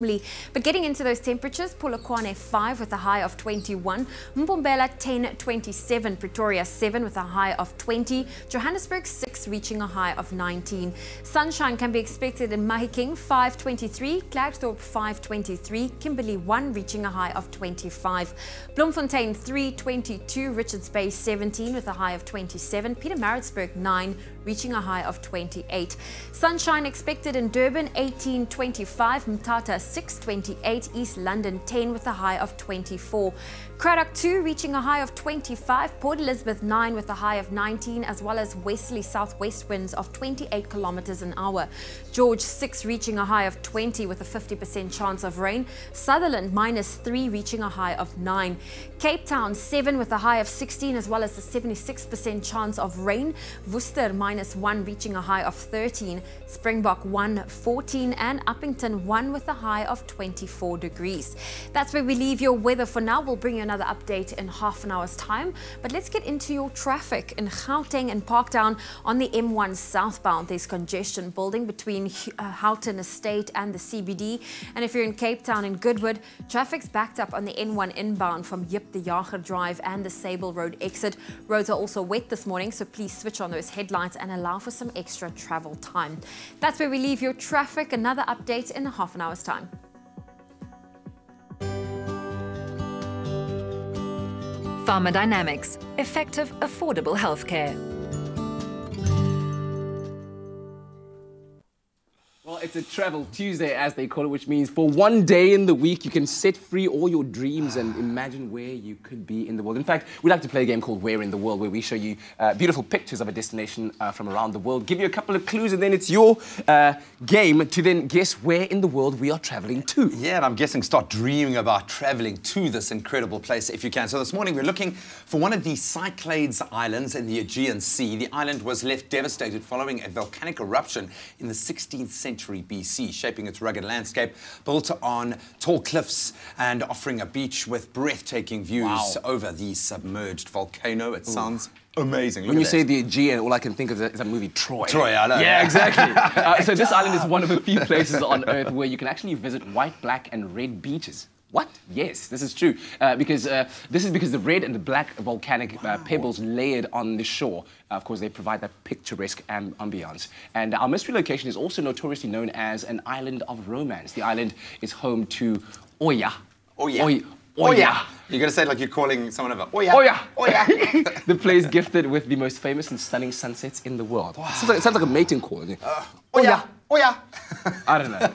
But getting into those temperatures, Polokwane 5 with a high of 21, Mbombela 10, 27, Pretoria 7 with a high of 20, Johannesburg 6 reaching a high of 19. Sunshine can be expected in Mahikeng 523, Klerksdorp 523, Kimberley 1 reaching a high of 25, Bloemfontein 322, Richards Bay 17 with a high of 27, Pietermaritzburg 9 reaching a high of 28. Sunshine expected in Durban 1825, Mthatha 628, East London 10 with a high of 24. Cradock 2 reaching a high of 25, Port Elizabeth 9 with a high of 19, as well as westerly southwest winds of 28 kilometers an hour. George 6 reaching a high of 20 with a 50% chance of rain. Sutherland -3 reaching a high of 9. Cape Town 7 with a high of 16, as well as a 76% chance of rain. Worcester -1 reaching a high of 13. Springbok 1 14, and Uppington 1 with a high of 24 degrees. That's where we leave your weather for now. We'll bring you another update in half an hour's time, but let's get into your traffic. In Gauteng and Parktown on the M1 southbound, there's congestion building between Houghton Estate and the CBD, and if you're in Cape Town and Goodwood, traffic's backed up on the N1 inbound from Jip de Jager Drive and the Sable Road exit. Roads are also wet this morning, so please switch on those headlights and allow for some extra travel time. That's where we leave your traffic. Another update in half an hour's time. Pharma Dynamics, effective, affordable healthcare. Well, it's a Travel Tuesday, as they call it, which means for one day in the week, you can set free all your dreams and imagine where you could be in the world. In fact, we like to play a game called Where in the World, where we show you beautiful pictures of a destination from around the world, give you a couple of clues, and then it's your game to then guess where in the world we are traveling to. Yeah, and I'm guessing start dreaming about traveling to this incredible place if you can. So this morning we're looking for one of the Cyclades Islands in the Aegean Sea. The island was left devastated following a volcanic eruption in the 16th century BC, shaping its rugged landscape, built on tall cliffs and offering a beach with breathtaking views over the submerged volcano. It sounds amazing. When you say the Aegean, all I can think of is that movie Troy. Troy, I know. Yeah, exactly. So this island is one of a few places on Earth where you can actually visit white, black and red beaches. What? Yes, this is true. Because the red and the black volcanic pebbles layered on the shore, of course, they provide that picturesque ambiance. And our mystery location is also notoriously known as an island of romance. The island is home to Oya. Oya. Oya. You're going to say it like you're calling someone over. Oya. Oya. Oya. The place gifted with the most famous and stunning sunsets in the world. Wow. It sounds like a mating call. Oya. Oya. I don't know.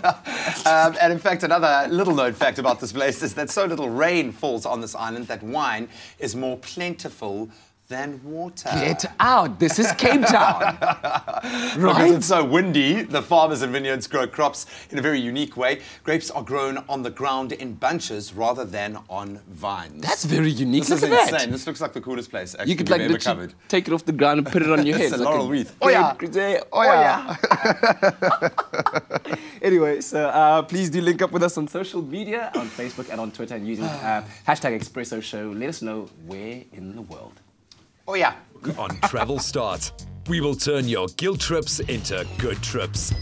And in fact, another little known fact about this place is that so little rain falls on this island that wine is more plentiful than water. Get out! This is Cape Town. Right? Right? Because it's so windy, the farmers and vineyards grow crops in a very unique way. Grapes are grown on the ground in bunches rather than on vines. That's very unique. This Look is at insane. that. This looks like the coolest place actually You could we've like ever literally covered. take it off the ground and put it on your head. It's a laurel wreath. Oh yeah. Anyway, so please do link up with us on social media, on Facebook and on Twitter, and using hashtag Expresso Show. Let us know where in the world. Oh yeah. On Travel Start, we will turn your guilt trips into good trips.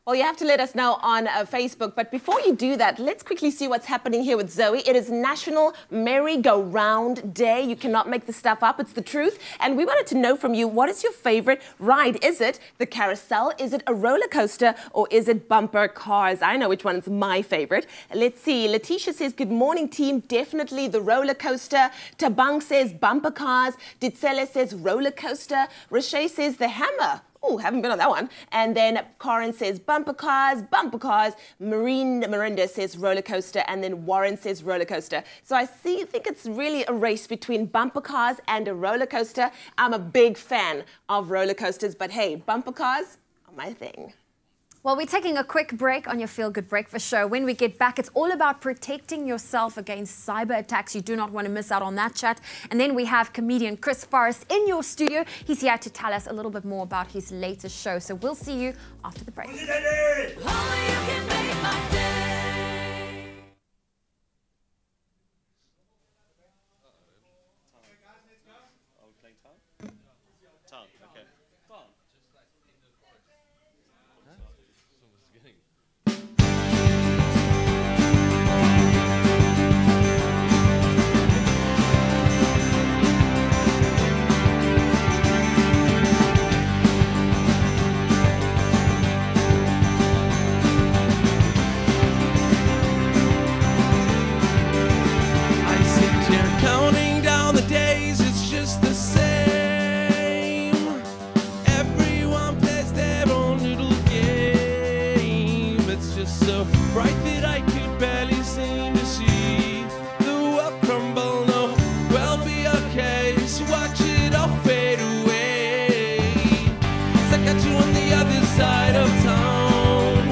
Well, you have to let us know on Facebook. But before you do that, let's quickly see what's happening here with Zoe. It is National Merry-Go-Round Day. You cannot make this stuff up. It's the truth. And we wanted to know from you, what is your favorite ride? Is it the carousel? Is it a roller coaster? Or is it bumper cars? I know which one is my favorite. Let's see. Letitia says, good morning, team. Definitely the roller coaster. Tabang says bumper cars. Ditsele says roller coaster. Rashay says the hammer. Oh, haven't been on that one. And then Corin says bumper cars, bumper cars. Marinda says roller coaster, and then Warren says roller coaster. So I think it's really a race between bumper cars and a roller coaster. I'm a big fan of roller coasters, but hey, bumper cars are my thing. Well, we're taking a quick break on your Feel Good Breakfast show. When we get back, it's all about protecting yourself against cyber attacks. You do not want to miss out on that chat. And then we have comedian Chris Forrest in your studio. He's here to tell us a little bit more about his latest show. So we'll see you after the break. Just like in the chorus. just so bright that I could barely seem to see the world crumble. No, we'll be okay, so watch it all fade away. 'Cause I got you on the other side of town.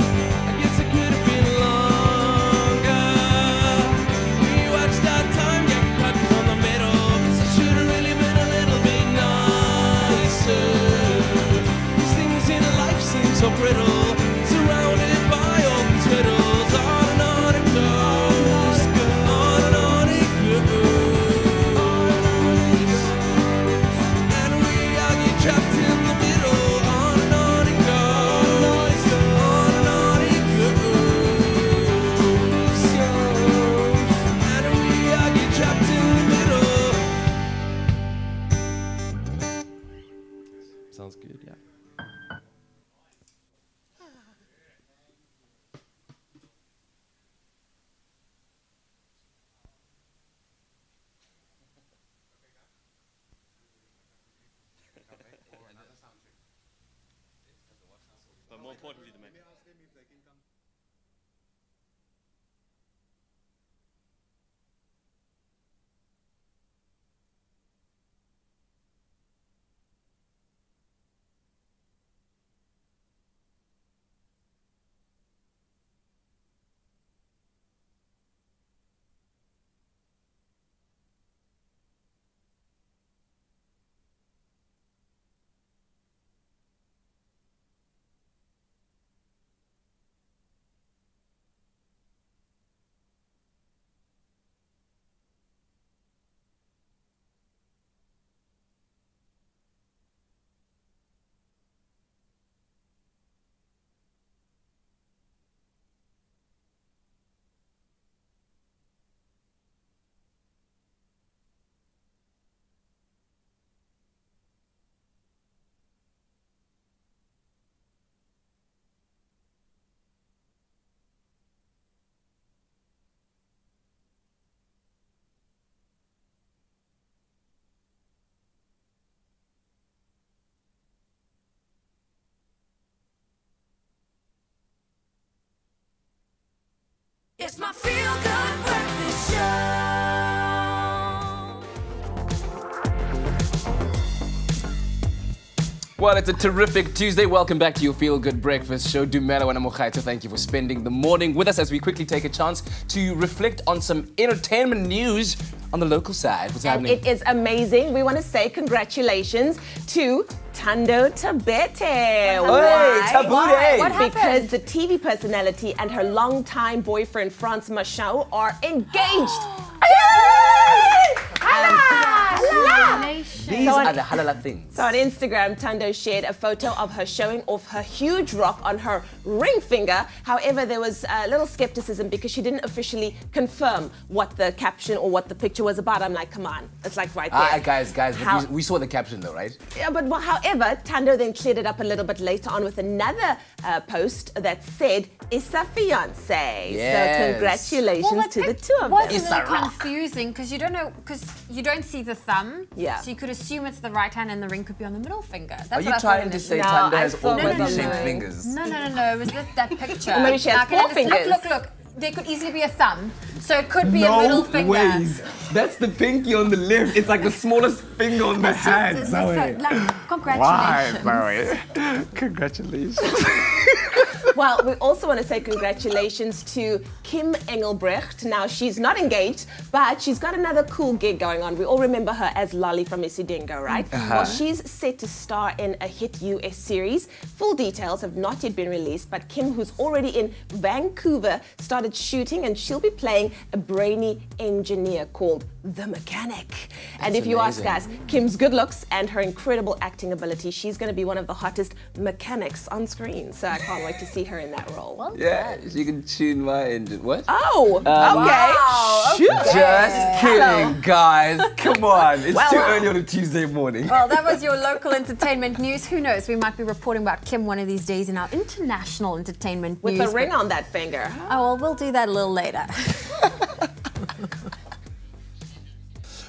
I guess it could have been longer. We watched our time get cut from the middle, so should have really been a little bit nicer. These things in life seem so brittle, surrounded by all these riddles. On and on it goes, on and on it goes, and we argue trapped in the middle. On and on it goes, on and on it goes, and we argue trapped in the middle. Sounds good, yeah. But more importantly, the man. It's my feel-good breakfast show. Well, it's a terrific Tuesday. Welcome back to your Feel Good Breakfast Show. Dumela and Mokhaito, thank you for spending the morning with us as we quickly take a chance to reflect on some entertainment news on the local side. What's happening? It is amazing. We want to say congratulations to Thando Tabete. Hey, Tabute! What happened? Because the TV personality and her longtime boyfriend, Frans Machau, are engaged. These are the halala things. So on Instagram, Thando shared a photo of her showing off her huge rock on her ring finger. However, there was a little skepticism because she didn't officially confirm what the caption or what the picture was about. I'm like, come on, it's like right there. Guys, we saw the caption though, right? Yeah, but however, Thando then cleared it up a little bit later on with another post that said, "Issa fiance." Yes. So congratulations to the two of them. It was a little confusing because you don't know, because you don't see the thumb. Yeah. So you could assume it's the right hand and the ring could be on the middle finger. That's Are what you I trying thought to it say was. Thando I has thought it was awkwardly on shaped the- fingers? No. It was that picture. Or maybe she has Now, can I four just- fingers. Look. There could easily be a thumb. So it could be a middle finger. That's the pinky on the left. It's like the smallest finger on the hand. So, like, congratulations. Congratulations. Well, we also want to say congratulations to Kim Engelbrecht. Now, she's not engaged, but she's got another cool gig going on. We all remember her as Lolly from Isidengo, right? Well, she's set to star in a hit US series. Full details have not yet been released, but Kim, who's already in Vancouver, started shooting, and she'll be playing a brainy engineer called The Mechanic. And if you ask us, Kim's good looks and her incredible acting ability, she's going to be one of the hottest mechanics on screen. So I can't wait to see her in that role. Well, Yeah, she can tune my engine. What? oh, okay. Wow, Shoot. Just kidding, guys. Come on. It's too early on a Tuesday morning. Well, that was your local entertainment news. Who knows? We might be reporting about Kim one of these days in our international entertainment With news. a ring on that finger. Oh, well, we'll do that a little later.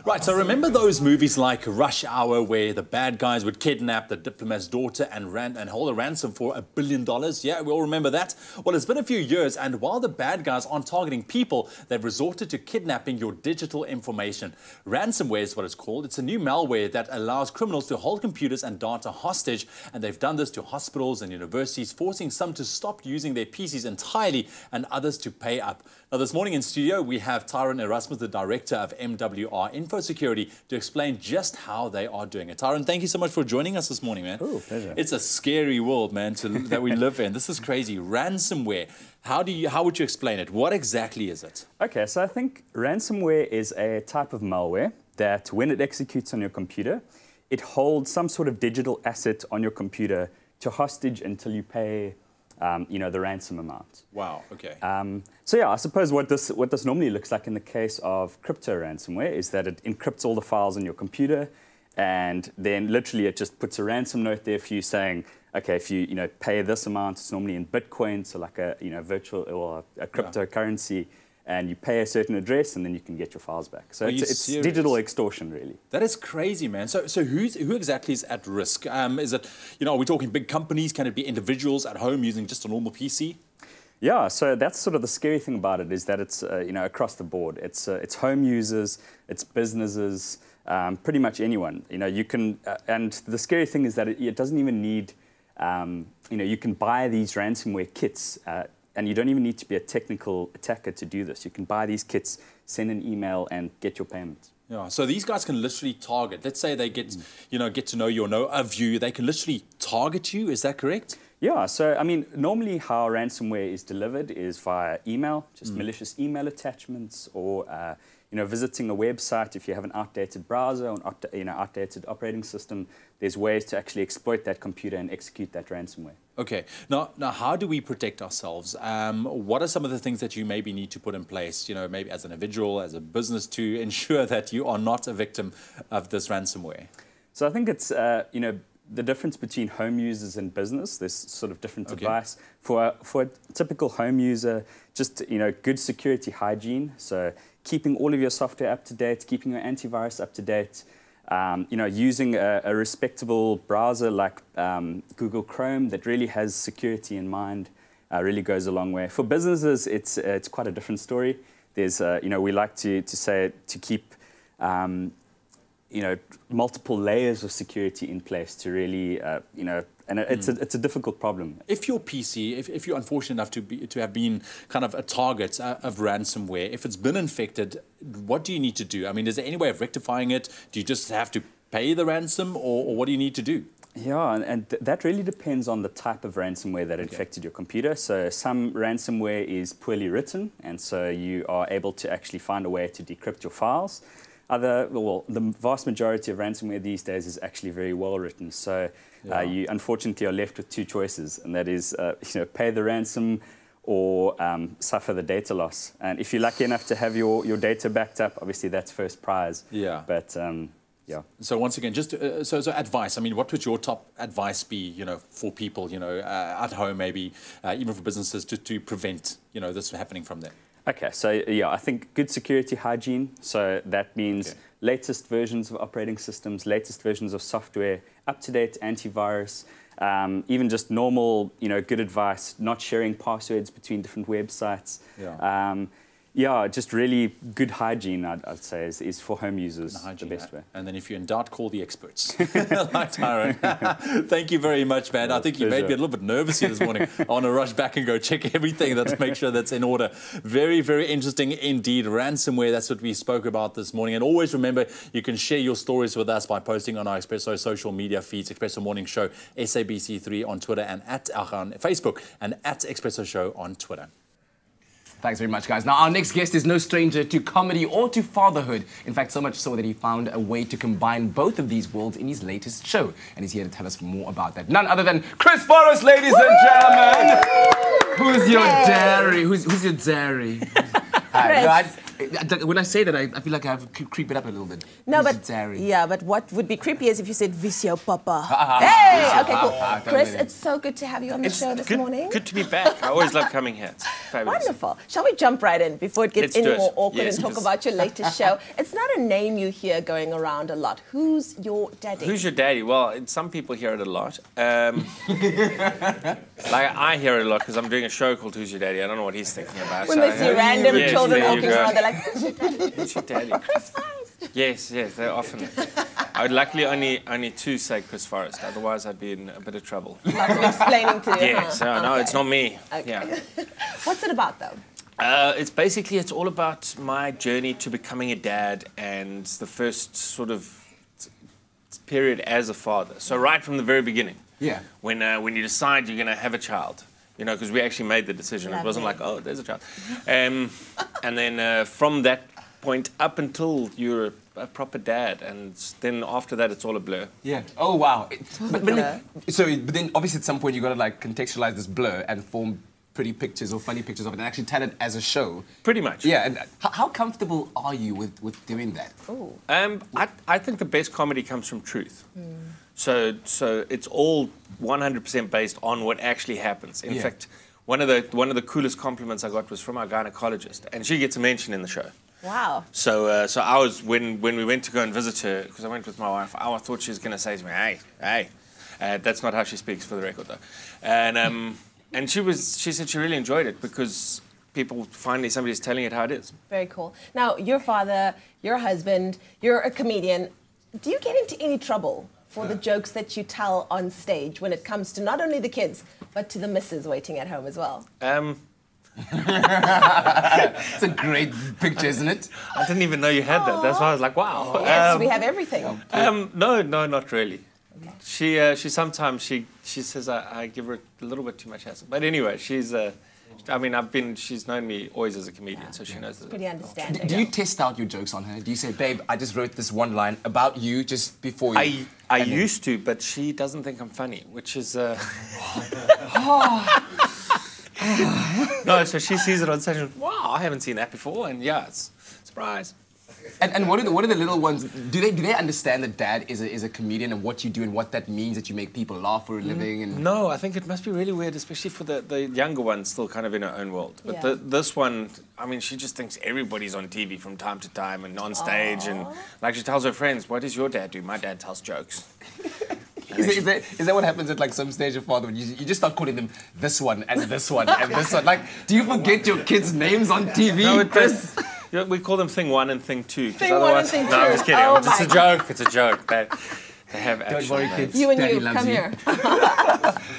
Right, so remember those movies like Rush Hour where the bad guys would kidnap the diplomat's daughter and hold a ransom for $1 billion? Yeah, we all remember that. Well, it's been a few years, and while the bad guys aren't targeting people, they've resorted to kidnapping your digital information. Ransomware is what it's called. It's a new malware that allows criminals to hold computers and data hostage, and they've done this to hospitals and universities, forcing some to stop using their PCs entirely and others to pay up. Now, this morning in studio, we have Tyron Erasmus, the director of MWR Security, to explain just how they are doing it. Tyron, thank you so much for joining us this morning, man. Oh, pleasure. It's a scary world, man, that we live in. This is crazy. Ransomware. How would you explain it? What exactly is it? Okay, so I think ransomware is a type of malware that when it executes on your computer, it holds some sort of digital asset on your computer to hostage until you pay the ransom amount. Wow, okay. So yeah, I suppose what this normally looks like in the case of crypto ransomware is that it encrypts all the files on your computer, and then literally it just puts a ransom note there for you saying, okay, if you pay this amount, it's normally in Bitcoin, so like a virtual or a cryptocurrency, and you pay a certain address, and then you can get your files back. So it's digital extortion, really. That is crazy, man. So who exactly is at risk? Is it, are we talking big companies? Can it be individuals at home using just a normal PC? Yeah, so that's sort of the scary thing about it, is that it's across the board. It's home users, it's businesses, pretty much anyone. You can, and the scary thing is that it doesn't even need, you can buy these ransomware kits. And you don't even need to be a technical attacker to do this. You can buy these kits, send an email, and get your payment. Yeah, so these guys can literally target. Let's say they get to know you or know of you. They can literally target you. Is that correct? Yeah, so I mean, normally how ransomware is delivered is via email, just malicious email attachments, or visiting a website. If you have an outdated browser or an outdated operating system, there's ways to actually exploit that computer and execute that ransomware. Okay. Now, how do we protect ourselves? What are some of the things that you maybe need to put in place, maybe as an individual, as a business, to ensure that you are not a victim of this ransomware? So I think it's, the difference between home users and business. There's sort of different advice. For a typical home user, just, good security hygiene. So keeping all of your software up to date, keeping your antivirus up to date, using a respectable browser like Google Chrome that really has security in mind really goes a long way. For businesses, it's quite a different story. There's, we like to say to keep, multiple layers of security in place to really, and it's a difficult problem. If your PC, if you're unfortunate enough to have been kind of a target of ransomware, if it's been infected, what do you need to do? I mean, is there any way of rectifying it? Do you just have to pay the ransom, or what do you need to do? Yeah, and that really depends on the type of ransomware that infected your computer. So some ransomware is poorly written, and so you are able to actually find a way to decrypt your files. The vast majority of ransomware these days is actually very well written. So you unfortunately are left with two choices, and that is, pay the ransom or suffer the data loss. And if you're lucky enough to have your data backed up, obviously that's first prize. Yeah. But yeah. So once again, just so advice. I mean, what would your top advice be? For people, at home, maybe even for businesses, to prevent this happening from them. Okay, so yeah, I think good security hygiene. So that means latest versions of operating systems, latest versions of software, up-to-date antivirus, even just normal, good advice, not sharing passwords between different websites. Yeah, just really good hygiene, I'd say, is for home users the best way. And then if you're in doubt, call the experts. Like Tyron. Thank you very much, man. I think you made me a little bit nervous here this morning. I want to rush back and go check everything, make sure that's in order. Very, very interesting indeed. Ransomware, that's what we spoke about this morning. And always remember, you can share your stories with us by posting on our Expresso social media feeds, Expresso Morning Show, SABC3 on Twitter and on Facebook, and at Expresso Show on Twitter. Thanks very much, guys. Now, our next guest is no stranger to comedy or to fatherhood. In fact, so much so that he found a way to combine both of these worlds in his latest show. And he's here to tell us more about that. None other than Chris Forrest, ladies and gentlemen. Who's your dairy? Who's your dairy? When I say that, I feel like I have to creep it up a little bit. No, but what would be creepy is if you said Visio Papa. Hey, okay, cool. Chris, it's so good to have you on the show this morning. Good to be back. I always love coming here. Fabulous. Wonderful. Shall we jump right in before it gets Let's do any more it. awkward Yes, and talk yes. about your latest show? It's not a name you hear going around a lot. Who's your daddy? Who's your daddy? Well, some people hear it a lot. Like I hear it a lot because I'm doing a show called Who's Your Daddy? I don't know what he's thinking about. When they see random children there you walking go. around, they're like, who's your daddy? Who's your daddy? Chris Forrest. Yes, they're often. I would luckily only two say Chris Forrest. Otherwise, I'd be in a bit of trouble. Lots of explaining to you. Yes, no, it's not me. Okay. Yeah. What's it about, though? It's all about my journey to becoming a dad and the first sort of period as a father. So right from the very beginning. Yeah. When you decide you're going to have a child, you know, because we actually made the decision. It wasn't like, oh, there's a child. And then from that point up until you're a proper dad, and then after that, it's all a blur. Yeah. Oh, wow. But then obviously at some point you got to like contextualize this blur and form pretty pictures or funny pictures of it and actually tell it as a show. Pretty much. Yeah. And how comfortable are you with doing that? Ooh. I think the best comedy comes from truth. So it's all 100% based on what actually happens. In fact, one of the coolest compliments I got was from our gynecologist, and she gets a mention in the show. Wow. So I was when we went to go and visit her, because I went with my wife, I thought she was going to say to me, hey. That's not how she speaks, for the record, though. And she said she really enjoyed it because somebody's telling it how it is. Very cool. Now, your father, your husband, you're a comedian. Do you get into any trouble for the jokes that you tell on stage when it comes to not only the kids, but to the missus waiting at home as well? It's a great picture, isn't it? I didn't even know you had that. That's why I was like, wow. Yes, we have everything. No, not really. Okay. She sometimes says I give her a little bit too much hassle. But anyway, she's known me always as a comedian, so she knows that. Pretty understanding. Do you test out your jokes on her? Do you say, babe, I just wrote this one line about you just before you... I used to, but she doesn't think I'm funny, which is... No, so she sees it on stage and, wow, I haven't seen that before, and yeah, it's a surprise. And what are the little ones? Do they understand that dad is a comedian and what you do and what that means, that you make people laugh for a living? And no, I think it must be really weird, especially for the younger ones still kind of in her own world. But this one, I mean, she just thinks everybody's on TV from time to time and on stage, and like she tells her friends, "What does your dad do?" My dad tells jokes. Is that what happens at like some stage of fatherhood? You just start calling them this one and this one and this one. Like, do you forget your kids' names on TV? No, Chris? We call them thing 1 and thing 2. Thing 1 and thing 2. No, I'm just kidding. It's a joke. It's a joke. They have Don't worry, kids. You and Daddy you, loves come you. here.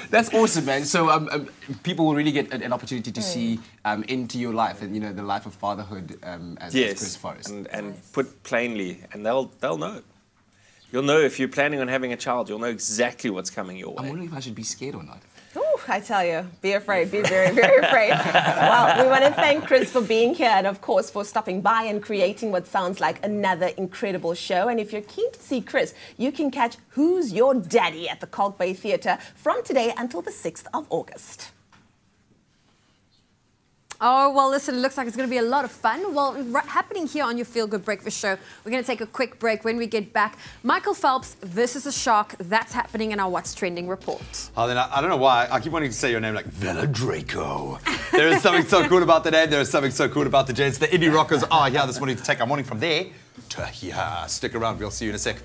That's awesome, man. So people will really get an opportunity to see into your life and, you know, the life of fatherhood as Chris Forrest. And put plainly, and they'll know. You'll know if you're planning on having a child. You'll know exactly what's coming your way. I'm wondering if I should be scared or not. Ooh, I tell you, be afraid, be very, very afraid. Well, we want to thank Chris for being here and, of course, for stopping by and creating what sounds like another incredible show. And if you're keen to see Chris, you can catch Who's Your Daddy at the Kalk Bay Theatre from today until the 6th of August. Oh, well, listen, it looks like it's going to be a lot of fun. Well, happening here on your Feel Good Breakfast Show, we're going to take a quick break. When we get back, Michael Phelps versus a shark. That's happening in our What's Trending report. Oh, then I don't know why. I keep wanting to say your name like Vela Draco. There is something so cool about the name. There is something so cool about the gents. The indie rockers are here this morning to take our morning from there to here. Stick around. We'll see you in a sec.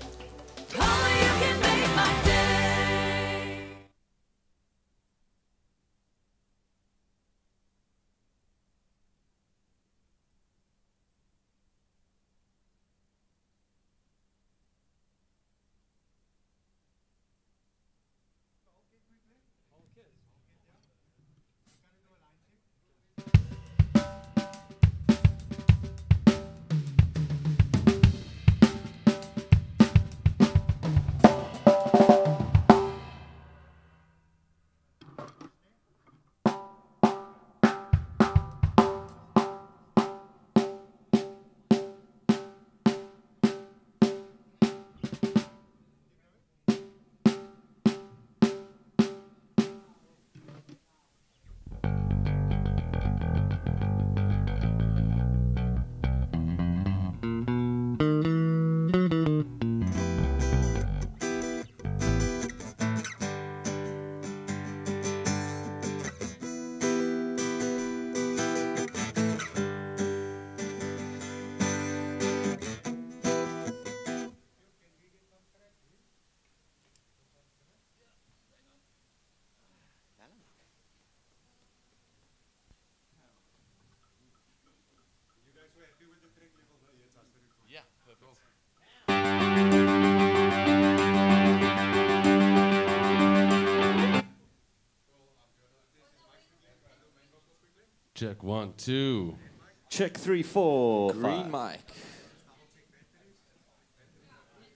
Check 1, 2. Check 3, 4. Green 5. mic.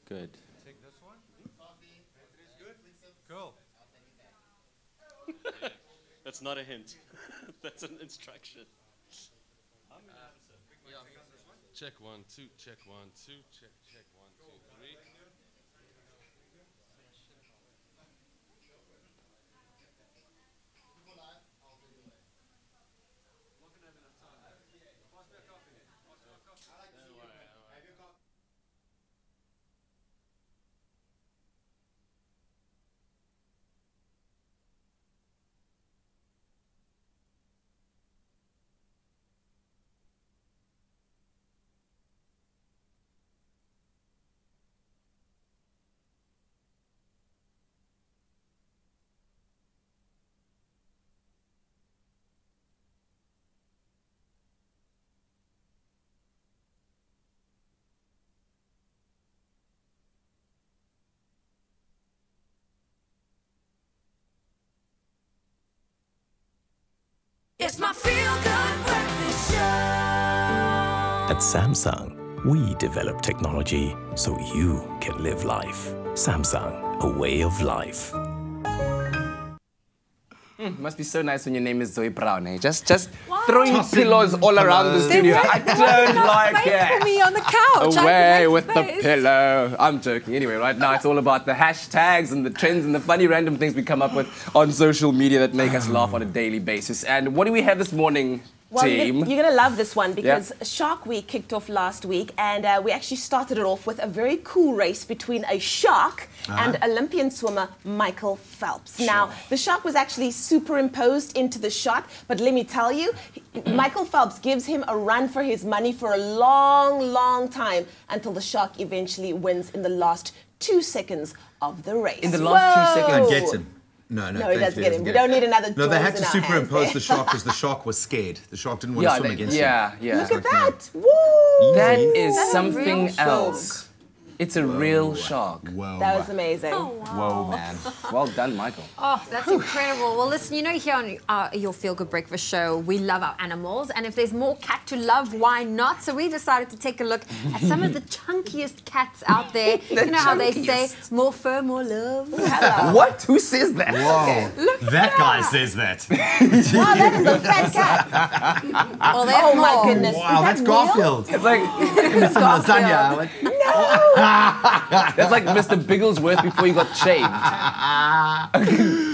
Good. Take this one. Cool. That's not a hint. That's an instruction. Check 1, 2. Check 1, 2. Check 1, 2, 3. It's my feel-good breakfast show. At Samsung, we develop technology so you can live life. Samsung, a way of life. Must be so nice when your name is Zoe Brown, eh? Just throwing pillows all around the studio. I don't like it. For me on the couch. Away with the pillow. I'm joking. Anyway, right now it's all about the hashtags and the trends and the funny random things we come up with on social media that make us laugh on a daily basis. And what do we have this morning, Well, team? you're going to love this one because Shark Week kicked off last week, and we actually started it off with a very cool race between a shark and Olympian swimmer Michael Phelps. Now, the shark was actually superimposed into the shot, but let me tell you, Michael Phelps gives him a run for his money for a long, long time until the shark eventually wins in the last 2 seconds of the race. In the last 2 seconds. That gets him. No, he doesn't get him. We don't need another. No, they had to in our superimpose hands the shark because the shark was scared. The shark didn't want to swim against him. Yeah. Look at that! Woo! That is That's a something real else. It's a real shark. Whoa. That was amazing. Oh, wow. Whoa, man. Well done, Michael. Oh, that's incredible. Well, listen, you know, here on your Feel Good Breakfast show, we love our animals. And if there's more cat to love, why not? So we decided to take a look at some of the chunkiest cats out there. You know how they say, more fur, more love. What? Who says that? Whoa. That guy says that. Wow, that is a fat cat. Well, Oh my goodness. Wow, that's Garfield. It's like Lasagna. Like, that's like Mr. Bigglesworth before he got shaved.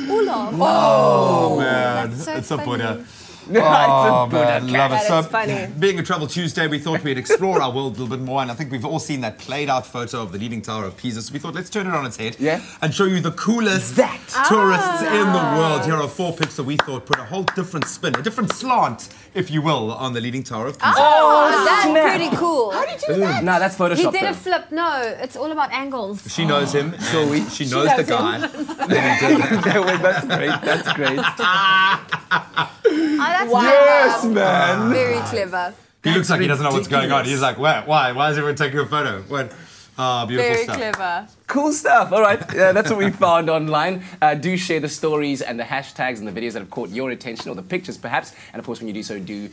Olaf. oh, man. That's so it's a funny. Buddha. It's Oh, a Buddha man, love it. That is funny. Being a Travel Tuesday, we thought we'd explore our world a little bit more, and I think we've all seen that played-out photo of the Leaning Tower of Pisa, so we thought let's turn it on its head and show you the coolest tourists in the world. Here are 4 pics that we thought put a whole different spin, a different slant, if you will, on the Leaning Tower of Pisa. Oh, that's pretty cool. How did you do that? Nah, that's Photoshop. He did though. a flip. No, it's all about angles. She knows him, so she knows the guy. That's great. That's great. Oh, that's Yes, clever. man. Very clever. He looks like he doesn't know what's going on. He's like, why? Why is everyone taking a photo? What? Oh, beautiful Very stuff. clever. Cool stuff. All right, that's what we found online. Do share the stories and the hashtags and the videos that have caught your attention, or the pictures perhaps. And of course, when you do so, do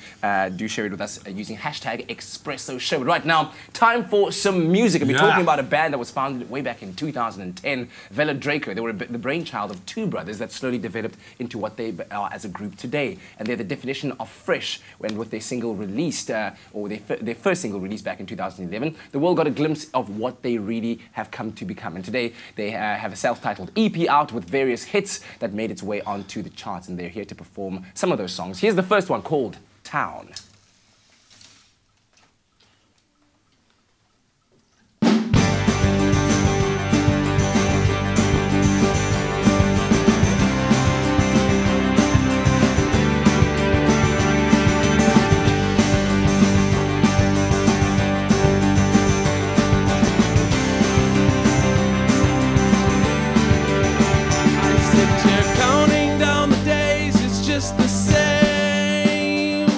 share it with us using hashtag Expresso Show. But right now, time for some music. And we're talking about a band that was founded way back in 2010, Vela Draco. They were the brainchild of 2 brothers that slowly developed into what they are as a group today. And they're the definition of fresh. When with their single released, or their first single released back in 2011, the world got a glimpse of what they really have come to become. And today they have a self-titled EP out with various hits that made its way onto the charts, and they're here to perform some of those songs. Here's the first one called Town. Counting down the days, it's just the same.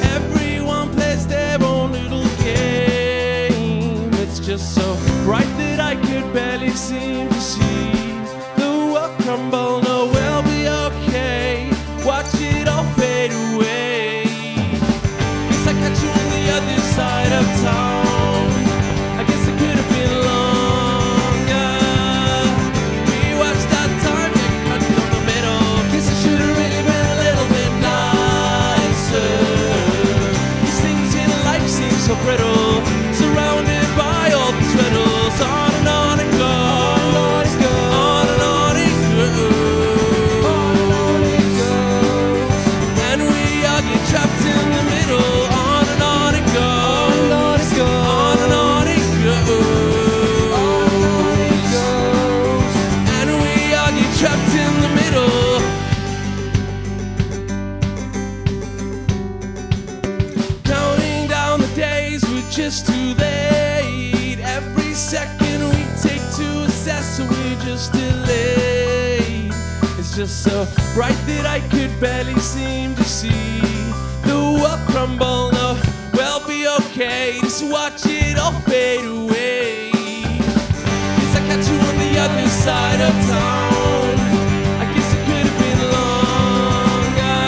Everyone plays their own little game. It's just so bright that I could barely seem to see the world crumble. No, we'll be okay. Watch it all fade away. side of town. I guess it could have been longer. We watched our time get cut down the middle. Guess it should have really been a little bit nicer. These things in life seem so brittle, surrounded by all these riddles. On and on it goes, on and on it goes, on and on it goes. And we all get trapped in the middle. On and on it goes, on and on it goes, on and on it goes. And we all get trapped in the middle. Counting down the days, we're just too late. Every second we take to assess, so we're just delayed. It's just so bright that I could barely seem to see the world crumble. No, we'll be okay. Just watch it all fade away. Guess I got you on the other side of town. I guess it could have been longer.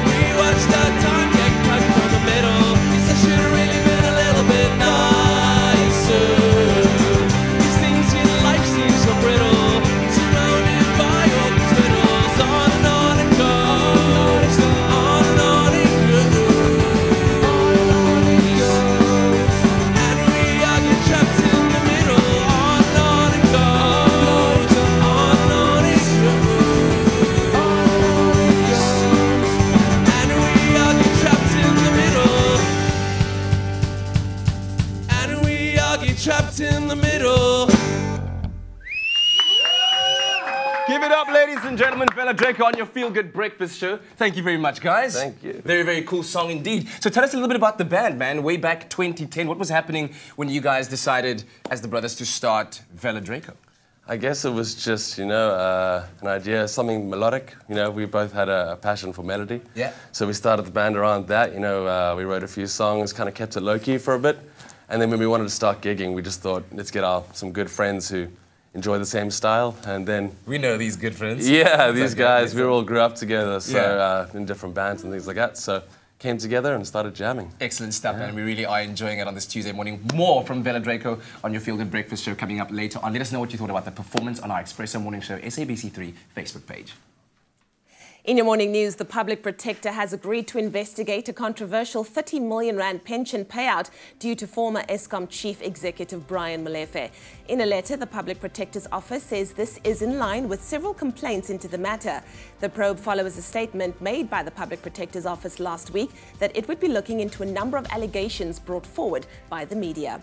We watched our time get cut from the middle. Guess I should have really been a little bit nicer. These things in life seem so brittle, surrounded by all these riddles. On and on it goes, on and on it goes, on and on it goes. And we all get trapped in the middle. On and on it goes, on and on it goes, on and on it goes. And we all get trapped in the middle. And we all get trapped in the middle. Give it up, ladies and gentlemen. Vela, Draco on your Feel Good Breakfast show. Thank you very much, guys. Thank you. Very, very cool song indeed. So tell us a little bit about the band, man. Way back 2010, what was happening when you guys decided, as the brothers, to start Vela Draco? I guess it was just, you know, an idea, something melodic. You know, we both had a passion for melody. Yeah. So we started the band around that. You know, we wrote a few songs, kind of kept it low-key for a bit. And then when we wanted to start gigging, we just thought, let's get some good friends who enjoy the same style, and then... We know these good friends. Yeah, these guys, we all grew up together, so in different bands and things like that, so came together and started jamming. Excellent stuff, man. We really are enjoying it on this Tuesday morning. More from Vela Draco on your Feel Good Breakfast show coming up later on. Let us know what you thought about the performance on our Expresso Morning Show SABC3 Facebook page. In your morning news, the Public Protector has agreed to investigate a controversial 30 million rand pension payout due to former Eskom Chief Executive Brian Molefe. In a letter, the Public Protector's office says this is in line with several complaints into the matter. The probe follows a statement made by the Public Protector's office last week that it would be looking into a number of allegations brought forward by the media.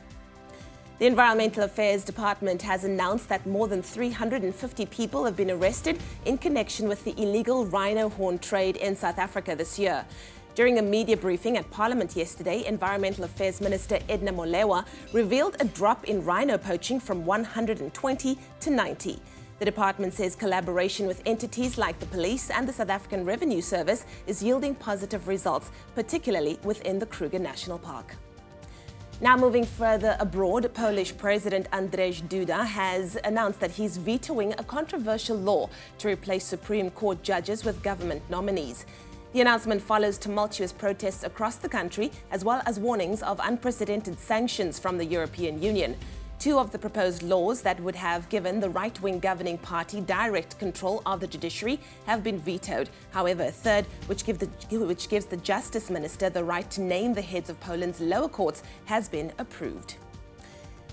The Environmental Affairs Department has announced that more than 350 people have been arrested in connection with the illegal rhino horn trade in South Africa this year. During a media briefing at Parliament yesterday, Environmental Affairs Minister Edna Molewa revealed a drop in rhino poaching from 120 to 90. The department says collaboration with entities like the police and the South African Revenue Service is yielding positive results, particularly within the Kruger National Park. Now moving further abroad, Polish President Andrzej Duda has announced that he's vetoing a controversial law to replace Supreme Court judges with government nominees. The announcement follows tumultuous protests across the country, as well as warnings of unprecedented sanctions from the European Union. Two of the proposed laws that would have given the right-wing governing party direct control of the judiciary have been vetoed. However, a third, which gives the Justice Minister the right to name the heads of Poland's lower courts, has been approved.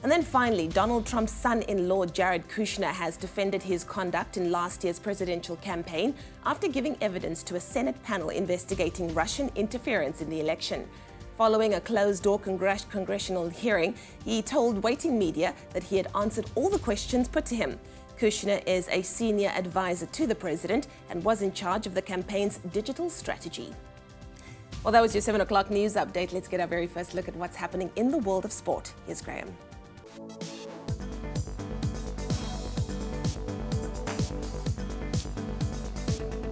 And then finally, Donald Trump's son-in-law Jared Kushner has defended his conduct in last year's presidential campaign after giving evidence to a Senate panel investigating Russian interference in the election. Following a closed-door congressional hearing, he told waiting media that he had answered all the questions put to him. Kushner is a senior advisor to the president and was in charge of the campaign's digital strategy. Well, that was your 7 o'clock news update. Let's get our very first look at what's happening in the world of sport. Here's Graham.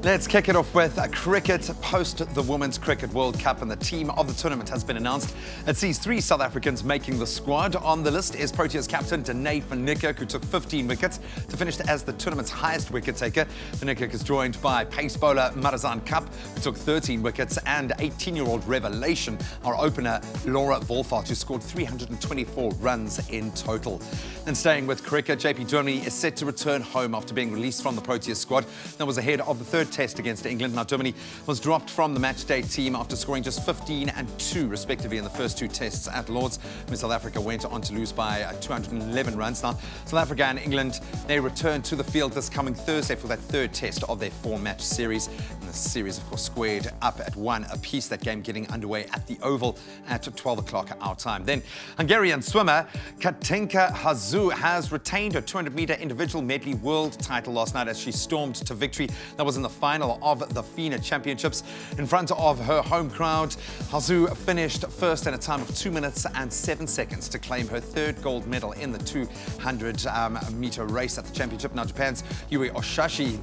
Let's kick it off with cricket. Post the Women's Cricket World Cup, and the team of the tournament has been announced. It sees 3 South Africans making the squad. On the list is Proteas captain Danae van Niekerk, who took 15 wickets to finish as the tournament's highest wicket taker. Van Niekerk is joined by pace bowler Marizanne Kapp, who took 13 wickets, and 18-year-old revelation, our opener Laura Wolfart, who scored 324 runs in total. And staying with cricket, JP Duminy is set to return home after being released from the Proteas squad. That was ahead of the third test against England. Now, Duminy was dropped from the matchday team after scoring just 15 and 2, respectively, in the first 2 tests at Lords. South Africa went on to lose by 211 runs. Now, South Africa and England, they return to the field this coming Thursday for that third test of their 4-match series. And the series, of course, squared up at 1 apiece. That game getting underway at the Oval at 12 o'clock our time. Then, Hungarian swimmer Katinka Hazu has retained her 200-meter individual medley world title last night as she stormed to victory. That was in the final of the FINA Championships. In front of her home crowd, Hazu finished first in a time of 2 minutes and 7 seconds to claim her 3rd gold medal in the 200-meter race at the championship. Now, Japan's Yui Oshashi,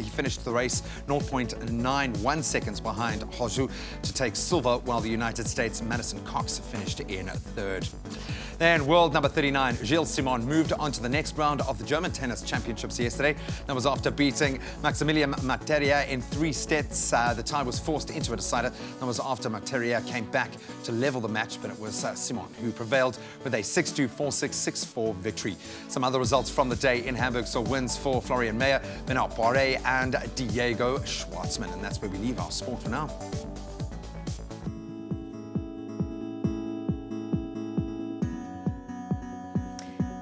he finished the race 0.91 seconds behind Hazu to take silver, while the United States' Madison Cox finished in 3rd. Then world number 39, Gilles Simon, moved on to the next round of the German Tennis Championships yesterday. That was after beating Maximilian Materia in 3 sets. The tie was forced into a decider. That was after Materia came back to level the match, but it was Simon who prevailed with a 6-2, 4-6, 6-4 victory. Some other results from the day in Hamburg saw wins for Florian Mayer, Benoit Poiré and Diego Schwartzman. And that's where we leave our sport for now.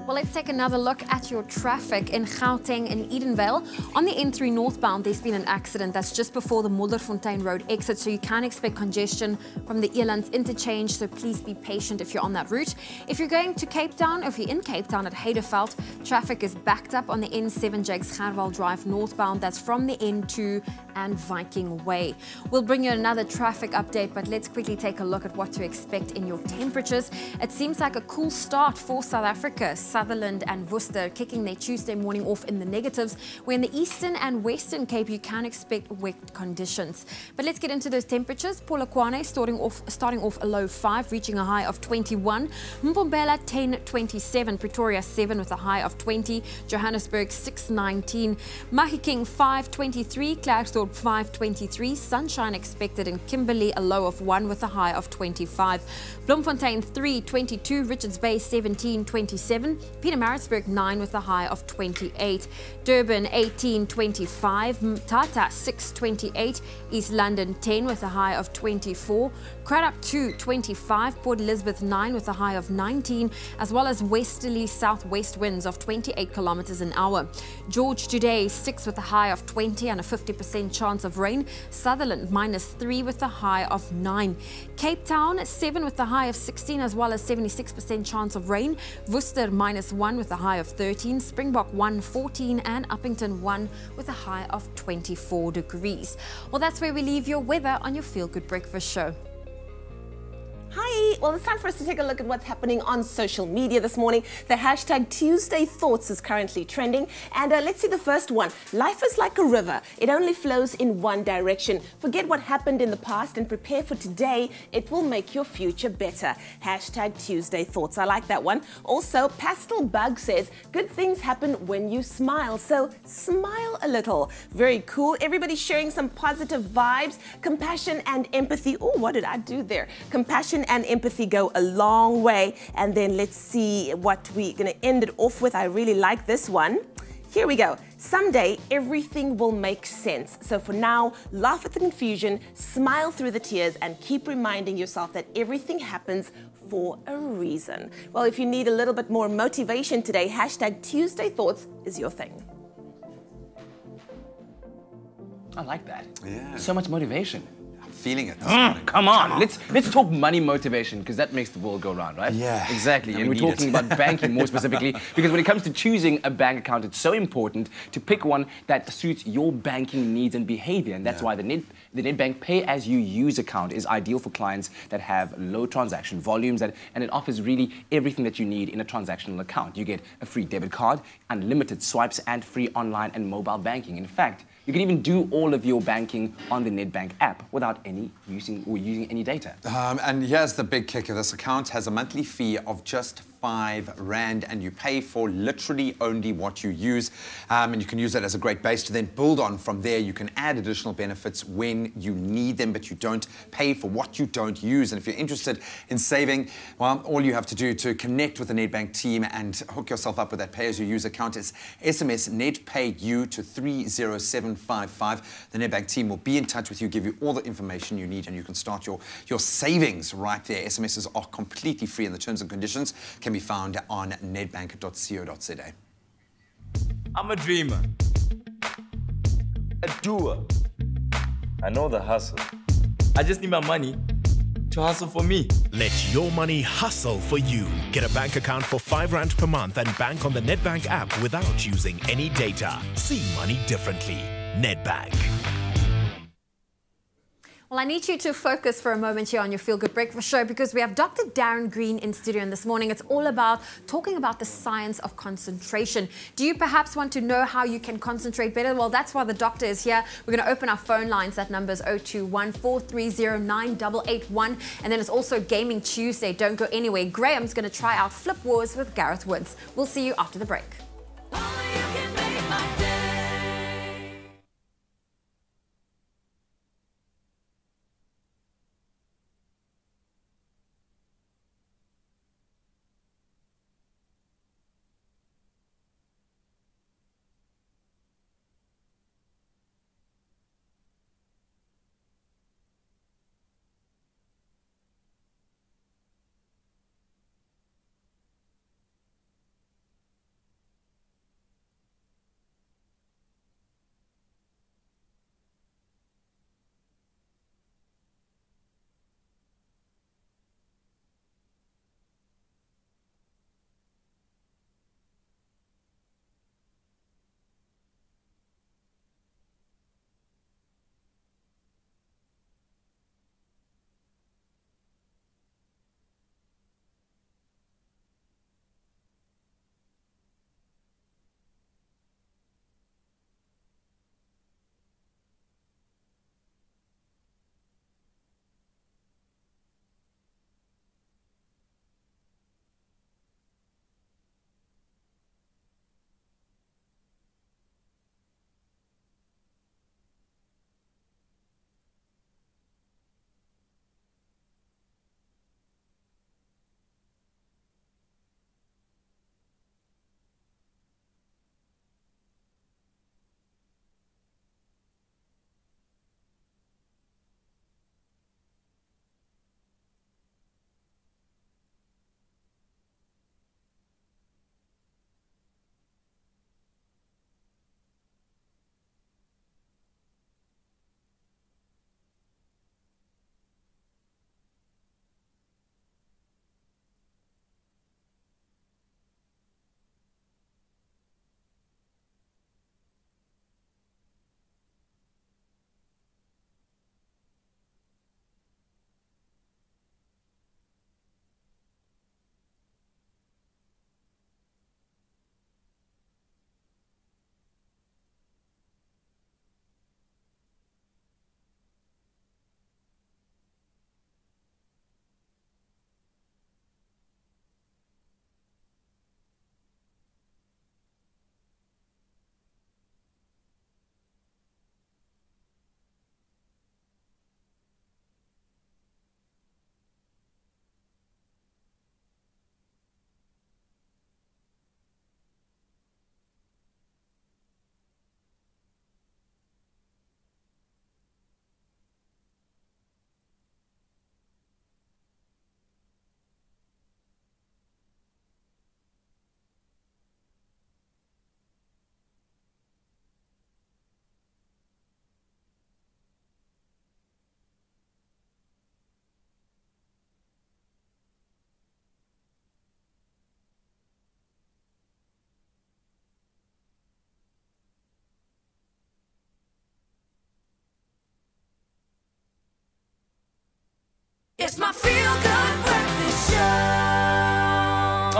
Well, let's take another look at your traffic in Gauteng and Edenvale. On the N3 northbound, there's been an accident that's just before the Mulderfontein Road exit, so you can expect congestion from the Elands interchange, so please be patient if you're on that route. If you're going to Cape Town, or if you're in Cape Town at Heideveld, traffic is backed up on the N7 Jakes Gerwel Drive northbound. That's from the N2 and Viking Way. We'll bring you another traffic update, but let's quickly take a look at what to expect in your temperatures. It seems like a cool start for South Africa. Sutherland and Worcester kicking their Tuesday morning off in the negatives, where in the eastern and western Cape you can expect wet conditions. But let's get into those temperatures. Polokwane starting off a low 5, reaching a high of 21. Mpumalanga 10.27, Pretoria 7 with a high of 20, Johannesburg 6.19, Mahikeng 5.23, Klerksdorp 5.23, sunshine expected in Kimberley, a low of 1 with a high of 25, Bloemfontein 3.22, Richards Bay 17.27, Pietermaritzburg 9 with a high of 28, Durban 18.25, Tata 6.28, East London 10 with a high of 24, Cradock 2.25, Port Elizabeth 9 with a high of 19, as well as westerly southwest winds of 28 kilometers an hour. George today 6 with a high of 20 and a 50% chance of rain. Sutherland -3 with a high of 9. Cape Town 7 with a high of 16 as well as 76% chance of rain. Worcester -1 with a high of 13. Springbok 1.14 and Uppington 1 with a high of 24 degrees. Well, that's where we leave your weather on your Feel Good Breakfast Show. Hi, well, it's time for us to take a look at what's happening on social media this morning. The hashtag Tuesday Thoughts is currently trending. And let's see the first one. Life is like a river. It only flows in one direction. Forget what happened in the past and prepare for today. It will make your future better. Hashtag Tuesday Thoughts. I like that one. Also, Pastel Bug says, good things happen when you smile. So smile a little. Very cool. Everybody's sharing some positive vibes. Compassion and empathy. Oh, what did I do there? Compassion and empathy go a long way. And then let's see what we're going to end it off with. I really like this one. Here we go. Someday, everything will make sense. So for now, laugh at the confusion, smile through the tears, and keep reminding yourself that everything happens for a reason. Well, if you need a little bit more motivation today, hashtag Tuesday Thoughts is your thing. I like that. Yeah. So much motivation. Feeling it. Come on, let's talk money motivation, because that makes the world go round, right? Yeah. Exactly. And we're talking about banking more specifically, because when it comes to choosing a bank account, it's so important to pick one that suits your banking needs and behavior. And that's why the Nedbank pay-as-you-use account is ideal for clients that have low transaction volumes, and it offers really everything that you need in a transactional account. You get a free debit card, unlimited swipes, and free online and mobile banking. In fact, You can even do all of your banking on the Nedbank app without using any data. And here's the big kicker. This account has a monthly fee of just R5, and you pay for literally only what you use. And you can use that as a great base to then build on from there. You can add additional benefits when you need them, but you don't pay for what you don't use. And if you're interested in saving, well, all you have to do to connect with the Nedbank team and hook yourself up with that pay-as-you-use account is SMS NedPayU to 30755. The Nedbank team will be in touch with you, give you all the information you need, and you can start your savings right there. SMSs are completely free, and the terms and conditions can be found on nedbank.co.za. I'm a dreamer, a doer. I know the hustle. I just need my money to hustle for me. Let your money hustle for you. Get a bank account for R5 per month and bank on the Nedbank app without using any data. See money differently. Nedbank. Well, I need you to focus for a moment here on your Feel Good Breakfast show because we have Dr. Darren Green in studio this morning. It's all about talking about the science of concentration. Do you perhaps want to know how you can concentrate better? Well, that's why the doctor is here. We're going to open our phone lines. That number is 021-430-9881. And then it's also Gaming Tuesday. Don't go anywhere. Graham's going to try out Flip Wars with Gareth Woods. We'll see you after the break.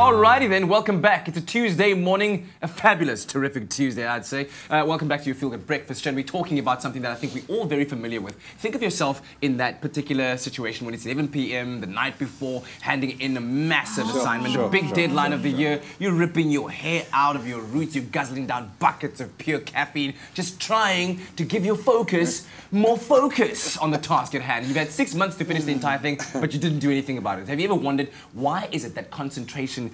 Alrighty then, welcome back. It's a Tuesday morning, a fabulous, terrific Tuesday, I'd say. Welcome back to your Feel Good Breakfast, and we're talking about something that I think we're all very familiar with. Think of yourself in that particular situation when it's 11 p.m., the night before, handing in a massive assignment, a big deadline of the year. You're ripping your hair out of your roots, you're guzzling down buckets of pure caffeine, just trying to give your focus more focus on the task at hand. You've had 6 months to finish the entire thing, but you didn't do anything about it. Have you ever wondered, why is it that concentration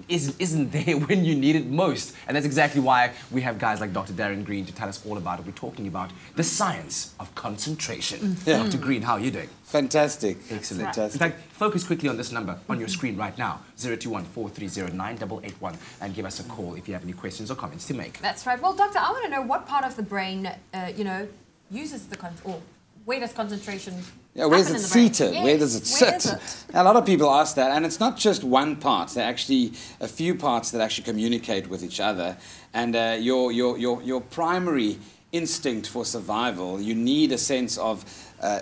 isn't there when you need it most? And that's exactly why we have guys like Dr. Darren Green to tell us all about it. We're talking about the science of concentration. Yeah. Dr. Green, how are you doing? Fantastic. Excellent. Fantastic. In fact, focus quickly on this number on your screen right now, 021-430-9881, and give us a call if you have any questions or comments to make. That's right. Well, Doctor, I want to know what part of the brain, uses the or where does concentration where's it seated? Yes. Where does it sit? A lot of people ask that, and it's not just one part. There are actually a few parts that actually communicate with each other. And your primary instinct for survival, you need a sense of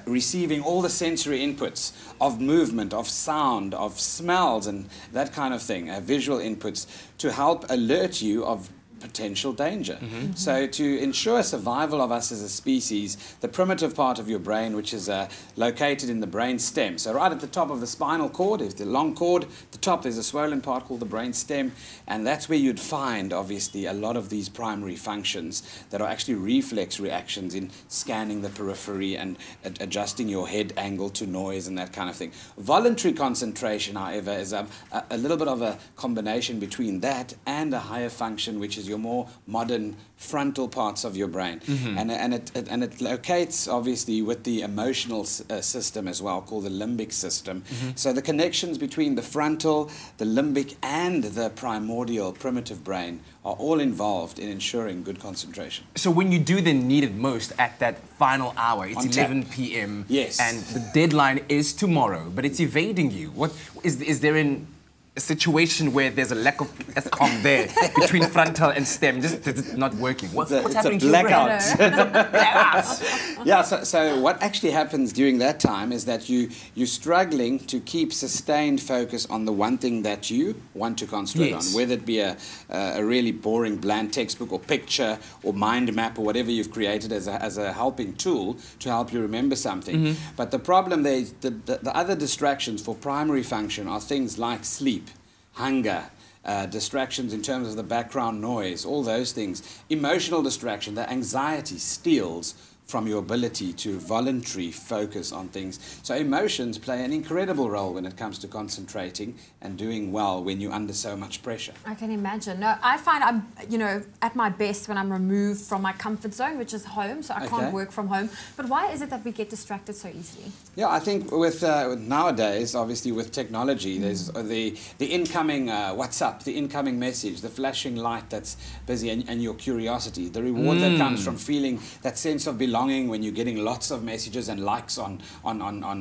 receiving all the sensory inputs of movement, of sound, of smells, and that kind of thing, visual inputs, to help alert you of potential danger. So to ensure survival of us as a species, the primitive part of your brain, which is located in the brain stem, so right at the top of the spinal cord is the long cord, at the top there's a swollen part called the brain stem, and that's where you'd find obviously a lot of these primary functions that are actually reflex reactions in scanning the periphery and adjusting your head angle to noise and that kind of thing. Voluntary concentration, however, is a little bit of a combination between that and a higher function, which is your more modern frontal parts of your brain. And it locates obviously with the emotional system as well, called the limbic system. So the connections between the frontal, the limbic, and the primordial primitive brain are all involved in ensuring good concentration. So when you do then need it most at that final hour, it's 11 p.m. Yes. And the deadline is tomorrow, but it's evading you. What is there in a situation where there's a lack of ESCOM there between frontal and stem, just it's not working? What's happening to your brain? It's a blackout. Yeah, so what actually happens during that time is that you're struggling to keep sustained focus on the one thing that you want to concentrate on, whether it be a really boring, bland textbook or picture or mind map or whatever you've created as a helping tool to help you remember something. But the problem there is the other distractions for primary function are things like sleep, hunger, distractions in terms of the background noise, all those things. Emotional distraction, the anxiety steals from your ability to voluntarily focus on things. So emotions play an incredible role when it comes to concentrating and doing well when you're under so much pressure. I can imagine. No, I find I'm, at my best when I'm removed from my comfort zone, which is home, so I can't work from home. But why is it that we get distracted so easily? Yeah, I think with nowadays, obviously with technology, there's the incoming WhatsApp, the incoming message, the flashing light that's busy, and your curiosity, the reward that comes from feeling that sense of belonging when you're getting lots of messages and likes on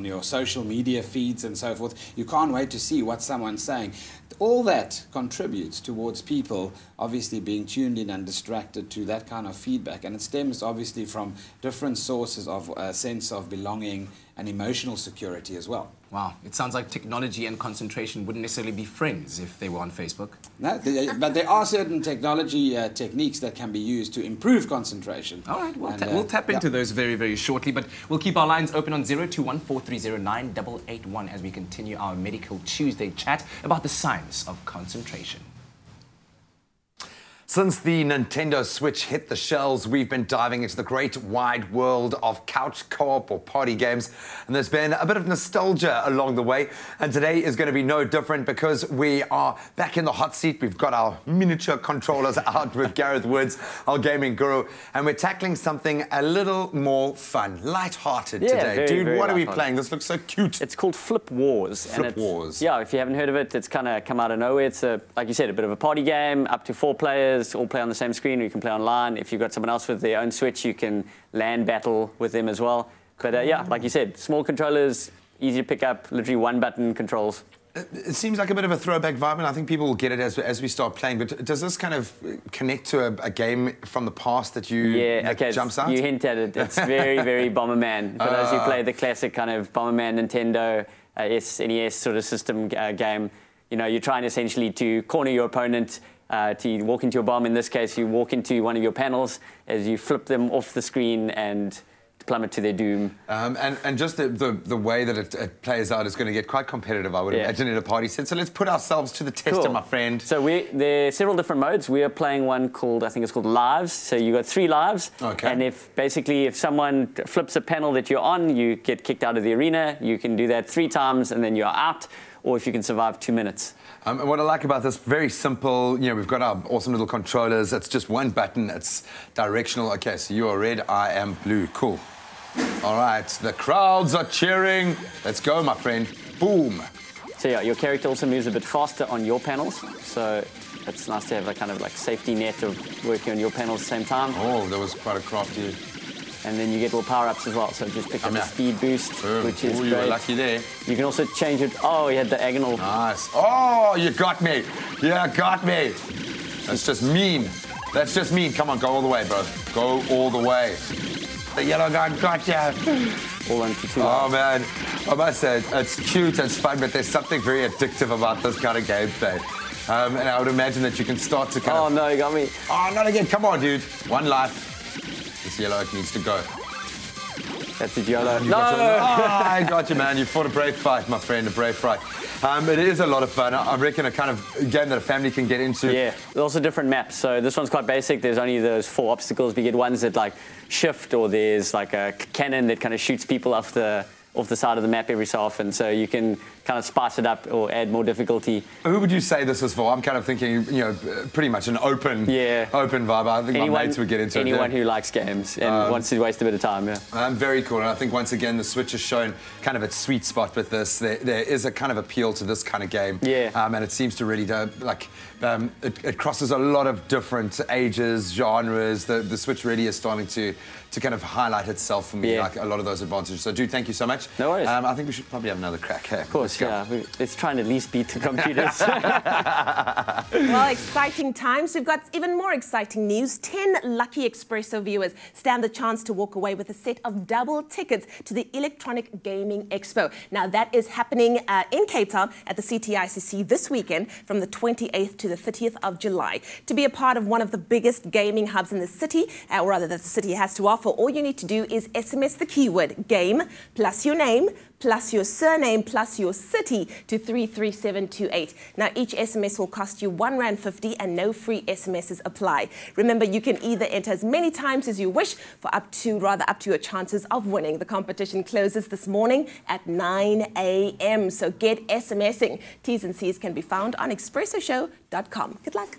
your social media feeds and so forth. You can't wait to see what someone's saying. All that contributes towards people obviously being tuned in and distracted to that kind of feedback, and it stems obviously from different sources of a sense of belonging and emotional security as well. Wow, it sounds like technology and concentration wouldn't necessarily be friends if they were on Facebook. No, but there are certain technology techniques that can be used to improve concentration. All right, we'll tap into those very, very shortly, but we'll keep our lines open on 021-430-9881 as we continue our Medical Tuesday chat about the science of concentration. Since the Nintendo Switch hit the shelves, we've been diving into the great wide world of couch co-op or party games, and there's been a bit of nostalgia along the way, and today is going to be no different because we are back in the hot seat. We've got our miniature controllers out with Gareth Woods, our gaming guru, and we're tackling something a little more fun, light-hearted today. Dude, what are we playing? This looks so cute. It's called Flip Wars. Flip Wars. Yeah, if you haven't heard of it, it's kind of come out of nowhere. It's, like you said, a bit of a party game, up to 4 players. All play on the same screen, or you can play online. If you've got someone else with their own Switch, you can LAN battle with them as well. But yeah, like you said, small controllers, easy to pick up, literally one-button controls. It seems like a bit of a throwback vibe, and I think people will get it as we start playing. But does this kind of connect to a game from the past that jumps out? You hint at it. It's very, very Bomberman. For those who play the classic kind of Bomberman Nintendo SNES sort of system game, you know, you're trying essentially to corner your opponent, to walk into a bomb. In this case, you walk into one of your panels as you flip them off the screen and plummet to their doom. And just the way that it plays out is going to get quite competitive, I would imagine, at a party set. So let's put ourselves to the test, my friend. So there are several different modes. We are playing one called, I think it's called Lives. So you got 3 lives. Okay. And if someone flips a panel that you're on, you get kicked out of the arena. You can do that 3 times and then you're out. Or if you can survive 2 minutes. And what I like about this, very simple, you know, we've got our awesome little controllers. It's just one button, it's directional. Okay, so you are red, I am blue. Cool. All right, the crowds are cheering. Let's go, my friend. Boom. So yeah, your character also moves a bit faster on your panels. So it's nice to have a kind of like safety net of working on your panels at the same time. Oh, that was quite a crafty. And then you get little power-ups as well. So just pick up a speed boost, which is you great. were lucky there. You can also change it. Oh, you had diagonal. Nice. Oh, you got me. Yeah, got me. That's just mean. That's just mean. Come on, go all the way, bro. Go all the way. The yellow guy got you. All into 2 Oh, man. I must say, it's cute, it's fun, but there's something very addictive about this kind of gameplay. And I would imagine that you can start to kind of... Oh, no, you got me. Oh, not again. Come on, dude. One life. This yellow oak needs to go. That's it, yellow. No! I got you, man. You fought a brave fight, my friend, a brave fight. It is a lot of fun. I reckon a kind of game that a family can get into. Yeah, there's also different maps. So this one's quite basic. There's only those 4 obstacles. We get ones that like shift, or there's like a cannon that kind of shoots people off the side of the map every so often. So you can kind of spice it up or add more difficulty. Who would you say this is for? I'm kind of thinking, you know, pretty much an open vibe. I think my mates would get into it. Anyone who likes games and wants to waste a bit of time, Very cool. And I think, once again, the Switch has shown kind of its sweet spot with this. There is a kind of appeal to this kind of game. Yeah. And it seems to really, it crosses a lot of different ages, genres. The Switch really is starting to kind of highlight itself for me, like a lot of those advantages. So, dude, thank you so much. No worries. I think we should probably have another crack. Hey, of course, let's try and at least beat the computers. Well, exciting times. We've got even more exciting news. 10 lucky Expresso viewers stand the chance to walk away with a set of double tickets to the Electronic Gaming Expo. Now, that is happening in Cape Town at the CTICC this weekend from the 28th to the 30th of July. To be a part of one of the biggest gaming hubs in the city, or rather that the city has to offer, all you need to do is SMS the keyword game plus your name plus your surname plus your city to 33728. Now, each SMS will cost you R1.50 and no free SMSs apply. Remember, you can either enter as many times as you wish for up to your chances of winning. The competition closes this morning at 9 a.m. So get SMSing. T's and C's can be found on expressoshow.com. Good luck.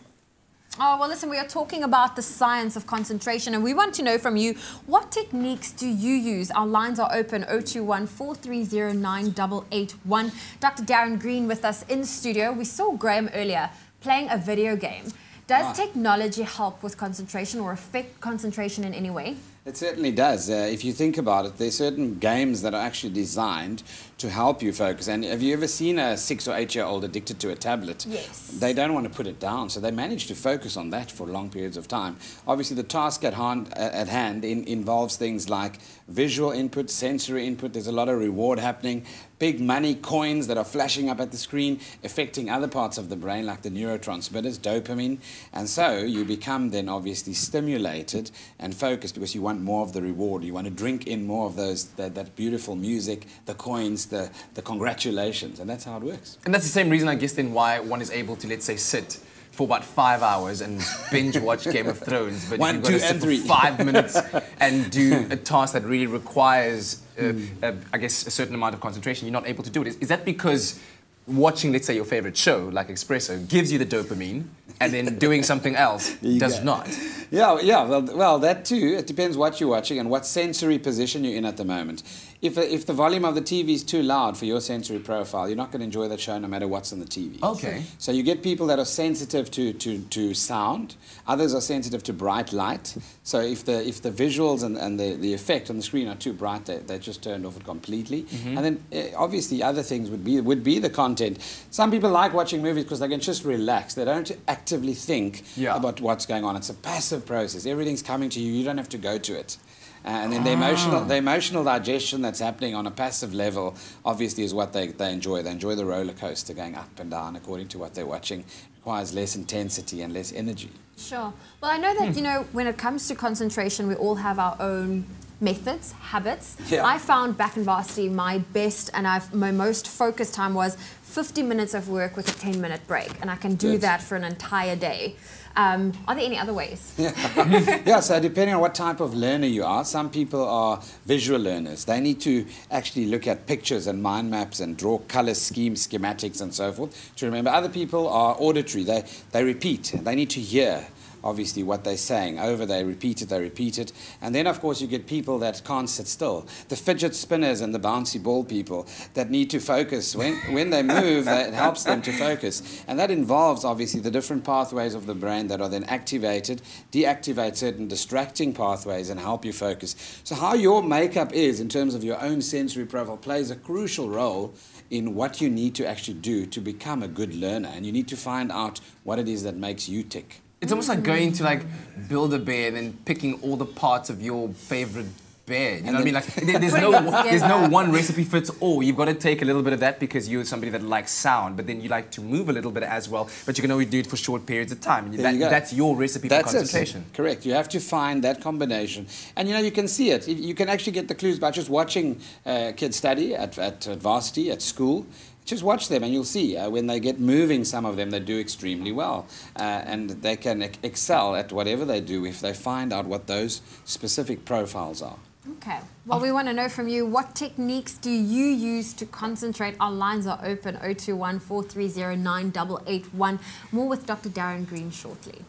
Oh, well, listen, we are talking about the science of concentration, and we want to know from you, what techniques do you use? Our lines are open, 021-430-9881. Dr. Darren Green with us in studio. We saw Graham earlier playing a video game. Does technology help with concentration or affect concentration in any way? It certainly does. If you think about it, there's certain games that are actually designed to help you focus. And have you ever seen a 6 or 8 year old addicted to a tablet? Yes. They don't want to put it down, so they manage to focus on that for long periods of time. Obviously, the task at hand involves things like visual input, sensory input. There's a lot of reward happening. Big money coins that are flashing up at the screen, affecting other parts of the brain, like the neurotransmitters, dopamine. And so you become then obviously stimulated and focused because you want more of the reward. You want to drink in more of that beautiful music, the coins, the congratulations, and that's how it works. And that's the same reason, I guess, then why one is able to, let's say, sit for about 5 hours and binge watch Game of Thrones, but you've got to sit for 5 minutes and do a task that really requires, I guess, a certain amount of concentration. You're not able to do it. Is that because watching, let's say, your favorite show, like Expresso, gives you the dopamine, and then doing something else does not? Yeah, well, that too. It depends what you're watching and what sensory position you're in at the moment. If the volume of the TV is too loud for your sensory profile, you're not going to enjoy that show no matter what's on the TV. Okay. So you get people that are sensitive to sound. Others are sensitive to bright light. So if the visuals and the effect on the screen are too bright, they're just turned off it completely. Mm-hmm. And then obviously other things would be the content. Some people like watching movies because they can just relax. They don't actively think about what's going on. It's a passive process. Everything's coming to you. You don't have to go to it. And then the emotional digestion that's happening on a passive level, obviously, is what they enjoy. They enjoy the roller coaster going up and down according to what they're watching. Requires less intensity and less energy. Sure. Well, I know that, you know, when it comes to concentration, we all have our own methods, habits. Yeah. I found back in varsity my best and my most focused time was 50 minutes of work with a 10-minute break, and I can do that for an entire day. Are there any other ways? Yeah, so depending on what type of learner you are, some people are visual learners. They need to actually look at pictures and mind maps and draw color schemes, schematics and so forth to remember. Other people are auditory. They repeat. They need to hear, obviously, what they're saying. They repeat it. And then, of course, you get people that can't sit still. The fidget spinners and the bouncy ball people that need to focus. When they move, it helps them to focus. And that involves, obviously, the different pathways of the brain that are then activated, deactivate certain distracting pathways and help you focus. So how your makeup is in terms of your own sensory profile plays a crucial role in what you need to actually do to become a good learner. And you need to find out what it is that makes you tick. It's almost like going to like build a bear and then picking all the parts of your favorite bear. You know what I mean? Like there's no one recipe fits all. You've got to take a little bit of that because you're somebody that likes sound, but then you like to move a little bit as well. But you can only do it for short periods of time. And that's your recipe for concentration. Correct. You have to find that combination, and you know you can see it. You can actually get the clues by just watching kids study at varsity, at school. Just watch them and you'll see when they get moving, some of them, they do extremely well. And they can excel at whatever they do if they find out what those specific profiles are. Okay. Well, we want to know from you, what techniques do you use to concentrate? Our lines are open, 021 430 9881. More with Dr. Darren Green shortly.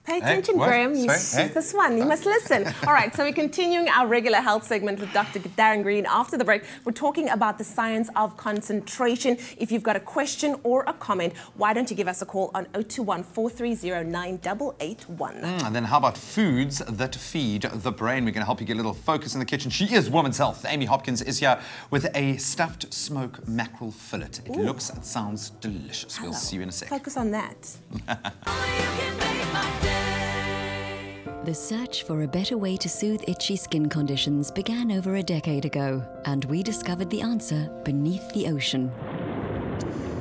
Pay attention, Graham. You see this one. You must listen. All right, so we're continuing our regular health segment with Dr. Darren Green. After the break, we're talking about the science of concentration. If you've got a question or a comment, why don't you give us a call on 021 430 9881. And then how about foods that feed the brain? We're going to help you get a little focus in the kitchen. She is Women's Health. Amy Hopkins is here with a stuffed smoke mackerel fillet. It looks and sounds delicious. We'll see you in a sec. Focus on that. The search for a better way to soothe itchy skin conditions began over a decade ago, and we discovered the answer beneath the ocean.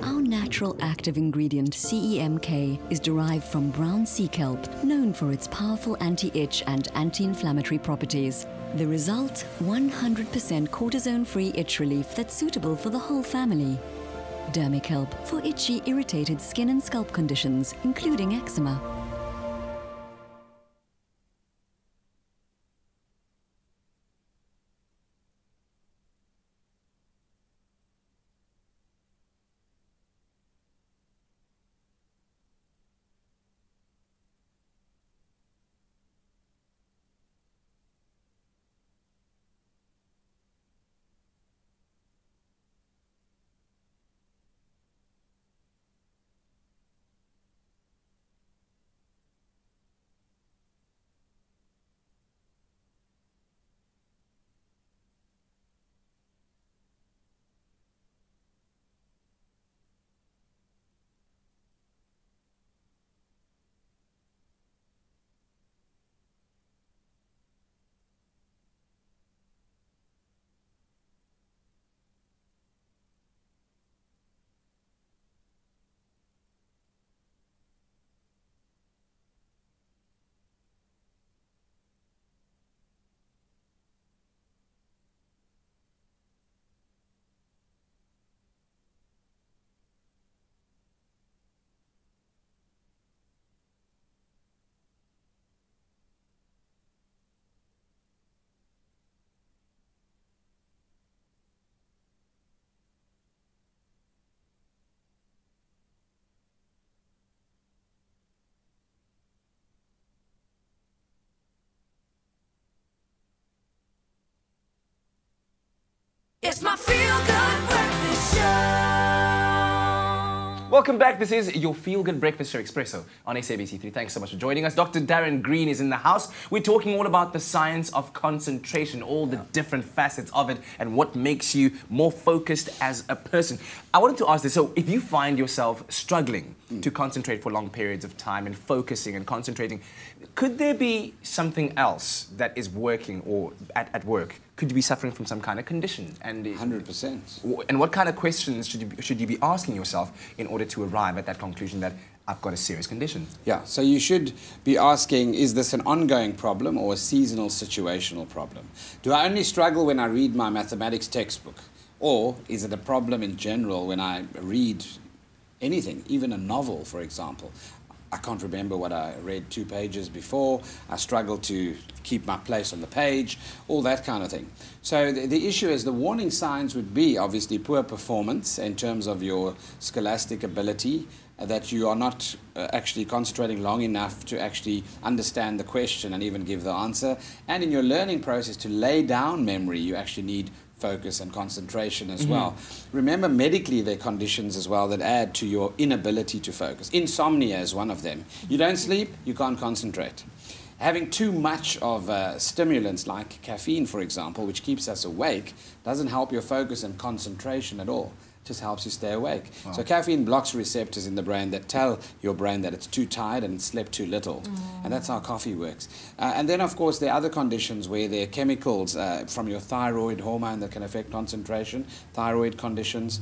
Our natural active ingredient, CEMK, is derived from brown sea kelp, known for its powerful anti-itch and anti-inflammatory properties. The result, 100% cortisone-free itch relief that's suitable for the whole family. Dermikelp for itchy, irritated skin and scalp conditions, including eczema. Welcome back. This is your feel-good breakfast show, Expresso, on SABC3. Thanks so much for joining us. Dr. Darren Green is in the house. We're talking all about the science of concentration, all the different facets of it, and what makes you more focused as a person. I wanted to ask this. So if you find yourself struggling to concentrate for long periods of time and focusing and concentrating, could there be something else that is working or at work? Could you be suffering from some kind of condition? And 100%. And what kind of questions should you be asking yourself in order to arrive at that conclusion that I've got a serious condition? Yeah, so you should be asking, is this an ongoing problem or a seasonal situational problem? Do I only struggle when I read my mathematics textbook? Or is it a problem in general when I read anything, even a novel, for example? I can't remember what I read 2 pages before. I struggle to keep my place on the page, all that kind of thing. So the issue is the warning signs would be obviously poor performance in terms of your scholastic ability, that you are not actually concentrating long enough to actually understand the question and even give the answer. And in your learning process, to lay down memory, you actually need focus and concentration as well. Remember, medically, there are conditions as well that add to your inability to focus. Insomnia is one of them. You don't sleep, you can't concentrate. Having too much of stimulants like caffeine, for example, which keeps us awake, doesn't help your focus and concentration at all. Just helps you stay awake. Wow. So caffeine blocks receptors in the brain that tell your brain that it's too tired and it's slept too little. And that's how coffee works. And then, of course, there are other conditions where there are chemicals from your thyroid hormone that can affect concentration, thyroid conditions,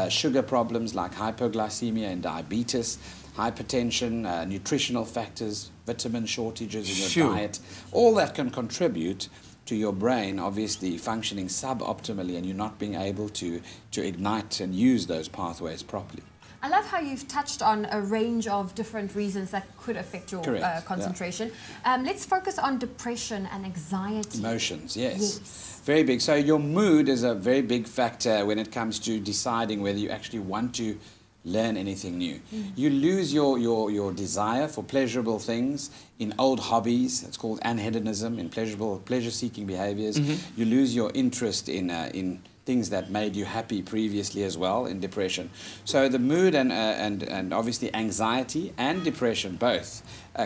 sugar problems like hypoglycemia and diabetes, hypertension, nutritional factors, vitamin shortages in your diet. All that can contribute to your brain obviously functioning suboptimally and you're not being able to ignite and use those pathways properly. I love how you've touched on a range of different reasons that could affect your concentration. Yeah. Let's focus on depression and anxiety. Emotions, yes. Very big. So your mood is a very big factor when it comes to deciding whether you actually want to learn anything new. You lose your desire for pleasurable things in old hobbies. It's called anhedonism, in pleasure-seeking behaviors. You lose your interest in things that made you happy previously as well in depression. So the mood and obviously anxiety and depression both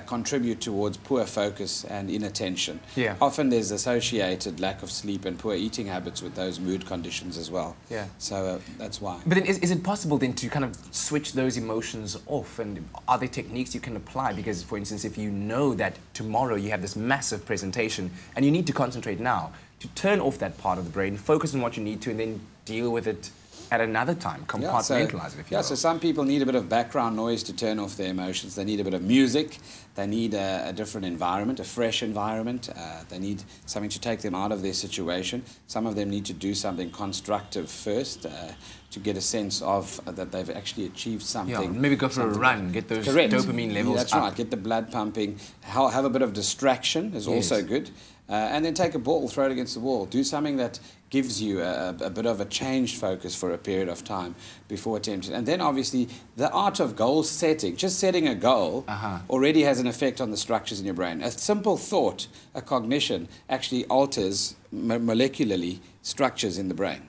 contribute towards poor focus and inattention. Yeah. Often there's associated lack of sleep and poor eating habits with those mood conditions as well. Yeah. So that's why. But then is it possible then to kind of switch those emotions off? And are there techniques you can apply? Because, for instance, if you know that tomorrow you have this massive presentation and you need to concentrate now, to turn off that part of the brain, focus on what you need to, and then deal with it at another time, compartmentalize it, if you will. So some people need a bit of background noise to turn off their emotions. They need a bit of music. They need a different environment, a fresh environment. They need something to take them out of their situation. Some of them need to do something constructive first to get a sense of that they've actually achieved something. Yeah, maybe go for a run, get those dopamine levels up. That's right, get the blood pumping. Have a bit of distraction is also good. And then take a ball, throw it against the wall. Do something that gives you a bit of a changed focus for a period of time before attempting. And then obviously the art of goal setting, just setting a goal already has an effect on the structures in your brain. A simple thought, a cognition, actually alters molecularly structures in the brain.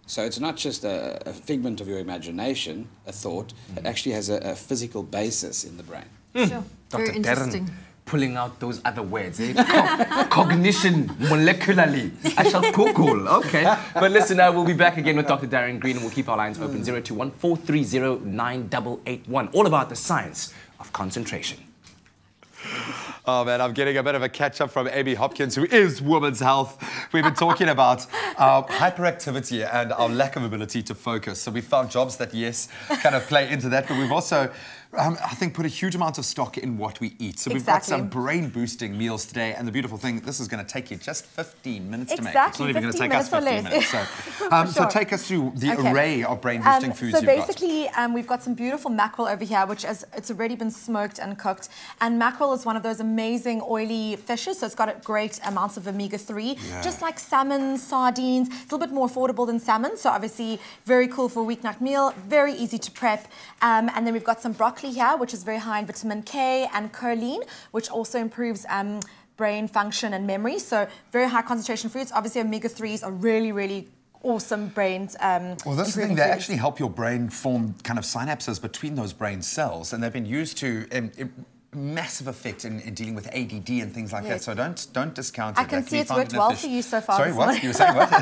So it's not just a figment of your imagination, a thought, it actually has a physical basis in the brain. Sure, very interesting. Pulling out those other words, cognition, molecularly. I shall Google, okay. But listen, we'll be back again with Dr. Darren Green and we'll keep our lines open, 021-430-9881. All about the science of concentration. Oh man, I'm getting a bit of a catch-up from Amy Hopkins, who is Women's Health. We've been talking about our hyperactivity and our lack of ability to focus. So we found jobs that, yes, kind of play into that, but we've also I think put a huge amount of stock in what we eat. So we've got some brain-boosting meals today, and the beautiful thing, this is going to take you just 15 minutes to make. It's not even going to take us 15 minutes. So, so take us through the array of brain-boosting foods you've got. So basically, we've got some beautiful mackerel over here, which it's already been smoked and cooked. And mackerel is one of those amazing oily fishes, so it's got great amounts of omega-3, just like salmon, sardines. It's a little bit more affordable than salmon, so obviously very cool for a weeknight meal, very easy to prep. And then we've got some broccoli here, which is very high in vitamin K and choline, which also improves brain function and memory. So very high concentration foods. Obviously, omega-3s are really, really awesome brains. Well, this is the thing, they actually help your brain form kind of synapses between those brain cells, and they've been used to massive effect in dealing with ADD and things like that. So don't discount it. I can see it's worked well for you so far. Sorry, what? You were saying what?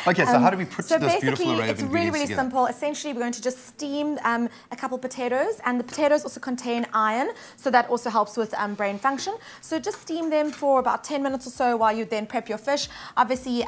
Okay, so how do we put this beautiful array of ingredients it's really, really together? simple. Essentially, we're going to just steam a couple potatoes, and the potatoes also contain iron, so that also helps with brain function. So just steam them for about 10 minutes or so while you then prep your fish. Obviously,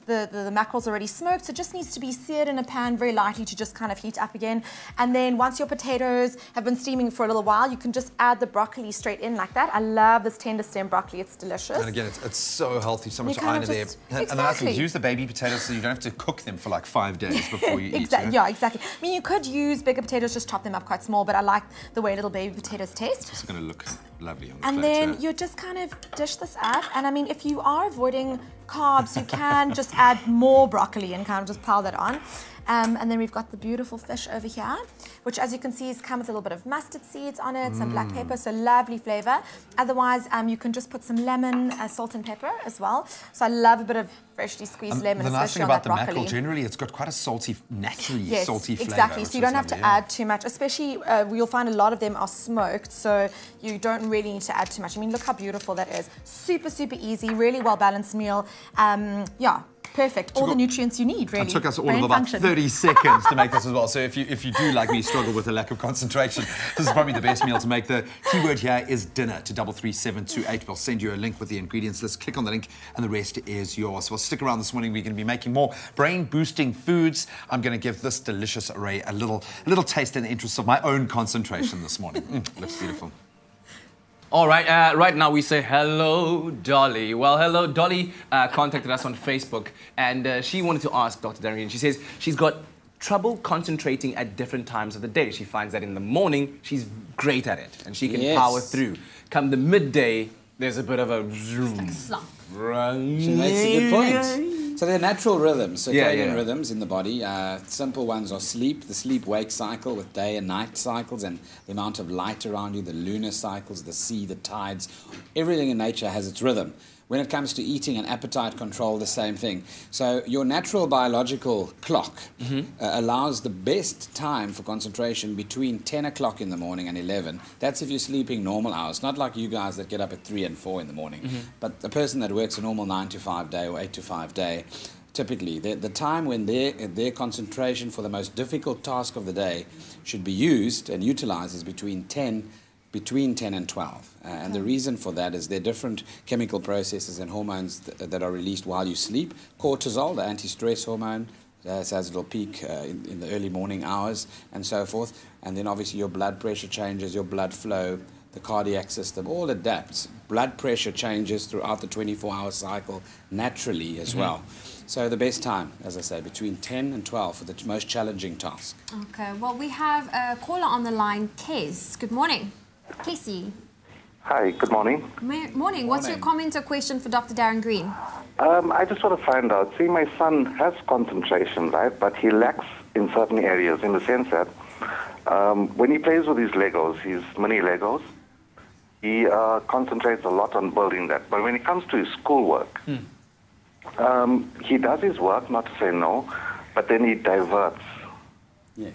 the mackerel's already smoked, so it just needs to be seared in a pan very lightly to just kind of heat up again. And then once your potatoes have been steaming for a little while, you can just add the broccoli straight in like that. I love this tender stem broccoli, it's delicious. And again, it's so healthy, so much iron in there. And the nice thing is use the baby potatoes so you don't have to cook them for like 5 days before you eat. Yeah, exactly. I mean, you could use bigger potatoes, just chop them up quite small, but I like the way little baby potatoes taste. It's going to look lovely on the And plate, then you just kind of dish this up. And I mean, if you are avoiding carbs, you can just add more broccoli and kind of just pile that on. And then we've got the beautiful fish over here, which, as you can see, has come with a little bit of mustard seeds on it, some black pepper, so lovely flavor. Otherwise, you can just put some lemon, salt and pepper as well. So I love a bit of freshly squeezed lemon, the nice thing especially on about that the broccoli. mackerel, generally, it's got quite a salty, naturally salty flavor. Exactly. So you don't have to add too much, especially you'll find a lot of them are smoked, so you don't really need to add too much. I mean, look how beautiful that is. Super, super easy, really well-balanced meal. Yeah. Perfect. All the nutrients you need, really. It took us all of about 30 seconds to make this as well. So if you do, like me, struggle with a lack of concentration, this is probably the best meal to make. The keyword here is dinner to 33728. We'll send you a link with the ingredients list. Click on the link and the rest is yours. Well, stick around this morning. We're going to be making more brain-boosting foods. I'm going to give this delicious array a little taste in the interest of my own concentration this morning. Looks beautiful. All right, right now we say hello, Dolly. Well, hello, Dolly contacted us on Facebook, and she wanted to ask Dr. Darren. She says she's got trouble concentrating at different times of the day. She finds that in the morning, she's great at it, and she can power through. Come the midday, there's a bit of a zoom. Like a slump. She makes a good point. So they're natural rhythms, circadian rhythms in the body. Simple ones are sleep, the sleep-wake cycle with day and night cycles, and the amount of light around you, the lunar cycles, the sea, the tides. Everything in nature has its rhythm. When it comes to eating and appetite control, the same thing. So your natural biological clock allows the best time for concentration between 10 o'clock in the morning and 11. That's if you're sleeping normal hours, not like you guys that get up at 3 and 4 in the morning. But the person that works a normal 9 to 5 day or 8 to 5 day, typically the time when their concentration for the most difficult task of the day should be used and utilized is between 10 and 12. And the reason for that is there are different chemical processes and hormones that are released while you sleep. Cortisol, the anti-stress hormone, has a little peak in the early morning hours and so forth. And then obviously your blood pressure changes, your blood flow, the cardiac system, all adapts. Blood pressure changes throughout the 24-hour cycle naturally as well. So the best time, as I say, between 10 and 12 for the most challenging task. Okay, well, we have a caller on the line, Kez. Good morning. Casey. Hi, good morning. Morning. What's your comment or question for Dr. Darren Green? I just want to find out, see, my son has concentration, right, but he lacks in certain areas in the sense that when he plays with his Legos, his mini Legos, he concentrates a lot on building that. But when it comes to his schoolwork, he does his work, not to say no, but then he diverts. Yes.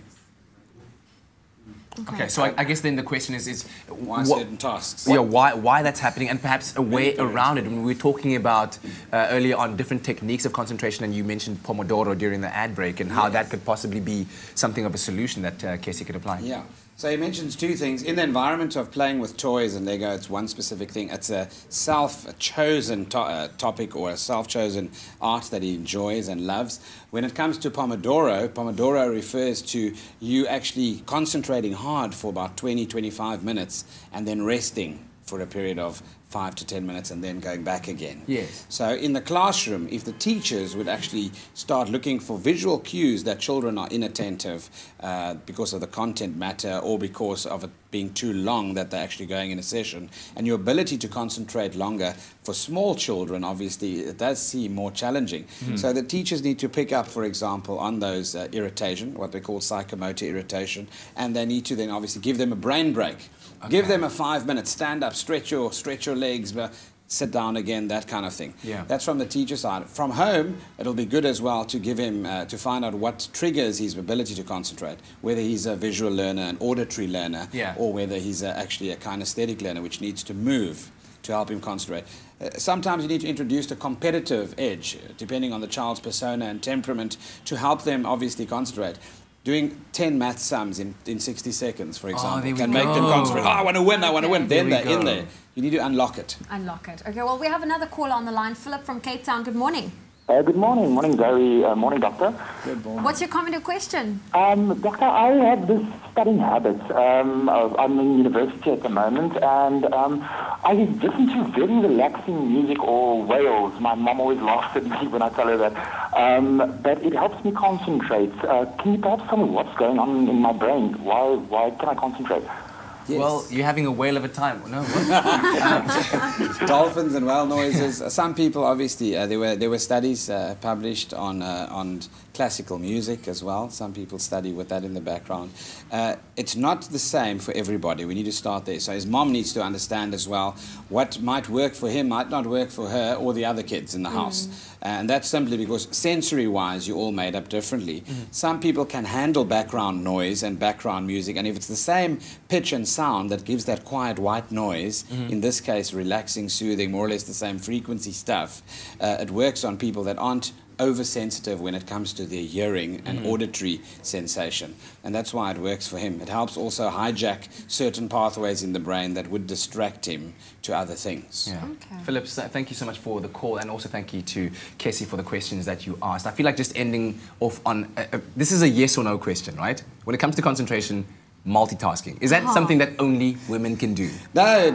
Okay, so I guess then the question is why certain tasks? Yeah, why that's happening, and perhaps a way around it. When we were talking about earlier on different techniques of concentration, and you mentioned Pomodoro during the ad break, and how that could possibly be something of a solution that Casey could apply. Yeah. So he mentions two things. In the environment of playing with toys and Lego, it's one specific thing. It's a self-chosen topic or a self-chosen art that he enjoys and loves. When it comes to Pomodoro, Pomodoro refers to you actually concentrating hard for about 20-25 minutes and then resting for a period of 5 to 10 minutes and then going back again. Yes. So in the classroom, if the teachers would actually start looking for visual cues that children are inattentive because of the content matter or because of it being too long that they're actually going in a session, and your ability to concentrate longer for small children, obviously, it does seem more challenging. So the teachers need to pick up, for example, on those irritation, what they call psychomotor irritation, and they need to then obviously give them a brain break. Okay. Give them a 5-minute stand up, stretch your legs, sit down again, that kind of thing. Yeah. That's from the teacher side. From home, it'll be good as well to give him, to find out what triggers his ability to concentrate, whether he's a visual learner, an auditory learner, or whether he's actually a kinesthetic learner, which needs to move to help him concentrate. Sometimes you need to introduce a competitive edge, depending on the child's persona and temperament, to help them obviously concentrate. Doing 10 math sums in 60 seconds, for example, can make them concentrate. Oh, I want to win, I want to win. Then they're in there. You need to unlock it. Unlock it. Okay, well, we have another caller on the line. Philip from Cape Town. Good morning. Good morning. Morning, Zoe. Morning, Doctor. Good morning. What's your comment or question? Doctor, I have this studying habit. I'm in university at the moment, and I listen to very relaxing music or wails. My mom always laughs at me when I tell her that. But it helps me concentrate. Can you perhaps tell me what's going on in my brain? Why can I concentrate? Yes. Well, you're having a whale of a time. No, what? Dolphins and whale noises. Some people, obviously, there were studies published on classical music as well. Some people study with that in the background. It's not the same for everybody. We need to start there. So his mom needs to understand as well what might work for him might not work for her or the other kids in the house. And that's simply because sensory-wise, you're all made up differently. Some people can handle background noise and background music, and if it's the same pitch and sound that gives that quiet white noise, in this case, relaxing, soothing, more or less the same frequency stuff, it works on people that aren't oversensitive when it comes to their hearing and auditory sensation. And that's why it works for him. It helps also hijack certain pathways in the brain that would distract him to other things. Yeah. Philip, thank you so much for the call, and also thank you to Kessie for the questions that you asked. I feel like just ending off on, this is a yes or no question, right? When it comes to concentration, multitasking. Is that something that only women can do? No.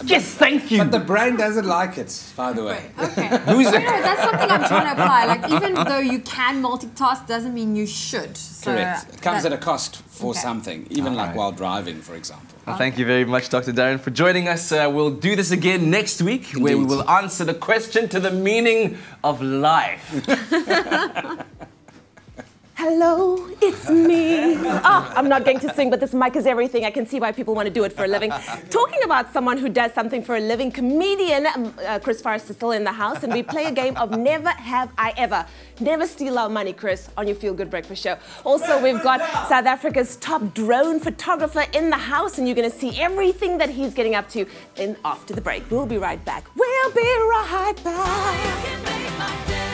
Yes, thank you. But the brain doesn't like it, by the way. Okay. That's something I'm trying to apply. Like, even though you can multitask, doesn't mean you should. So correct. It comes at a cost for something, even like while driving, for example. Well, thank you very much, Dr. Darren, for joining us. We'll do this again next week, where we will answer the question to the meaning of life. Hello, it's me. Oh, I'm not going to sing, but this mic is everything. I can see why people want to do it for a living. Talking about someone who does something for a living, comedian Chris Forrest is still in the house, and we play a game of Never Have I Ever. Never steal our money, Chris, on your Feel Good Breakfast show. Also, we've got South Africa's top drone photographer in the house, and you're going to see everything that he's getting up to after the break. We'll be right back. We'll be right back.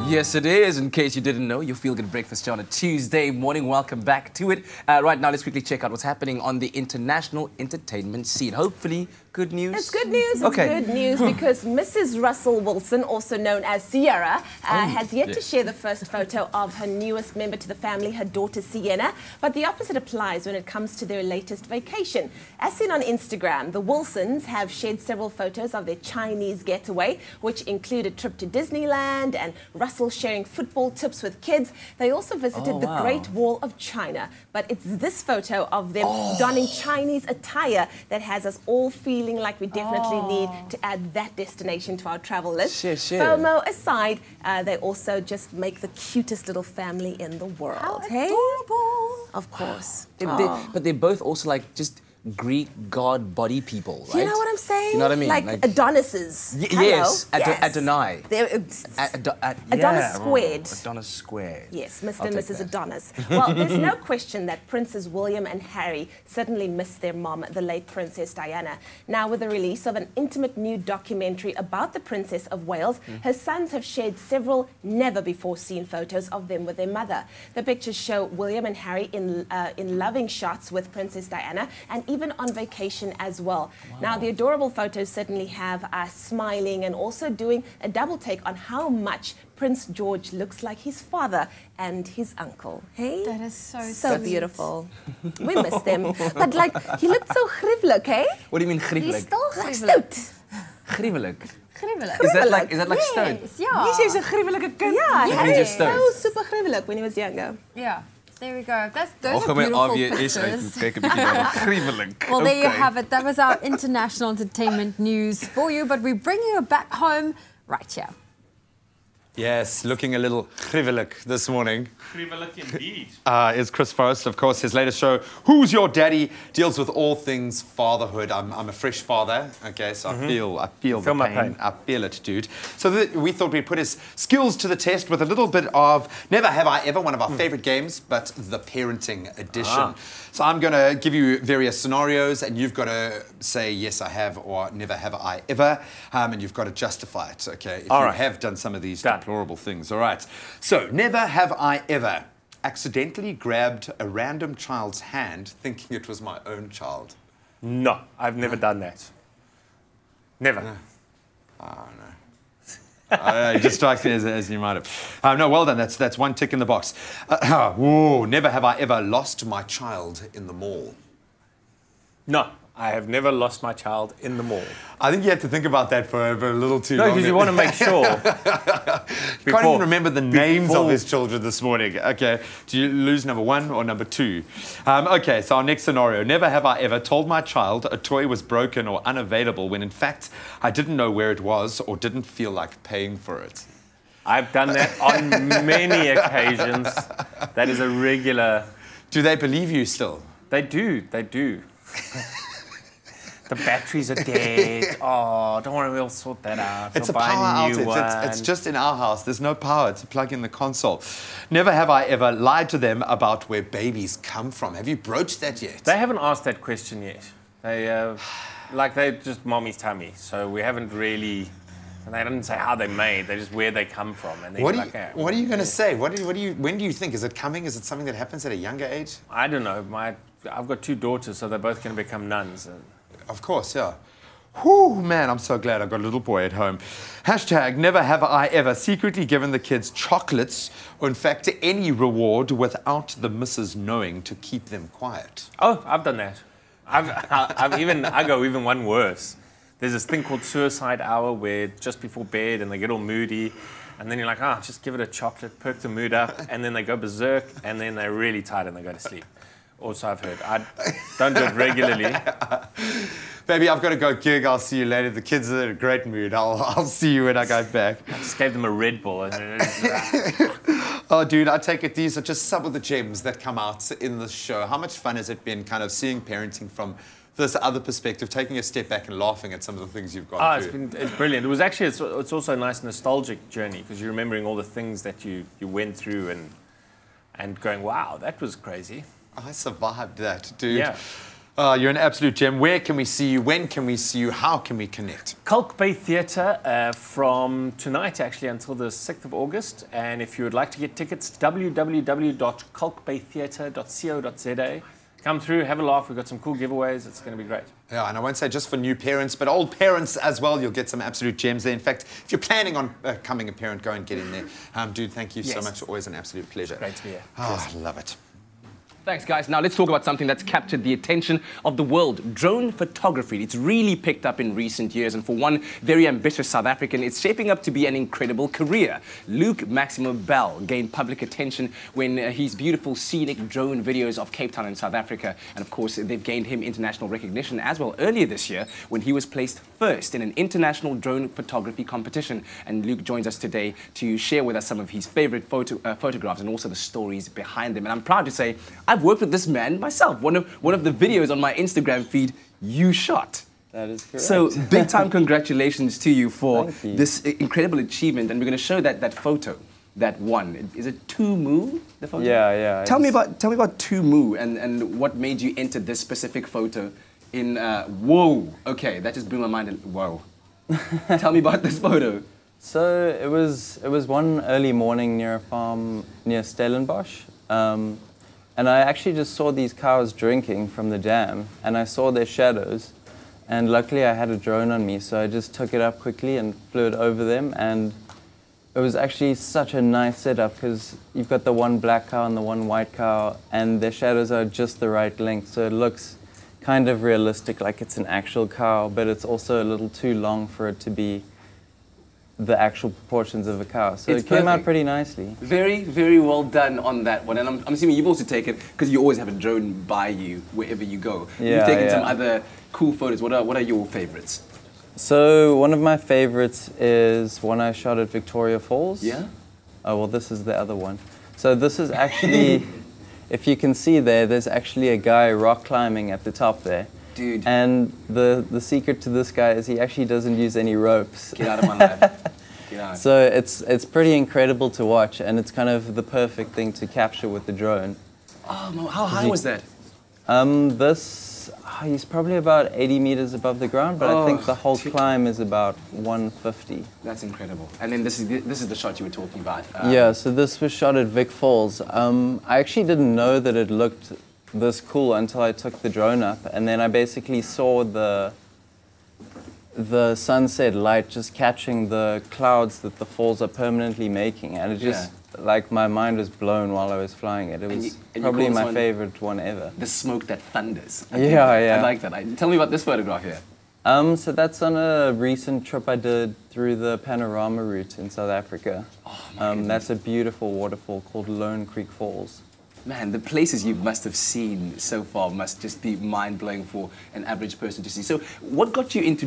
Yes, it is. In case you didn't know, your Feel Good Breakfast Show on a Tuesday morning. Welcome back to it. Right now, let's quickly check out what's happening on the international entertainment scene. Hopefully, good news. It's good news. Okay. It's good news because Mrs. Russell Wilson, also known as Sierra, has yet to share the first photo of her newest member to the family, her daughter Sienna. But the opposite applies when it comes to their latest vacation. As seen on Instagram, the Wilsons have shared several photos of their Chinese getaway, which include a trip to Disneyland and Russell sharing football tips with kids. They also visited the Great Wall of China. But it's this photo of them donning Chinese attire that has us all feeling like we definitely need to add that destination to our travel list. Sure. FOMO aside, they also just make the cutest little family in the world. How adorable. Of course. But they're both also like just Greek god body people, right? You know what I'm saying? You know what I mean? Like Adonises. Yes, Yes. Adonai. Adonis squared. Adonis squared. Yes, Mr. and Mrs. Adonis. Well, there's no question that Princes William and Harry certainly miss their mom, the late Princess Diana. Now, with the release of an intimate new documentary about the Princess of Wales, her sons have shared several never-before-seen photos of them with their mother. The pictures show William and Harry in loving shots with Princess Diana and even on vacation as well. Wow. Now, the adorable photos certainly have us smiling and also doing a double take on how much Prince George looks like his father and his uncle. Hey? That is so beautiful. We miss them. But like, he looked so gruwelijk, hey? What do you mean gruwelijk? He's still gruwelijk. Gruwelijk. Gruwelijk. Is that like stoned? Yeah. He's a gruwelijke kind. Yeah, It Harry means is you're so stoned. super gruwelijk when he was younger. Yeah. There we go. Those are beautiful pictures. Well, there you have it. That was our international entertainment news for you, but we're bringing you back home right here. Yes, looking a little gruwelijk this morning. Gruwelijk indeed. Is Chris Forrest, of course. His latest show, Who's Your Daddy, deals with all things fatherhood. I'm a fresh father, okay, so I feel the pain. I feel it, dude. So we thought we'd put his skills to the test with a little bit of Never Have I Ever, one of our favorite games, but the parenting edition. So I'm going to give you various scenarios, and you've got to say, yes, I have, or never have I ever, and you've got to justify it, okay? If you have done some of these deplorable things. All right. So, never have I ever accidentally grabbed a random child's hand thinking it was my own child. No, I've never done that. Never. No. Oh, no. It just strikes me as you might have. No, well done. That's one tick in the box. Never have I ever lost my child in the mall. No, I have never lost my child in the mall. I think you had to think about that for a little too long. No, because you want to make sure. Can't even remember the names of his children this morning. Okay, do you lose number 1 or number 2? Okay, so our next scenario. Never have I ever told my child a toy was broken or unavailable when in fact I didn't know where it was or didn't feel like paying for it. I've done that on many occasions. That is a regular... Do they believe you still? They do. The batteries are dead. Oh, don't worry, we'll sort that out. It's I'll a buy power a new outage. one. It's just in our house. There's no power to plug in the console. Never have I ever lied to them about where babies come from. Have you broached that yet? They haven't asked that question yet. They're just mommy's tummy. So we haven't really... And they didn't say how they're made. They're just where they come from. And what are you going to say? When do you think? Is it coming? Is it something that happens at a younger age? I don't know. I've got 2 daughters, so they're both going to become nuns. Of course, yeah. Whew, man, I'm so glad I've got a little boy at home. Hashtag never have I ever secretly given the kids chocolates or in fact any reward without the missus knowing to keep them quiet. Oh, I've done that. I go even one worse. There's this thing called suicide hour where just before bed and they get all moody and then you're like, just give it a chocolate, perk the mood up, and then they go berserk and then they're really tired and they go to sleep. Also, I've heard. I don't do it regularly. Baby, I've got to go gig. I'll see you later. The kids are in a great mood. I'll see you when I go back. I just gave them a Red Bull. Oh, dude, I take it these are just some of the gems that come out in this show. How much fun has it been kind of seeing parenting from this other perspective, taking a step back and laughing at some of the things you've gone through? It's brilliant. It was actually, it's also a nice nostalgic journey because you're remembering all the things that you went through and going, wow, that was crazy. I survived that, dude. Yeah. You're an absolute gem. Where can we see you? When can we see you? How can we connect? Kalk Bay Theatre from tonight actually until the 6th of August. And if you would like to get tickets, www.kalkbaytheatre.co.za. Come through, have a laugh. We've got some cool giveaways. It's going to be great. Yeah, and I won't say just for new parents, but old parents as well. You'll get some absolute gems there. In fact, if you're planning on becoming a parent, go and get in there. Dude, thank you so much. Always an absolute pleasure. Great to be here. Oh, I love it. Thanks, guys. Now let's talk about something that's captured the attention of the world, drone photography. It's really picked up in recent years, and for one very ambitious South African, it's shaping up to be an incredible career. Luke Maximo Bell gained public attention when his beautiful scenic drone videos of Cape Town in South Africa, and of course they've gained him international recognition as well earlier this year when he was placed first in an international drone photography competition. And Luke joins us today to share with us some of his favorite photographs and also the stories behind them. And I'm proud to say I've worked with this man myself. One of the videos on my Instagram feed you shot. That is correct. So big time congratulations to you for this incredible achievement. And we're going to show that photo that won. Is it Tumu, the photo? Yeah. Tell me about Tumu and what made you enter this specific photo in whoa. Okay, that just blew my mind. Whoa. Tell me about this photo. So it was one early morning near a farm near Stellenbosch. And I actually just saw these cows drinking from the dam, and I saw their shadows. And luckily I had a drone on me, so I just took it up quickly and flew it over them. And it was actually such a nice setup because you've got the one black cow and the one white cow, and their shadows are just the right length. So it looks kind of realistic, like it's an actual cow, but it's also a little too long for it to be the actual proportions of a cow. So it came out pretty nicely. Very, very well done on that one. And I'm assuming you've also taken, because you always have a drone by you wherever you go. Yeah, you've taken some other cool photos. What are your favorites? So one of my favorites is one I shot at Victoria Falls. Yeah? Oh, well, this is the other one. So this is actually, if you can see there's actually a guy rock climbing at the top there. Dude. And the secret to this guy is he actually doesn't use any ropes. Get out of my life. Get out. So it's pretty incredible to watch, and it's kind of the perfect thing to capture with the drone. Oh, how high was that? He's probably about 80 meters above the ground, but I think the whole climb is about 150. That's incredible. And then this is the shot you were talking about. Yeah, so this was shot at Vic Falls. I actually didn't know that it looked this cool until I took the drone up, and then I basically saw the sunset light just catching the clouds that the falls are permanently making, and it just like my mind was blown while I was flying it. It was probably my favorite one ever. The smoke that thunders. Yeah. I like that. Tell me about this photograph here. So that's on a recent trip I did through the panorama route in South Africa. Oh, that's a beautiful waterfall called Lone Creek Falls. Man, the places you must have seen so far must just be mind-blowing for an average person to see. So what got you into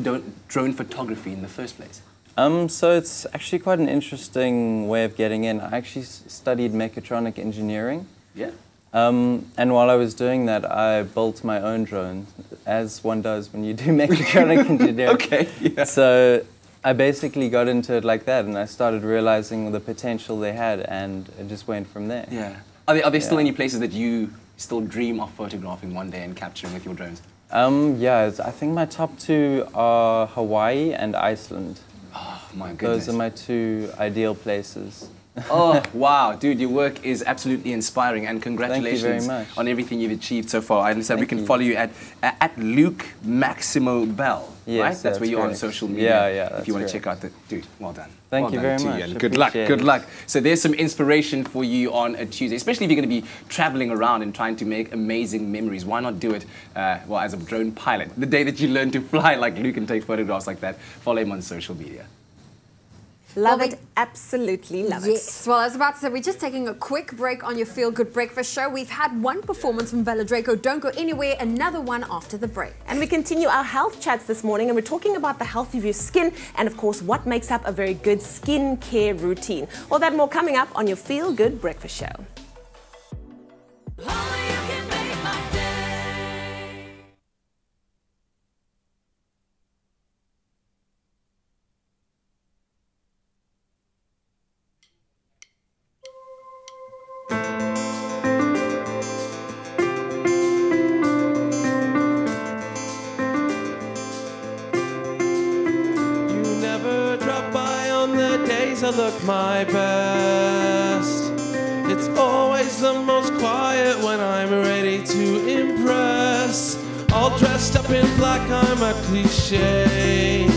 drone photography in the first place? So it's actually quite an interesting way of getting in. I actually studied mechatronic engineering. Yeah. And while I was doing that, I built my own drone, as one does when you do mechatronic engineering. Okay, yeah. So I basically got into it like that, and I started realizing the potential they had, and it just went from there. Yeah. Are there still any places that you still dream of photographing one day and capturing with your drones? Yeah, I think my top two are Hawaii and Iceland. Oh, my goodness. Those are my two ideal places. Oh, wow. Dude, your work is absolutely inspiring, and congratulations Thank you very much. on everything you've achieved so far. I understand we can follow you at Luke Maximo Bell, yes, right? That's where you're on social media. Yeah, if you want to check out the... Dude, well done. Thank you very much. And good luck, good luck. So there's some inspiration for you on a Tuesday, especially if you're going to be traveling around and trying to make amazing memories. Why not do it, well, as a drone pilot? The day that you learn to fly like Luke and take photographs like that, follow him on social media. Love it, absolutely love it. Yes, well, I was about to say, we're just taking a quick break on your Feel Good Breakfast show. We've had one performance from Vela Draco. Don't go anywhere, another one after the break. And we continue our health chats this morning, and we're talking about the health of your skin and, of course, what makes up a very good skin care routine. All that and more coming up on your Feel Good Breakfast show. my best. It's always the most quiet when I'm ready to impress. All dressed up in black, I'm a cliche.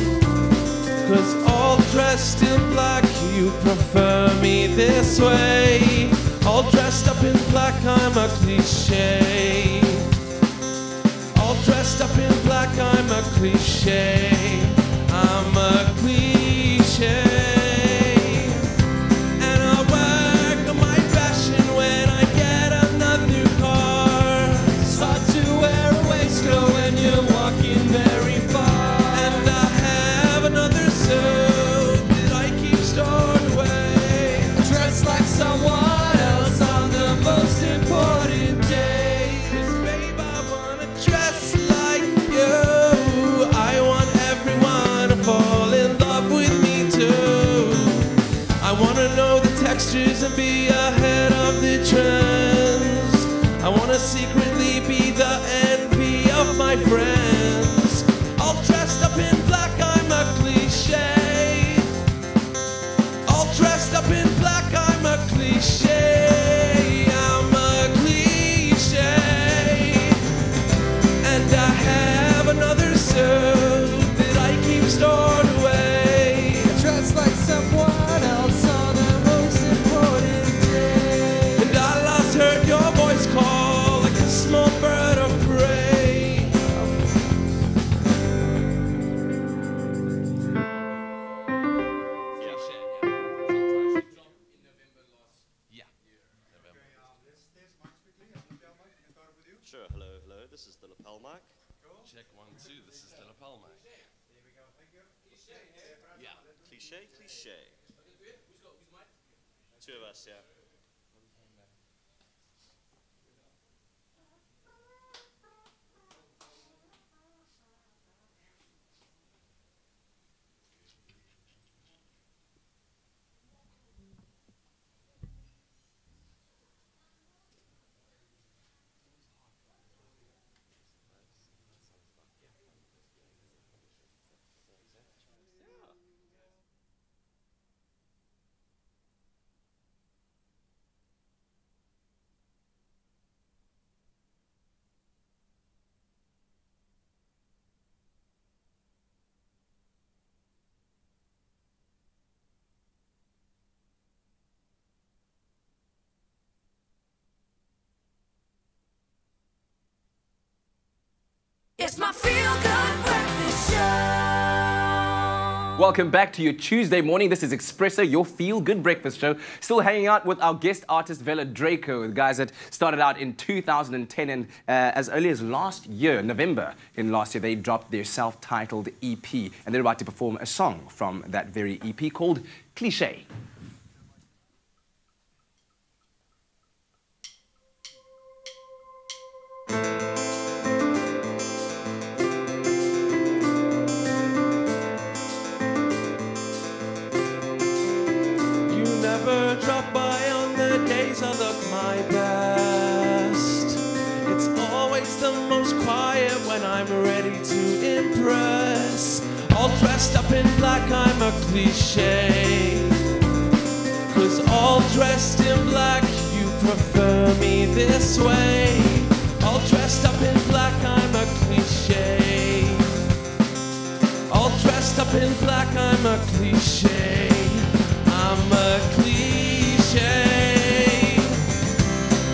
'Cause all dressed in black, you prefer me this way. All dressed up in black, I'm a cliche. All dressed up in black, I'm a cliche. I'm a cliche. And I work on my fashion when I get another car. It's hard to wear a waistcoat when you're walking very far. And I have another suit that I keep stored away. Dressed like someone else on the most important day. 'Cause babe, I wanna dress like you. I want everyone to fall in love with me too. I wanna know the textures and be ahead of the trends. I wanna secretly be the envy of my friends. All dressed up in black, I'm a cliche. All dressed up in black, I'm a cliche. I'm a cliche. And I have another suit that I keep stored away. Dressed like someone else on the most important day. And I last heard your voice call like a small bird of prey. Sure, hello, hello. This is the lapel mic. Check 1, 2. This is the lapel mic. There we go, thank you. Yeah. Cliche, cliche. Two of us, yeah. It's my feel-good breakfast show. Welcome back to your Tuesday morning. This is Expresso, your feel-good breakfast show. Still hanging out with our guest artist, Vela Draco, the guys that started out in 2010 and as early as last year, November in last year, they dropped their self-titled EP and they're about to perform a song from that very EP called Cliche. Drop by on the days I look my best. It's always the most quiet when I'm ready to impress. All dressed up in black, I'm a cliche. 'Cause all dressed in black, you prefer me this way. All dressed up in black, I'm a cliche. All dressed up in black, I'm a cliche. I'm a cliche.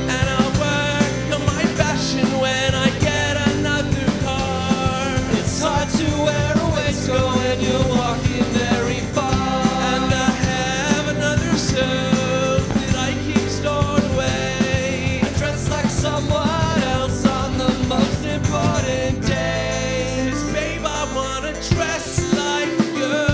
And I work on my fashion when I get another car. It's hard to wear a waistcoat when you're walking very far. And I have another suit that I keep stored away. I dress like someone else on the most important days. Babe, I wanna dress like you.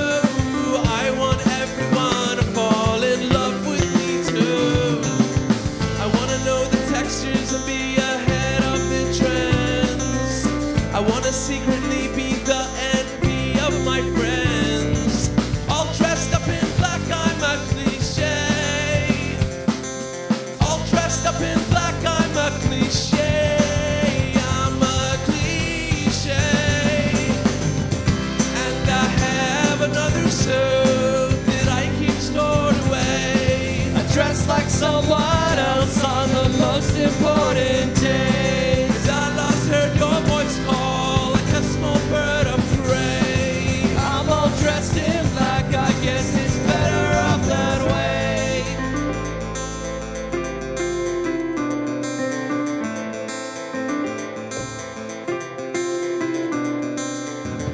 someone else on the most important days. I last heard your voice call like a small bird of prey. I'm all dressed in black, I guess it's better off that way.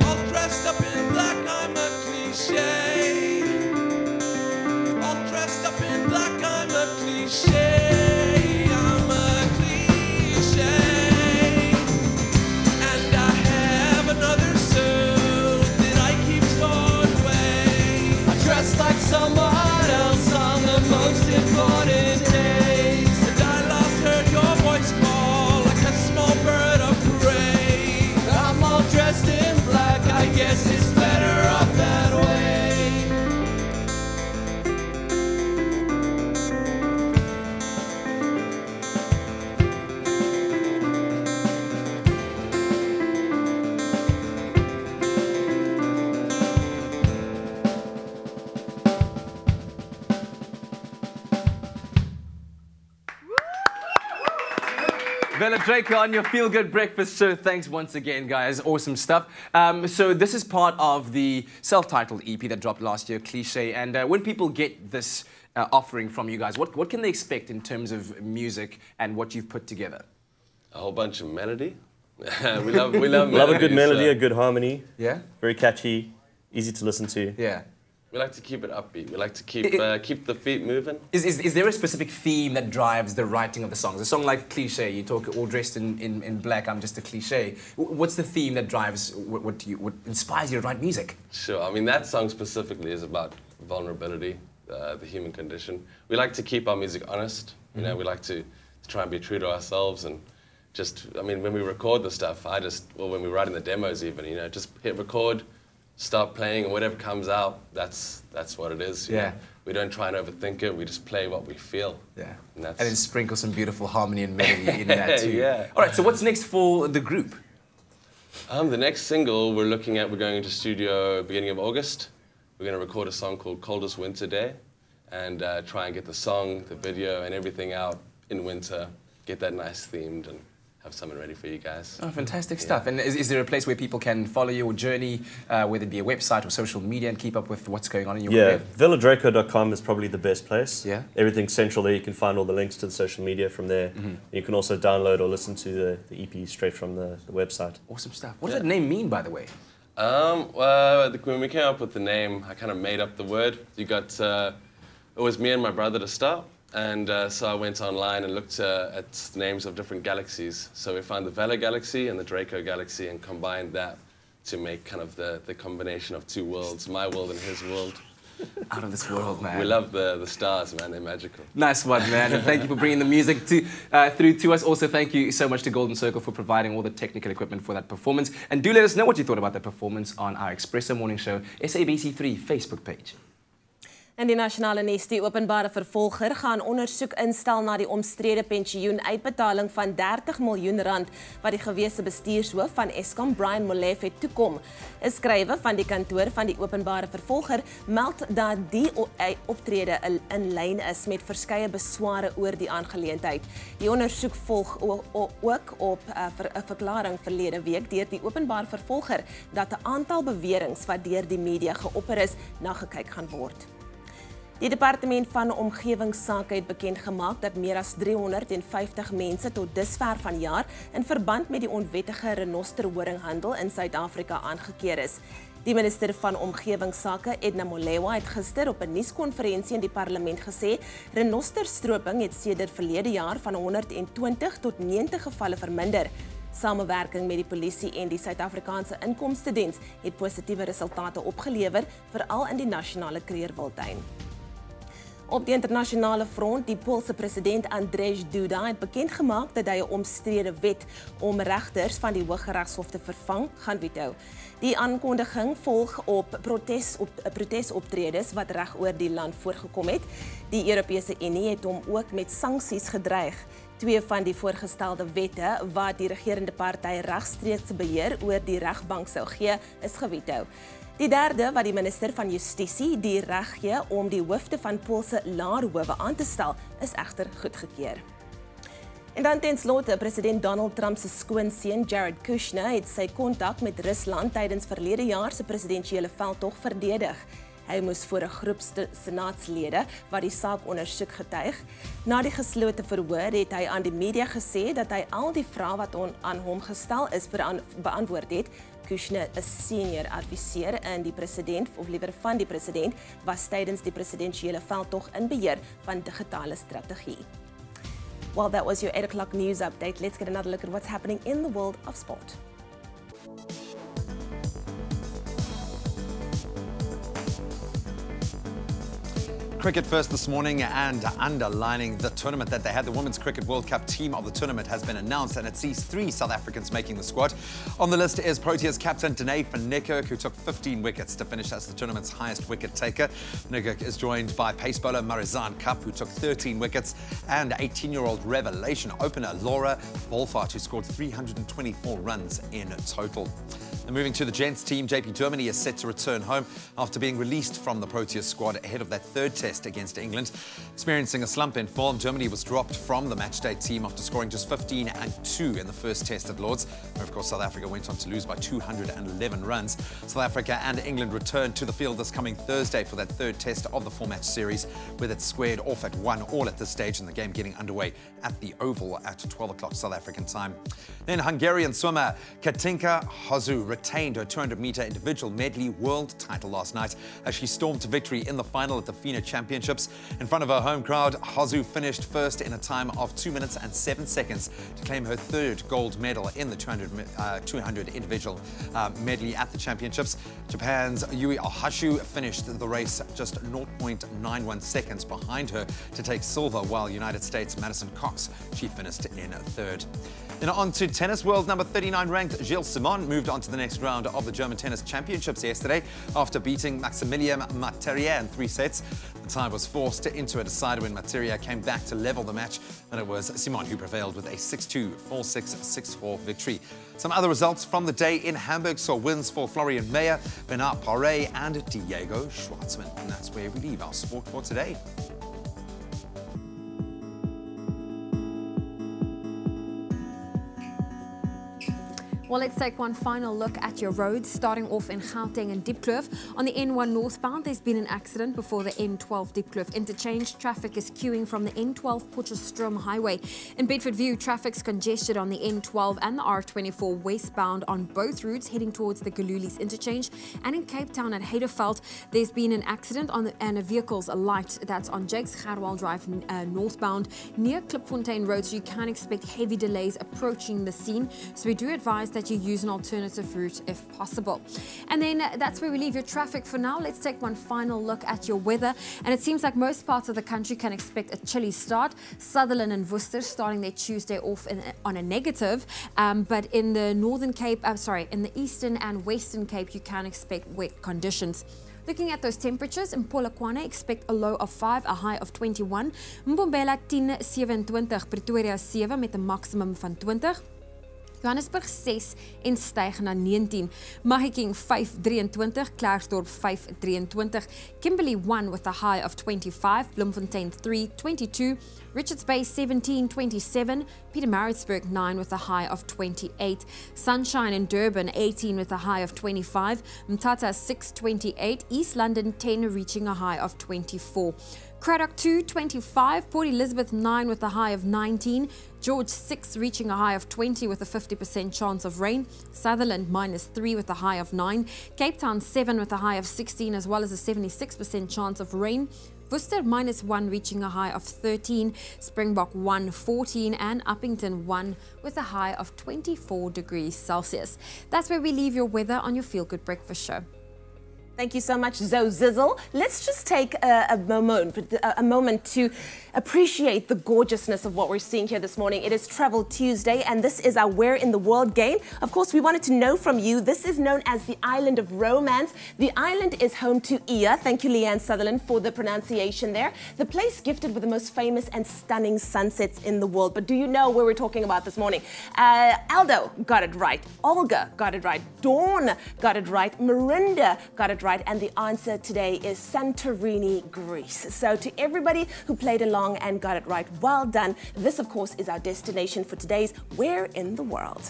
All dressed up in black, I'm a cliche. All dressed up in black, I'm a cliche. I'm a cliche. And I have another suit that I keep stored away. I dress like someone else on the most important days. And I last heard your voice call like a small bird of prey. I'm all dressed in black, I guess it's better off that way. Vela, Draco on your Feel Good Breakfast show. Thanks once again, guys. Awesome stuff. So this is part of the self-titled EP that dropped last year, Cliche. And when people get this offering from you guys, what can they expect in terms of music and what you've put together? A whole bunch of melody. we love Love a good melody, so a good harmony. Yeah. Very catchy, easy to listen to. Yeah. we like to keep it upbeat. We like to keep keep the feet moving. Is there a specific theme that drives the writing of the songs? A song like Cliche, you talk all dressed in black, I'm just a cliche. What's the theme that drives what inspires you to write music? Sure, I mean that song specifically is about vulnerability, the human condition. We like to keep our music honest. You know, we like to try and be true to ourselves and just, I mean, when we record the stuff, when we're writing the demos even, you know, just hit record, start playing, and whatever comes out, that's what it is. Yeah. Know? We don't try and overthink it, we just play what we feel. Yeah. And then sprinkle some beautiful harmony and melody in that too. Yeah. All right, so what's next for the group? The next single we're going into studio beginning of August. We're going to record a song called Coldest Winter Day and try and get the song, the video, and everything out in winter, get that nice themed and have something ready for you guys. Oh, fantastic stuff. And is there a place where people can follow your journey, whether it be a website or social media, and keep up with what's going on in your career? VelaDraco.com is probably the best place. Yeah. Everything's central there. You can find all the links to the social media from there. You can also download or listen to the EP straight from the website. Awesome stuff. What does that name mean, by the way? When we came up with the name, I kind of made up the word. You got, it was me and my brother to start. And so I went online and looked at the names of different galaxies. So we found the Vela galaxy and the Draco galaxy and combined that to make kind of the combination of two worlds, my world and his world. Out of this world, man. We love the stars, man. They're magical. Nice one, man. And thank you for bringing the music through to us. Also, thank you so much to Golden Circle for providing all the technical equipment for that performance. And do let us know what you thought about the performance on our Expresso Morning Show SABC3 Facebook page. En die nasionale nes, die openbare vervolger, gaan ondersoek instel na die omstrede pensioenuitbetaling van R30 miljoen wat die gewese bestuurshoof van Eskom, Brian Molefe, toekom. 'n Skrywe van die kantoor van die openbare vervolger meld dat die optrede in lyn is met verskeie besware oor die aangeleentheid. Die ondersoek volg ook op 'n verklaring verlede week deur die openbare vervolger dat 'n aantal beweringe wat deur die media geopper is, nagekyk gaan word. Die departement van omgewingsake het bekend gemaak dat meer as 350 mense tot dusver vanjaar in verband met die onwettige renosterhoringhandel in Suid-Afrika aangekeer is. Die minister van omgewingsake, Edna Molewa, het gister op 'n nuuskonferensie in die parlement gesê, renosterstroping het sedert verlede jaar van 120 tot 90 gevalle verminder. Samewerking met die polisie en die Suid-Afrikaanse Inkomstediens het positiewe resultate opgelewer, veral in die nasionale kreerwiltuin. Op die internasionale front, die Poolse president Andrzej Duda het bekend gemaak dat hy 'n omstrede wet om regters van die Hooggeregshof te vervang gaan veto. Die aankondiging volg op protesoptredes wat reg oor die land voorgekom het. Die Europese Unie het hom ook met sanksies gedreig. 2 van die voorgestelde wette wat die regerende party regstreeks beheer oor die regbank sou gee, is geveto. Die derde wat die minister van Justisie die reg gee om die hoofde van Poolse laerhowe aan te stel, is egter goedgekeur. En dan ten slotte, president Donald Trump se skoonseun Jared Kushner het sy kontak met Rusland tydens verlede jaar se presidensiële veldtog verdedig. Hy moes voor 'n groep senaatslede wat die saak ondersoek getuig. Na die geslote verhoor het hy aan die media gesê dat hy al die vrae wat aan hom gestel is beantwoord het. Kushner, 'n senior adviseur in die president, of liewer van die president, was tydens die presidensiële veldtog in beheer van digitale strategie. Well, that was your 8 o'clock news update. Let's get another look at what's happening in the world of sport. Cricket first this morning, and underlining the tournament that they had. The Women's Cricket World Cup team of the tournament has been announced, and it sees 3 South Africans making the squad. On the list is Proteas captain Danae van Niekerk, who took 15 wickets to finish as the tournament's highest wicket taker. Niekerk is joined by pace bowler Marizanne Kapp, who took 13 wickets, and 18-year-old revelation opener Laura Wolfart, who scored 324 runs in total. And moving to the gents team, JP Germany is set to return home after being released from the Proteas squad ahead of that 3rd test against England. Experiencing a slump in form, Germany was dropped from the matchday team after scoring just 15 and 2 in the first test at Lords, where of course South Africa went on to lose by 211 runs. South Africa and England return to the field this coming Thursday for that 3rd test of the 4-match series, with it squared off at 1-1 at this stage, and the game getting underway at the Oval at 12 o'clock South African time. Then Hungarian swimmer Katinka Hosszú retained her 200-meter individual medley world title last night as she stormed to victory in the final at the FINA Championships. In front of her home crowd, Hosszú finished first in a time of 2 minutes and 7 seconds to claim her 3rd gold medal in the 200 individual medley at the championships. Japan's Yui Ohashu finished the race just 0.91 seconds behind her to take silver, while United States' Madison Cox, she finished in 3rd. Then on to tennis. World number 39 ranked Gilles Simon moved on to the next round of the German Tennis Championships yesterday after beating Maximilien Materia in 3 sets. The tie was forced into a decider when Materia came back to level the match, and it was Simon who prevailed with a 6-2, 4-6, 6-4 victory. Some other results from the day in Hamburg saw wins for Florian Mayer, Bernard Paré and Diego Schwartzman. And that's where we leave our sport for today. Well, let's take one final look at your roads, starting off in Gauteng and Diepkloof. On the N1 northbound, there's been an accident before the N12 Diepkloof interchange. Traffic is queuing from the N12 Potchefstroom Highway. In Bedfordview, traffic's congested on the N12 and the R24 westbound on both routes heading towards the Galulies interchange. And in Cape Town at Heiderveld, there's been an accident and a vehicle's alight. That's on Jakes Gerwal Drive northbound near Klipfontein Road, so you can expect heavy delays approaching the scene. So we do advise that you use an alternative route if possible. And then that's where we leave your traffic for now. Let's take one final look at your weather. And it seems like most parts of the country can expect a chilly start. Sutherland and Worcester starting their Tuesday off on a negative. But in the Northern Cape, in the Eastern and Western Cape, you can expect wet conditions. Looking at those temperatures, in Polokwane expect a low of 5, a high of 21. Mbombela 10, 27, Pretoria 7 met 'n maximum van 20. Johannesburg 6 en styg na 19. Mahikeng 5-23, Klerksdorp 5-23, Kimberley 1 with a high of 25, Bloemfontein 3-22, Richards Bay 17-27, Pietermaritzburg 9 with a high of 28, Sunshine in Durban 18 with a high of 25, Mthatha 6-28, East London 10 reaching a high of 24. Cradock 2-25, Port Elizabeth 9 with a high of 19, George 6 reaching a high of 20 with a 50% chance of rain, Sutherland -3 with a high of 9, Cape Town 7 with a high of 16 as well as a 76% chance of rain, Worcester -1 reaching a high of 13, Springbok 1 14 and Uppington 1 with a high of 24 degrees Celsius. That's where we leave your weather on your Feel Good Breakfast Show. Thank you so much, Zo Zizzle. Let's just take a moment to appreciate the gorgeousness of what we're seeing here this morning. It is Travel Tuesday, and this is our Where in the World game. Of course, we wanted to know from you. This is known as the Island of Romance. The island is home to Ia. Thank you, Leanne Sutherland, for the pronunciation there. The place gifted with the most famous and stunning sunsets in the world. But do you know where we're talking about this morning? Aldo got it right. Olga got it right. Dawn got it right. Mirinda got it right. And the answer today is Santorini, Greece. So to everybody who played along and got it right, well done. This, of course, is our destination for today's Where in the World.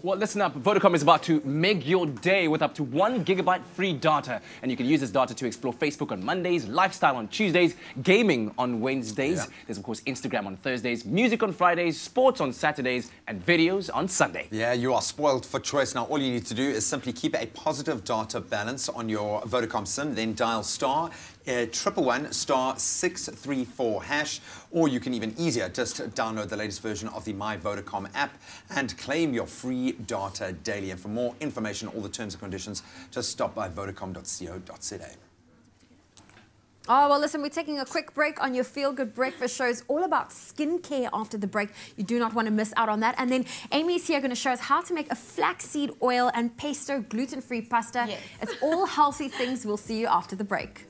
Well, listen up. Vodacom is about to make your day with up to 1 GB free data. And you can use this data to explore Facebook on Mondays, lifestyle on Tuesdays, gaming on Wednesdays. Yeah. There's, of course, Instagram on Thursdays, music on Fridays, sports on Saturdays, and videos on Sunday. Yeah, you are spoiled for choice. Now, all you need to do is simply keep a positive data balance on your Vodacom SIM, then dial star 111 star 634 hash, or you can even easier just download the latest version of the My Vodacom app and claim your free data daily. And for more information, all the terms and conditions, just stop by vodacom.co.za. Oh, well, listen, we're taking a quick break on your Feel Good Breakfast show. It's all about skincare after the break. You do not want to miss out on that. And then Amy's here going to show us how to make a flaxseed oil and pesto gluten-free pasta. Yes. It's all healthy things. We'll see you after the break.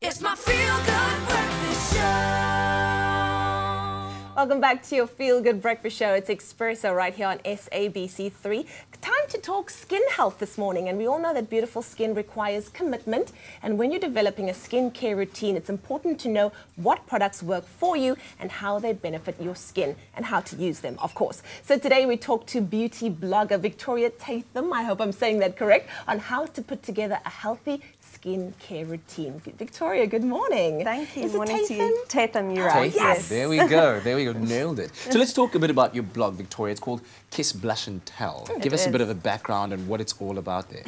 It's my Feel Good Breakfast Show. Welcome back to your Feel Good Breakfast Show. It's Expresso right here on SABC3. Time to talk skin health this morning. And we all know that beautiful skin requires commitment. And when you're developing a skincare routine, it's important to know what products work for you and how they benefit your skin and how to use them, of course. So today we talk to beauty blogger Victoria Tatham, I hope I'm saying that correct, on how to put together a healthy skincare routine. Victoria, good morning. Thank you. Is it morning Tatham? to you. Tatham, you're right. Yes. There we go. There we go. Nailed it. So let's talk a bit about your blog, Victoria. It's called Kiss, Blush and Tell. Give us a bit of a background and what it's all about there.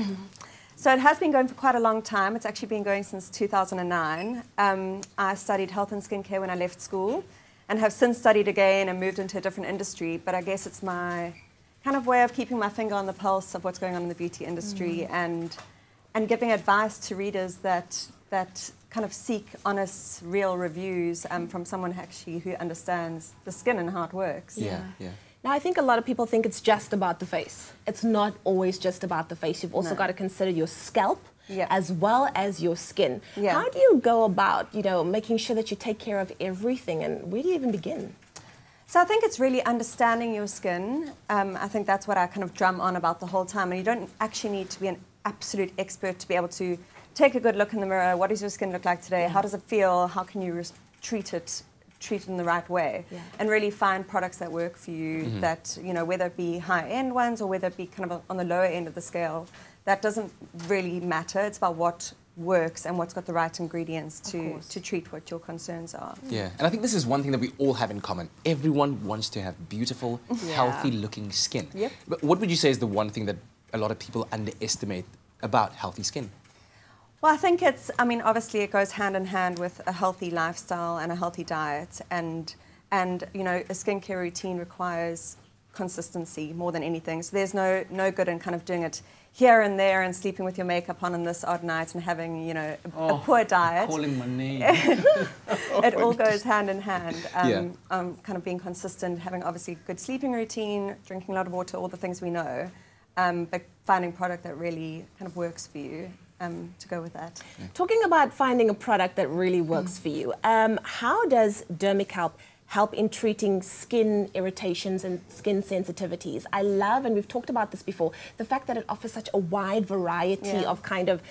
So it has been going for quite a long time. It's actually been going since 2009. I studied health and skincare when I left school and have since studied again and moved into a different industry. But I guess it's my kind of way of keeping my finger on the pulse of what's going on in the beauty industry and giving advice to readers that kind of seek honest, real reviews from someone actually who understands the skin and how it works. Yeah. Now, I think a lot of people think it's just about the face. It's not always just about the face. You've also got to consider your scalp as well as your skin. How do you go about, making sure that you take care of everything, and where do you even begin? So I think it's really understanding your skin. I think that's what I kind of drum on about the whole time. And you don't actually need to be an absolute expert to be able to take a good look in the mirror. What does your skin look like today? How does it feel? How can you treat it in the right way? And really find products that work for you that, whether it be high-end ones or whether it be kind of on the lower end of the scale, that doesn't really matter. It's about what works and what's got the right ingredients to treat what your concerns are. Yeah, and I think this is one thing that we all have in common. Everyone wants to have beautiful, healthy-looking skin. Yep. But what would you say is the one thing that a lot of people underestimate about healthy skin? Well, I think it's, I mean, obviously it goes hand in hand with a healthy lifestyle and a healthy diet. And you know, a skincare routine requires consistency more than anything. So there's no good in kind of doing it here and there and sleeping with your makeup on this odd night and having, you know, a poor diet. Calling my name. It all goes hand in hand. Kind of being consistent, having obviously a good sleeping routine, drinking a lot of water, all the things we know, but finding a product that really kind of works for you. To go with that. Talking about finding a product that really works for you, how does DermiCalp help in treating skin irritations and skin sensitivities? I love, and we've talked about this before, the fact that it offers such a wide variety of kind of,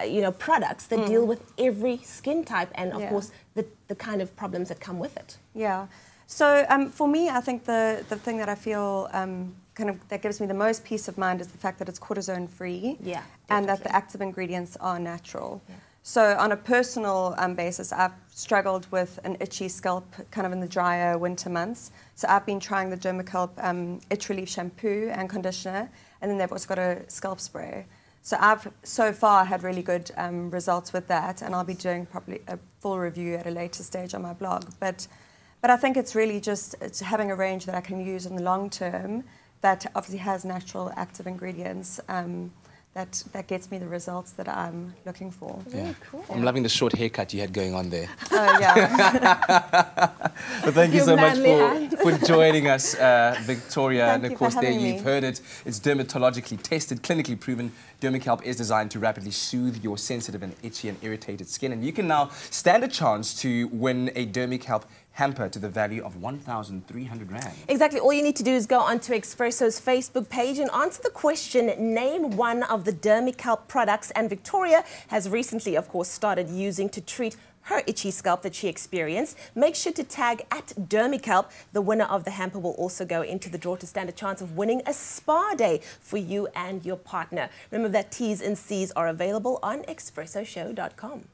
you know, products that deal with every skin type and, of course, the kind of problems that come with it. Yeah. So for me, I think the thing that I feel kind of that gives me the most peace of mind is the fact that it's cortisone free, and that the active ingredients are natural. So on a personal basis, I've struggled with an itchy scalp kind of in the drier winter months. So I've been trying the DermiCalp Itch Relief shampoo and conditioner, and then they've also got a scalp spray. So I've so far had really good results with that, and I'll be doing probably a full review at a later stage on my blog. But I think it's really just having a range that I can use in the long term that obviously has natural active ingredients that gets me the results that I'm looking for. Yeah, cool. I'm loving the short haircut you had going on there. Oh, yeah. But thank you so much for joining us, Victoria. Thank and of course, there you've heard it. It's dermatologically tested, clinically proven. DermiCalp is designed to rapidly soothe your sensitive and itchy and irritated skin. And you can now stand a chance to win a DermiCalp hamper to the value of 1,300 Rand. Exactly. All you need to do is go onto Expresso's Facebook page and answer the question, name one of the DermiCalp products. And Victoria has recently, of course, started using to treat her itchy scalp that she experienced. Make sure to tag @DermiCalp. The winner of the hamper will also go into the draw to stand a chance of winning a spa day for you and your partner. Remember that T's and C's are available on ExpressoShow.com.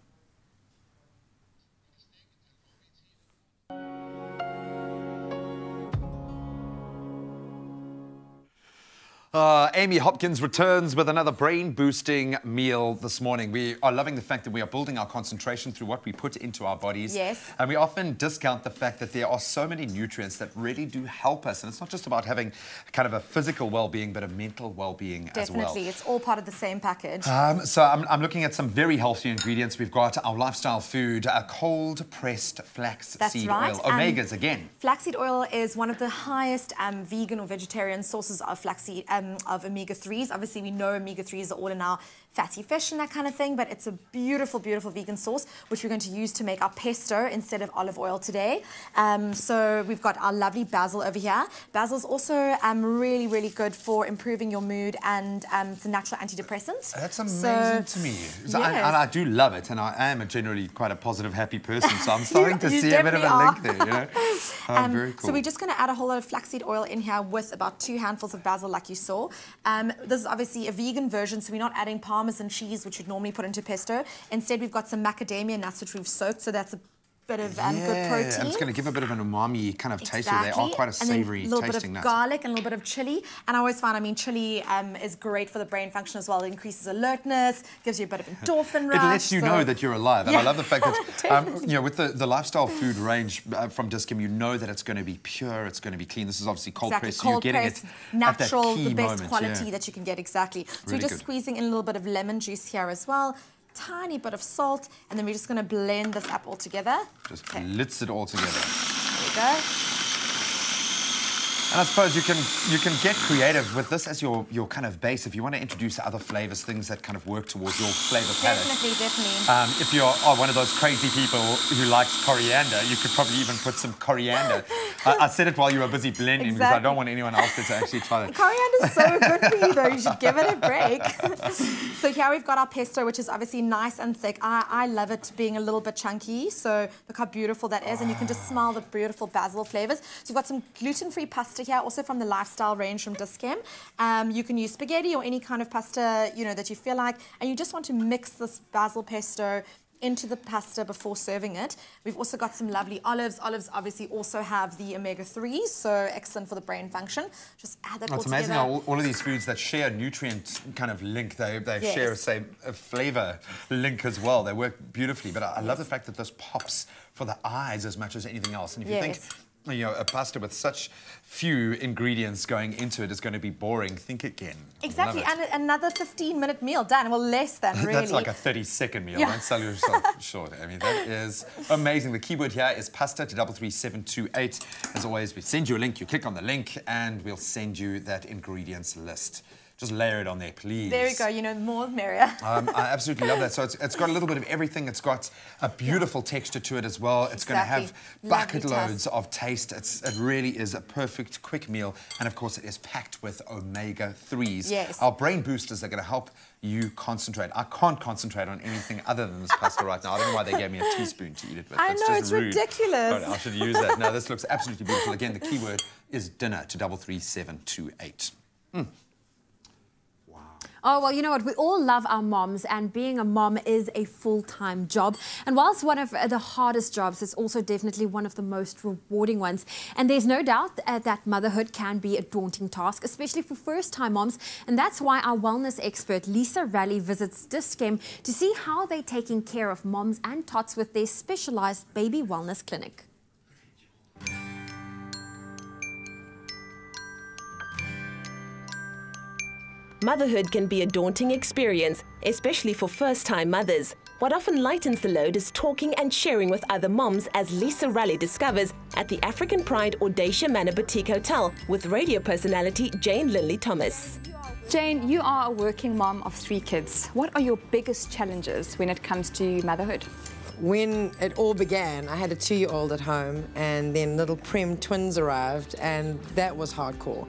Amy Hopkins returns with another brain-boosting meal this morning. We are loving the fact that we are building our concentration through what we put into our bodies. Yes. And we often discount the fact that there are so many nutrients that really do help us. And it's not just about having kind of a physical well-being, but a mental well-being as well. Definitely. It's all part of the same package. So I'm looking at some very healthy ingredients. We've got our lifestyle food, a cold-pressed flaxseed oil. Omegas again. Flaxseed oil is one of the highest vegan or vegetarian sources of flaxseed, of omega-3s. Obviously, we know omega-3s are all in our fatty fish and that kind of thing, but it's a beautiful, beautiful vegan sauce, which we're going to use to make our pesto instead of olive oil today. So we've got our lovely basil over here. Basil's also really, really good for improving your mood, and it's a natural antidepressant. That's amazing to me. So I do love it, and I am generally quite a positive, happy person, so I'm starting to see a bit of a link there, you know? Very cool. So we're just going to add a whole lot of flaxseed oil in here with about 2 handfuls of basil, like you saw. This is obviously a vegan version, so we're not adding Parmesan cheese, which you'd normally put into pesto. Instead, we've got some macadamia nuts, which we've soaked, so that's a bit of good protein. And it's going to give a bit of an umami kind of taste. They are quite a savoury tasting nut. A little bit of garlic and a little bit of chili. And I always find, I mean, chili is great for the brain function as well. It increases alertness, gives you a bit of endorphin rush. It lets you know that you're alive. And I love the fact that, you know, with the lifestyle food range from Dis-Chem, you know that it's going to be pure, it's going to be clean. This is obviously cold pressed, so you're getting it natural, at that key the best moment, quality that you can get, exactly. So really we're just squeezing in a little bit of lemon juice here as well. Tiny bit of salt, and then we're just going to blend this up all together. Just blitz it all together. There we go. And I suppose you can get creative with this as your kind of base if you want to introduce other flavors, things that kind of work towards your flavor palette. Definitely. If you're one of those crazy people who likes coriander, you could probably even put some coriander I said it while you were busy blending because I don't want anyone else to actually try that. Coriander's so good for you though, you should give it a break. So here we've got our pesto, which is obviously nice and thick. I love it being a little bit chunky, so look how beautiful that is, and you can just smell the beautiful basil flavors. So you've got some gluten-free pasta here, also from the lifestyle range from Dischem. You can use spaghetti or any kind of pasta, you know, that you feel like, and you just want to mix this basil pesto into the pasta before serving it. We've also got some lovely olives. Olives obviously also have the omega-3s, so excellent for the brain function. Just add that all together. It's amazing how all of these foods that share a nutrient kind of link, they Yes. share, say, a flavor link as well. They work beautifully, but I love the fact that this pops for the eyes as much as anything else. And if you think, you know, a pasta with such few ingredients going into it is going to be boring, think again. Exactly, and another 15-minute meal done. Well, less than, really. That's like a 30-second meal. Don't sell yourself short. I mean, that is amazing. The keyword here is pasta to 33728. As always, we send you a link. You click on the link, and we'll send you that ingredients list. Just layer it on there, please. There we go. You know, more the merrier. I absolutely love that. So it's got a little bit of everything. It's got a beautiful texture to it as well. It's going to have bucket loads of taste. It really is a perfect quick meal. And of course, it is packed with omega-3s. Yes. Our brain boosters are going to help you concentrate. I can't concentrate on anything other than this pasta right now. I don't know why they gave me a teaspoon to eat it with. I That's know, just it's rude. ridiculous. Oh, I should use that. No, this looks absolutely beautiful. Again, the keyword is dinner to 33728. Oh, well, you know what? We all love our moms, and being a mom is a full-time job. And whilst one of the hardest jobs, it's also definitely one of the most rewarding ones. And there's no doubt that motherhood can be a daunting task, especially for first-time moms. And that's why our wellness expert, Lisa Raleigh, visits Dischem to see how they're taking care of moms and tots with their specialized baby wellness clinic. Motherhood can be a daunting experience, especially for first-time mothers. What often lightens the load is talking and sharing with other moms, as Lisa Raleigh discovers at the African Pride Audacia Manor Boutique Hotel with radio personality Jane Lindley Thomas. Jane, you are a working mom of 3 kids. What are your biggest challenges when it comes to motherhood? When it all began, I had a 2-year-old at home, and then little Prem twins arrived, and that was hardcore.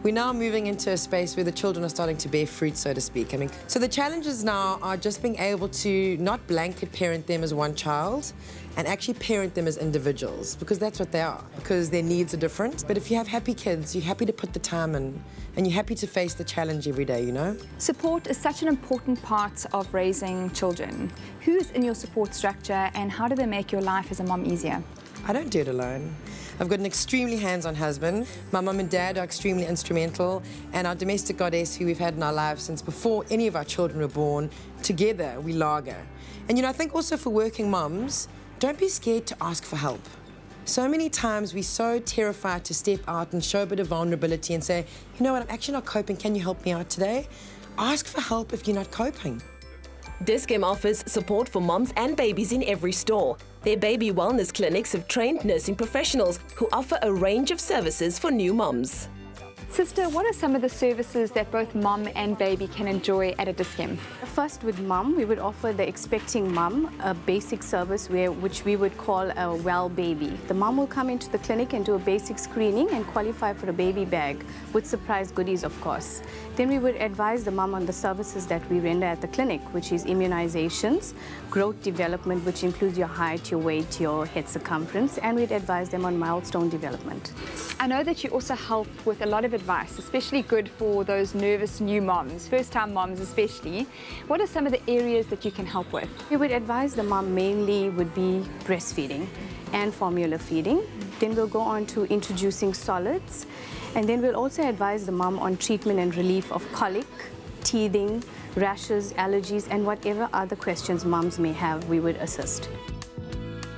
We're now moving into a space where the children are starting to bear fruit, so to speak. I mean, so the challenges now are just being able to not blanket parent them as one child and actually parent them as individuals, because that's what they are, because their needs are different. But if you have happy kids, you're happy to put the time in, and you're happy to face the challenge every day, you know? Support is such an important part of raising children. Who's in your support structure, and how do they make your life as a mom easier? I don't do it alone. I've got an extremely hands-on husband. My mum and dad are extremely instrumental, and our domestic goddess, who we've had in our lives since before any of our children were born, together we lager. And you know, I think also for working mums, don't be scared to ask for help. So many times we're so terrified to step out and show a bit of vulnerability and say, you know what, I'm actually not coping, can you help me out today? Ask for help if you're not coping. Dischem offers support for moms and babies in every store. Their baby wellness clinics have trained nursing professionals who offer a range of services for new moms. Sister, what are some of the services that both mom and baby can enjoy at a Dischem? First, with mum, we would offer the expecting mum a basic service which we would call a well baby. The mum will come into the clinic and do a basic screening and qualify for a baby bag with surprise goodies, of course. Then we would advise the mum on the services that we render at the clinic, which is immunizations, growth development, which includes your height, your weight, your head circumference, and we'd advise them on milestone development. I know that you also help with a lot of advice, especially good for those nervous new moms, first-time moms especially. What are some of the areas that you can help with? We would advise the mom mainly would be breastfeeding and formula feeding. Then we'll go on to introducing solids. And then we'll also advise the mom on treatment and relief of colic, teething, rashes, allergies, and whatever other questions moms may have, we would assist.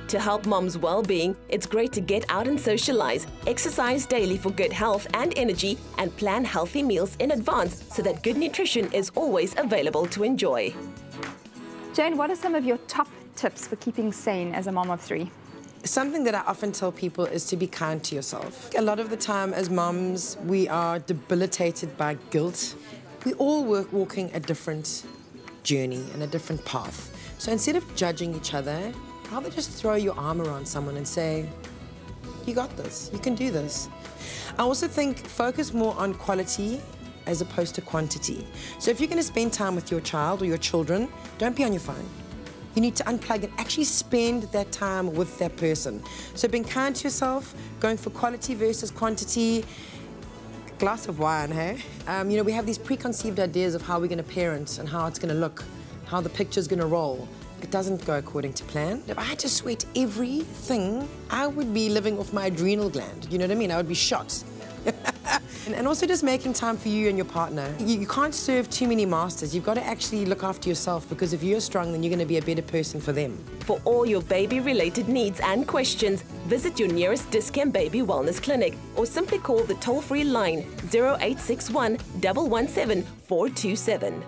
To help mom's well-being, it's great to get out and socialize, exercise daily for good health and energy, and plan healthy meals in advance so that good nutrition is always available to enjoy. Jane, what are some of your top tips for keeping sane as a mom of 3? Something that I often tell people is to be kind to yourself. A lot of the time as moms, we are debilitated by guilt. We all walking a different journey and a different path. So instead of judging each other, rather just throw your arm around someone and say, You got this. You can do this. I also think focus more on quality as opposed to quantity. So if you're going to spend time with your child or your children, don't be on your phone. You need to unplug and actually spend that time with that person. So being kind to yourself, going for quality versus quantity, glass of wine, hey? You know, we have these preconceived ideas of how we're going to parent and how it's going to look, how the picture's going to roll. It doesn't go according to plan. If I had to sweat everything, I would be living off my adrenal gland. You know what I mean? I would be shot. And also just making time for you and your partner. You can't serve too many masters. You've got to actually look after yourself, because if you're strong, then you're going to be a better person for them. For all your baby-related needs and questions, visit your nearest Dis-Chem Baby Wellness Clinic or simply call the toll-free line 0861 117 427.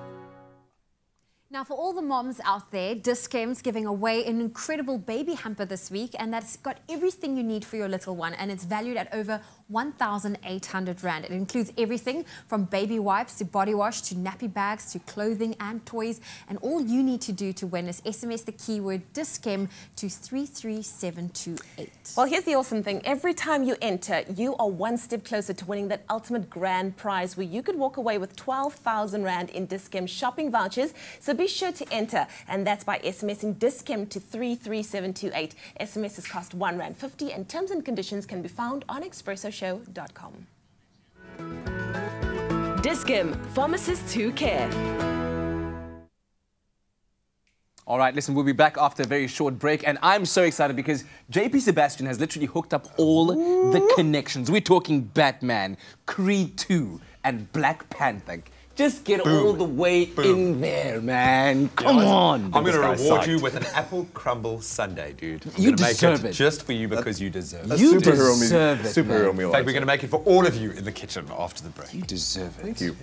Now, for all the moms out there, Dis-Chem's giving away an incredible baby hamper this week, and that's got everything you need for your little one, and it's valued at over 1,800 Rand. It includes everything from baby wipes to body wash to nappy bags to clothing and toys, and all you need to do to win is SMS the keyword Dis-Chem to 33728. Well, here's the awesome thing. Every time you enter, you are one step closer to winning that ultimate grand prize where you could walk away with 12,000 Rand in Dis-Chem shopping vouchers. So be sure to enter, and that's by SMSing Dis-Chem to 33728. SMSs cost R1.50, and terms and conditions can be found on expressoshow.com. Dis-Chem, pharmacists who care. All right, listen, we'll be back after a very short break, and I'm so excited because JP Sebastian has literally hooked up all the connections. We're talking Batman, Creed 2, and Black Panther. Just get all the way in there, man. Come on. I'm going to reward you with an apple crumble sundae, dude. You deserve it. Just for you, because you deserve it. You deserve it, Superhero meal. In fact, we're going to make it for all of you in the kitchen after the break. You deserve it. Thank you.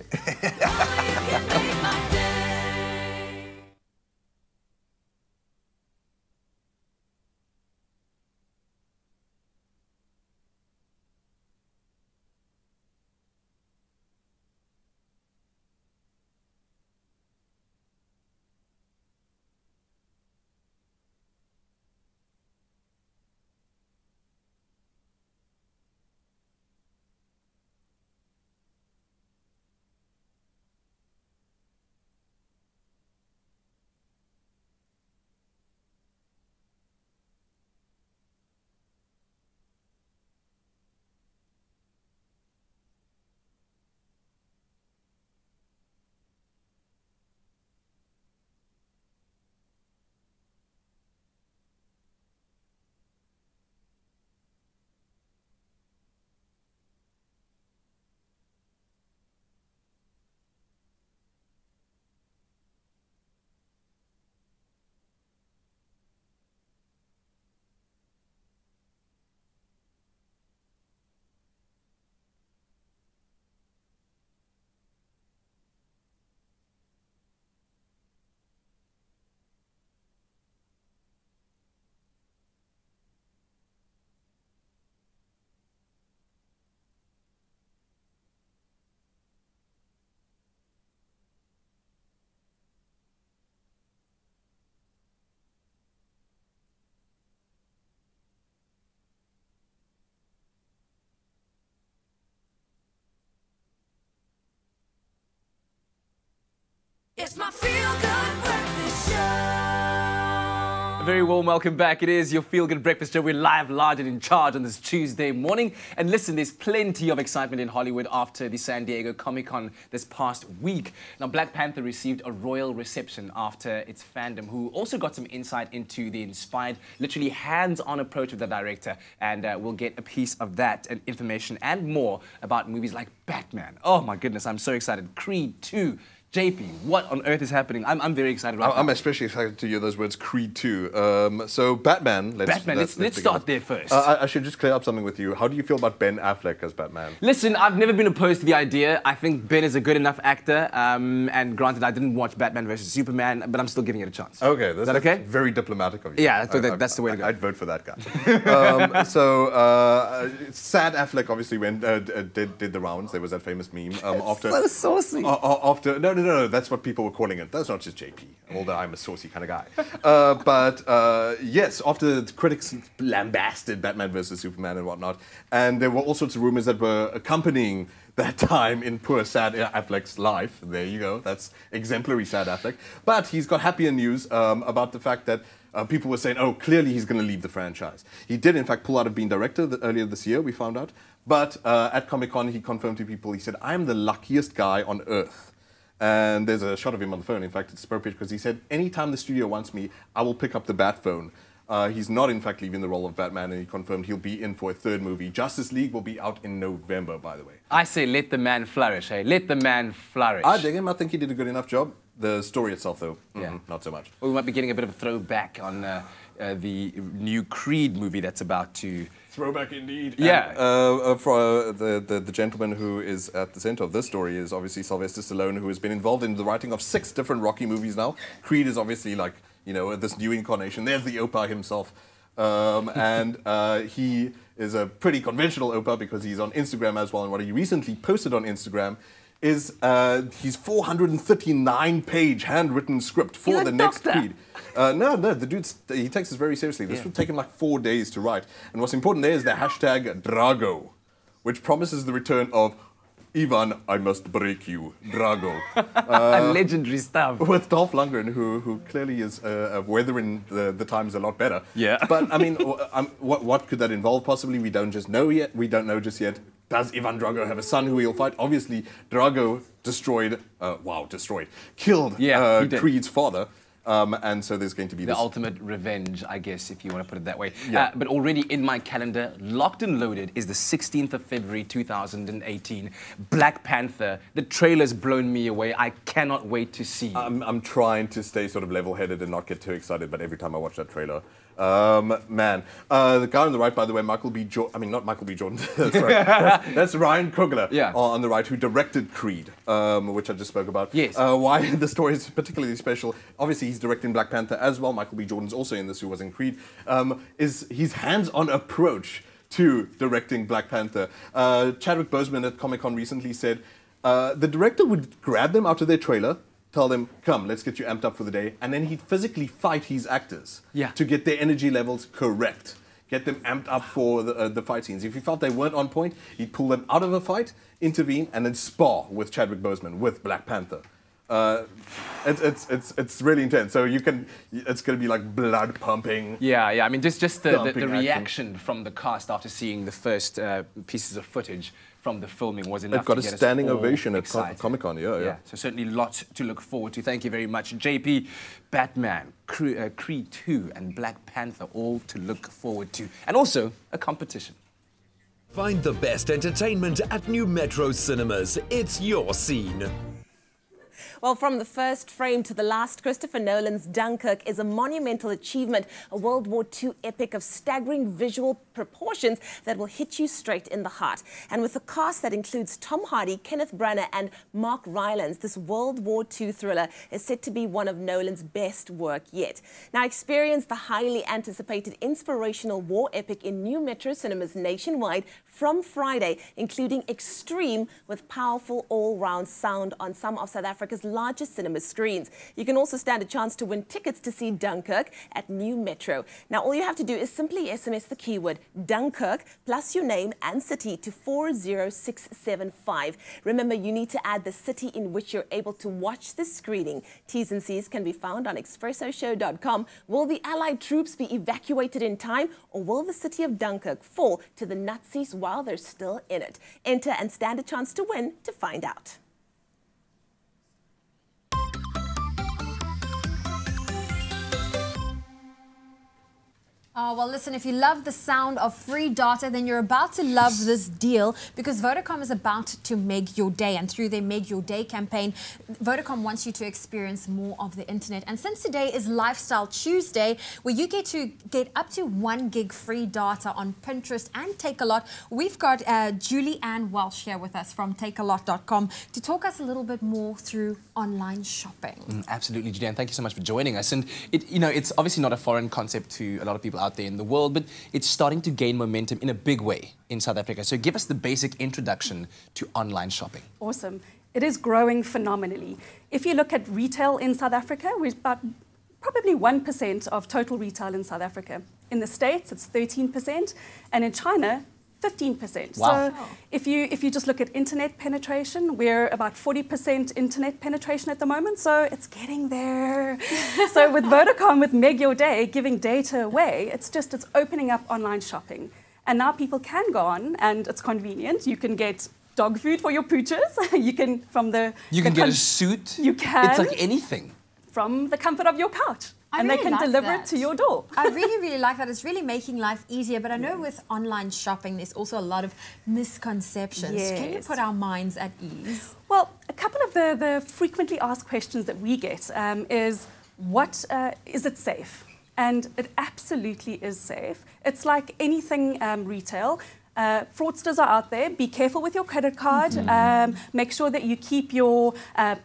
It's my feel-good breakfast show. A very warm welcome back. It is your Feel Good Breakfast Show. We're live, large and in charge on this Tuesday morning. And listen, there's plenty of excitement in Hollywood after the San Diego Comic-Con this past week. Now, Black Panther received a royal reception after its fandom, who also got some insight into the inspired, literally hands-on approach of the director. And we'll get a piece of that and information and more about movies like Batman. Oh my goodness, I'm so excited. Creed 2. JP, what on earth is happening? I'm very excited right now. I'm especially excited to hear those words, Creed 2. So Batman, let's start there first. I should just clear up something with you. How do you feel about Ben Affleck as Batman? Listen, I've never been opposed to the idea. I think Ben is a good enough actor. And granted, I didn't watch Batman vs. Superman, but I'm still giving it a chance. Okay. Is that okay? Very diplomatic of you. Yeah, I thought that's the way to go. I'd vote for that guy. Sad Affleck obviously did the rounds. There was that famous meme. After, so saucy. No, no, that's what people were calling it. That's not just JP, although I'm a saucy kind of guy. Yes, after the critics lambasted Batman vs. Superman and whatnot, and there were all sorts of rumors that were accompanying that time in poor, sad Affleck's life. There you go. That's exemplary sad Affleck. But he's got happier news about the fact that people were saying, oh, clearly he's going to leave the franchise. He did, in fact, pull out of being director earlier this year, we found out. But at Comic-Con, he confirmed to people, he said, I'm the luckiest guy on earth. And there's a shot of him on the phone. In fact, it's appropriate because he said, anytime the studio wants me, I will pick up the bat phone. He's not, in fact, leaving the role of Batman, and he confirmed he'll be in for a third movie. Justice League will be out in November, by the way. I say let the man flourish, hey? Let the man flourish. I dig him. I think he did a good enough job. The story itself, though, not so much. Well, we might be getting a bit of a throwback on the new Creed movie that's about to... Throwback indeed. Yeah. For the gentleman who is at the center of this story is obviously Sylvester Stallone, who has been involved in the writing of 6 different Rocky movies now. Creed is obviously like, you know, this new incarnation. There's the Opa himself. He is a pretty conventional Opa because he's on Instagram as well. And what he recently posted on Instagram is his 439-page handwritten script for the next Creed. No, the dude, he takes this very seriously. This would take him like 4 days to write. And what's important there is the hashtag Draco, which promises the return of Ivan, I must break you, Drago. Legendary stuff. With Dolph Lundgren, who clearly is weathering the times a lot better. Yeah. But I mean, what could that involve? Possibly, we don't know just yet. Does Ivan Drago have a son who he'll fight? Obviously, Drago killed Creed's father. And so there's going to be the ultimate revenge, I guess, if you want to put it that way. Yeah. But already in my calendar, locked and loaded, is the 16th of February, 2018. Black Panther. The trailer's blown me away. I cannot wait to see. I'm trying to stay sort of level-headed and not get too excited, but every time I watch that trailer, the guy on the right, by the way, not Michael B. Jordan. that's Ryan Coogler on the right, who directed Creed, which I just spoke about. Yes. Why the story is particularly special, obviously he's directing Black Panther as well. Michael B. Jordan's also in this, who was in Creed, is his hands-on approach to directing Black Panther. Chadwick Boseman at Comic-Con recently said the director would grab them out of their trailer, tell them, come, let's get you amped up for the day, and then he'd physically fight his actors to get their energy levels correct, get them amped up for the fight scenes. If he felt they weren't on point, he'd pull them out of a fight, intervene, and then spar with Chadwick Boseman, with Black Panther. It's really intense. So it's going to be like blood pumping. Yeah. I mean, just the reaction from the cast after seeing the first pieces of footage from the filming was enough. It got to a get standing us all ovation at excited. Comic-Con. Yeah. So certainly lots to look forward to. Thank you very much, JP. Batman, Creed 2, and Black Panther, all to look forward to, and also a competition. Find the best entertainment at New Metro Cinemas. It's your scene. Well, from the first frame to the last, Christopher Nolan's Dunkirk is a monumental achievement, a World War II epic of staggering visual proportions that will hit you straight in the heart. And with a cast that includes Tom Hardy, Kenneth Branagh and Mark Rylance, this World War II thriller is set to be one of Nolan's best work yet. Now experience the highly anticipated inspirational war epic in New Metro Cinemas nationwide from Friday, including Extreme with powerful all-round sound on some of South Africa's largest cinema screens. You can also stand a chance to win tickets to see Dunkirk at New Metro. Now, all you have to do is simply SMS the keyword Dunkirk plus your name and city to 40675. Remember, you need to add the city in which you're able to watch the screening. T's and C's can be found on expressoshow.com. Will the Allied troops be evacuated in time, or will the city of Dunkirk fall to the Nazis while they're still in it? Enter and stand a chance to win to find out. Well, listen, if you love the sound of free data, then you're about to love this deal, because Vodacom is about to make your day. And through their Make Your Day campaign, Vodacom wants you to experience more of the internet. And since today is Lifestyle Tuesday, where you get to get up to 1 gig free data on Pinterest and Takealot, we've got Julie Ann Welsh here with us from takealot.com to talk us a little bit more through online shopping. Absolutely, Julie Ann. Thank you so much for joining us. And it's obviously not a foreign concept to a lot of people out there in the world, but it's starting to gain momentum in a big way in South Africa. So give us the basic introduction to online shopping. Awesome. It is growing phenomenally. If you look at retail in South Africa, we're about probably 1% of total retail in South Africa. In the States, it's 13%, and in China, 15%. Wow. So if you just look at internet penetration, we're about 40% internet penetration at the moment, so it's getting there. So with Vodacom, with Meg Your Day, giving data away, it's opening up online shopping. And now people can go on, and it's convenient. You can get dog food for your pooches. You can get a suit. You can. It's like anything. From the comfort of your couch. And they can deliver it to your door. I really, really like that. It's really making life easier. But I know with online shopping, there's also a lot of misconceptions. Yes. Can you put our minds at ease? Well, a couple of the frequently asked questions that we get is it safe? And it absolutely is safe. It's like anything retail. Fraudsters are out there. Be careful with your credit card. Make sure that you keep your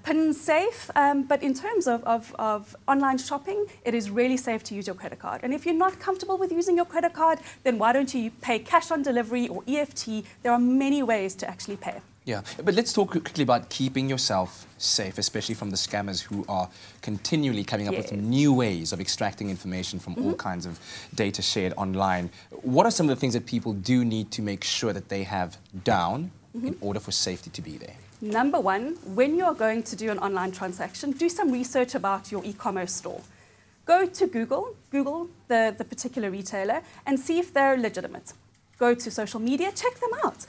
PIN safe. But in terms of online shopping, it is really safe to use your credit card. And if you're not comfortable with using your credit card, then why don't you pay cash on delivery or EFT? There are many ways to actually pay. Yeah, but let's talk quickly about keeping yourself safe, especially from the scammers who are continually coming up with new ways of extracting information from all kinds of data shared online. What are some of the things that people do need to make sure that they have down in order for safety to be there? Number one, when you are going to do an online transaction, do some research about your e-commerce store. Go to Google the particular retailer and see if they're legitimate. Go to social media, check them out.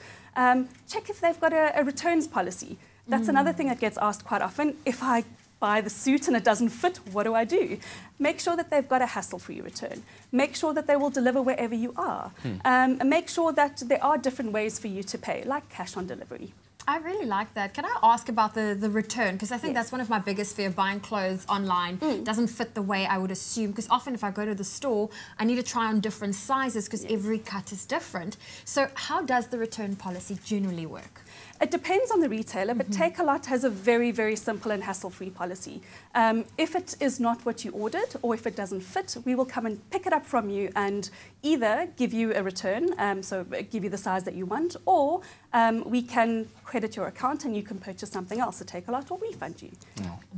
Check if they've got a returns policy. That's another thing that gets asked quite often. If I buy the suit and it doesn't fit, what do I do? Make sure that they've got a hassle-free return. Make sure that they will deliver wherever you are. And make sure that there are different ways for you to pay, like cash on delivery. I really like that. Can I ask about the return? Because I think that's one of my biggest fear, buying clothes online. Doesn't fit the way I would assume. Because often if I go to the store, I need to try on different sizes because every cut is different. So how does the return policy generally work? It depends on the retailer, but Takealot has a very, very simple and hassle-free policy. If it is not what you ordered or if it doesn't fit, we will come and pick it up from you and either give you a return, so give you the size that you want, or we can credit your account and you can purchase something else at Takealot or refund you.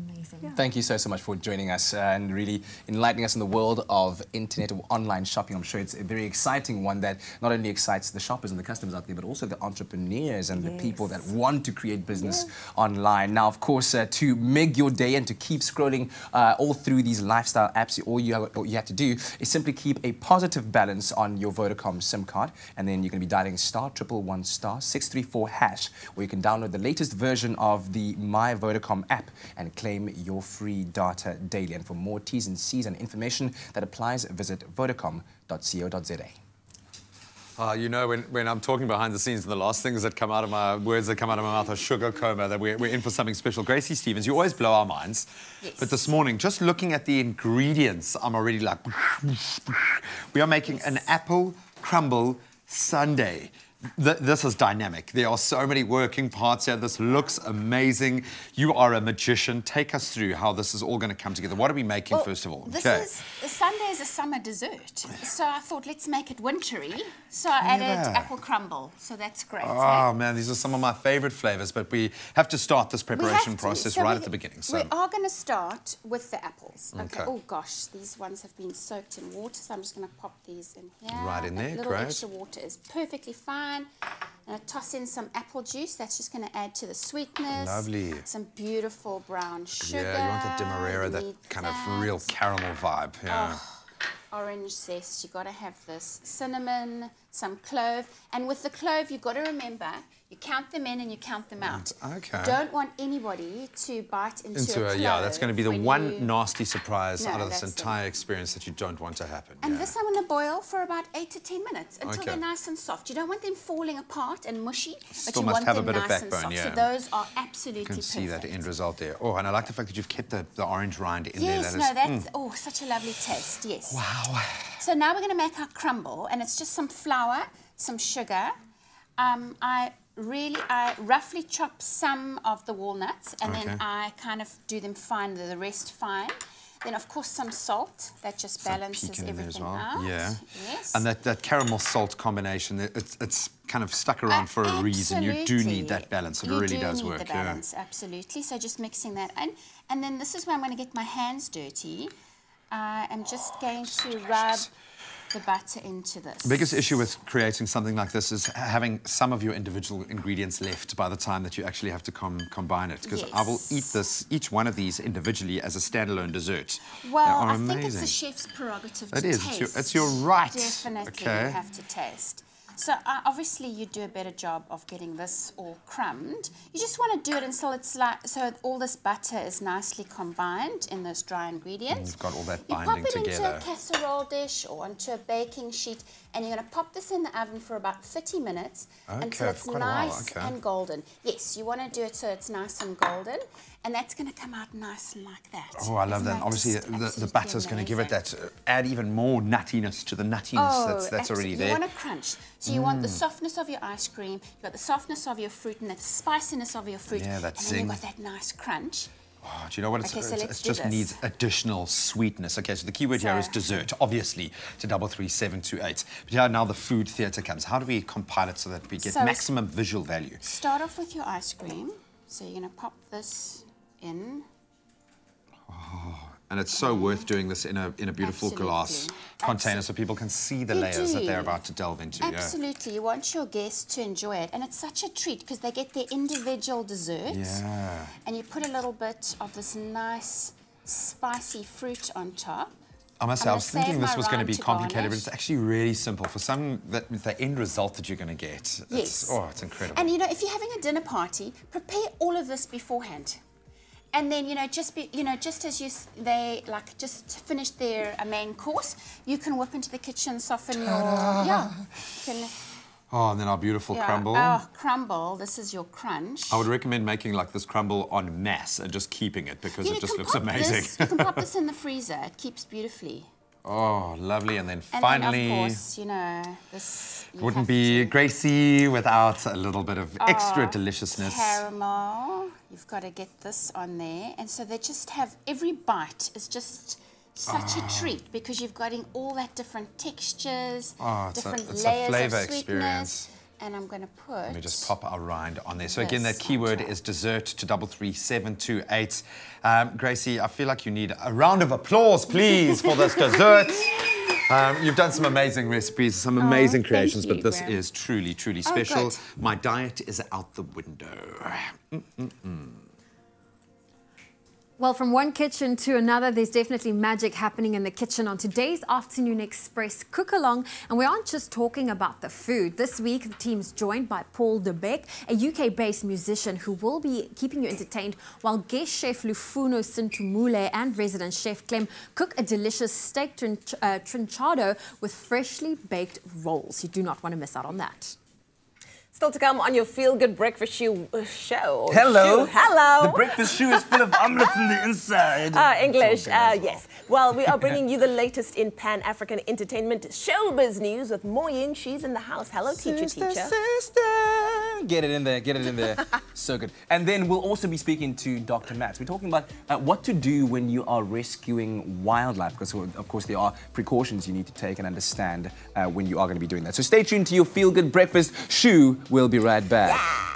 Amazing. Yeah. Thank you so much for joining us and really enlightening us in the world of internet or online shopping. I'm sure it's a very exciting one that not only excites the shoppers and the customers out there, but also the entrepreneurs and the people that want to create business online. Now, of course, to make your day and to keep scrolling all through these lifestyle apps, all you have to do is simply keep a positive balance on your Vodacom SIM card, and then you're going to be dialing *111*634#, where you can download the latest version of the My Vodacom app and claim your free data daily. And for more T's and C's and information that applies, visit vodacom.co.za. You know, when I'm talking behind the scenes, the last things that come out of my words that come out of my mouth are sugar coma, that we're in for something special. Gracie Stevens, you always blow our minds. Yes. But this morning, just looking at the ingredients, I'm already like... We are making an apple crumble sundae. This is dynamic. There are so many working parts here. This looks amazing. You are a magician. Take us through how this is all going to come together. What are we making, first of all? The sundae is a summer dessert. So I thought, let's make it wintry. So I added apple crumble. So that's great. Oh, man, these are some of my favorite flavors. But we have to start this preparation process right at the beginning. So we are going to start with the apples. Okay. Oh, gosh, these ones have been soaked in water. So I'm just going to pop these in here. Right in there, great. Little extra water is perfectly fine. Toss in some apple juice. That's just going to add to the sweetness. Lovely. Some beautiful brown sugar. Yeah, you want that demerara, that kind of real caramel vibe. Yeah. Oh, orange zest. You got to have this cinnamon, some clove, and with the clove, you got to remember you count them in and you count them out. Okay. You don't want anybody to bite into a clove. Yeah, that's going to be the one nasty surprise out of this entire experience that you don't want to happen. And this I'm going to boil for about 8 to 10 minutes until they're nice and soft. You don't want them falling apart and mushy, but you want them nice and soft. So those are absolutely perfect. You can see that end result there. Oh, and I like the fact that you've kept the orange rind in there. Yes, no, that's such a lovely taste. Yes. Wow. So now we're going to make our crumble, and it's just some flour, some sugar. I roughly chop some of the walnuts, and then I kind of do them fine, the rest fine. Then, of course, some salt. That just balances everything out. Yeah. Yes. And that caramel salt combination, it's kind of stuck around for a reason. You do need that balance. It really does work. You do need the balance, absolutely. So just mixing that in. And then this is where I'm going to get my hands dirty. I'm just going to rub the butter into this. The biggest issue with creating something like this is having some of your individual ingredients left by the time that you actually have to combine it. Because I will eat each one of these individually as a standalone dessert. Well, I think it's a chef's prerogative to taste. It's your right. Definitely, you have to taste. So obviously you do a better job of getting this all crumbed. You just want to do it until it's like, so all this butter is nicely combined in those dry ingredients. And you've got all that binding together. You pop it into a casserole dish or onto a baking sheet, and you're going to pop this in the oven for about 30 minutes until it's nice and golden. Yes, you want to do it so it's nice and golden, and that's going to come out nice like that. Oh, I love that. Obviously, the butter is going to give it that, add even more nuttiness to the nuttiness that's already there. You want a crunch. So you want the softness of your ice cream, you've got the softness of your fruit, and the spiciness of your fruit, and then you've got that nice crunch. Oh, do you know what? It just needs additional sweetness. Okay, so the key word here is dessert, obviously, to 33728. But yeah, now the food theatre comes. How do we compile it so that we get maximum visual value? Start off with your ice cream. So you're going to pop this in. Oh, and it's so worth doing this in a beautiful glass container so people can see the layers that they're about to delve into. Absolutely. You want your guests to enjoy it. And it's such a treat because they get their individual desserts. Yeah. And you put a little bit of this nice spicy fruit on top. I must say, I was thinking this was going to be complicated, but it's actually really simple. For the end result that you're going to get, it's incredible. And, you know, if you're having a dinner party, prepare all of this beforehand. And then, you know, just as they just finished their main course, you can whip into the kitchen, soften your, Oh, and then our beautiful crumble. Oh, crumble, this is your crunch. I would recommend making like this crumble en masse and just keeping it because it just looks amazing. You can pop this in the freezer, it keeps beautifully. Oh, lovely. And then finally, of course, you know, this... Wouldn't be Gracie without a little bit of extra deliciousness. Caramel. You've got to get this on there. And so they just have, every bite is just such a treat because you've got all that different textures, different layers of sweetness. And I'm going to put... Let me just pop our rind on there. So again, that keyword is dessert to 33728. Gracie, I feel like you need a round of applause, please, for this dessert. You've done some amazing recipes, some amazing creations, but this is truly, truly special. My diet is out the window. Well, from one kitchen to another, there's definitely magic happening in the kitchen on today's Afternoon Express Cook-Along. And we aren't just talking about the food. This week, the team's joined by Paul de Beek, a UK-based musician who will be keeping you entertained while guest chef Lufuno Sintumule and resident chef Clem cook a delicious steak trinchado with freshly baked rolls. You do not want to miss out on that. Still to come on your feel-good breakfast show. Hello. Hello. The breakfast shoe is full of omelets in the inside. English, yes. Well, we are bringing you the latest in Pan-African entertainment showbiz news with Moyin. She's in the house. Hello, teacher. Sister. Get it in there, get it in there. So good. And then we'll also be speaking to Dr. Mats. We're talking about what to do when you are rescuing wildlife, because of course there are precautions you need to take and understand when you are going to be doing that. So stay tuned to your feel-good breakfast shoe. We'll be right back. Yeah.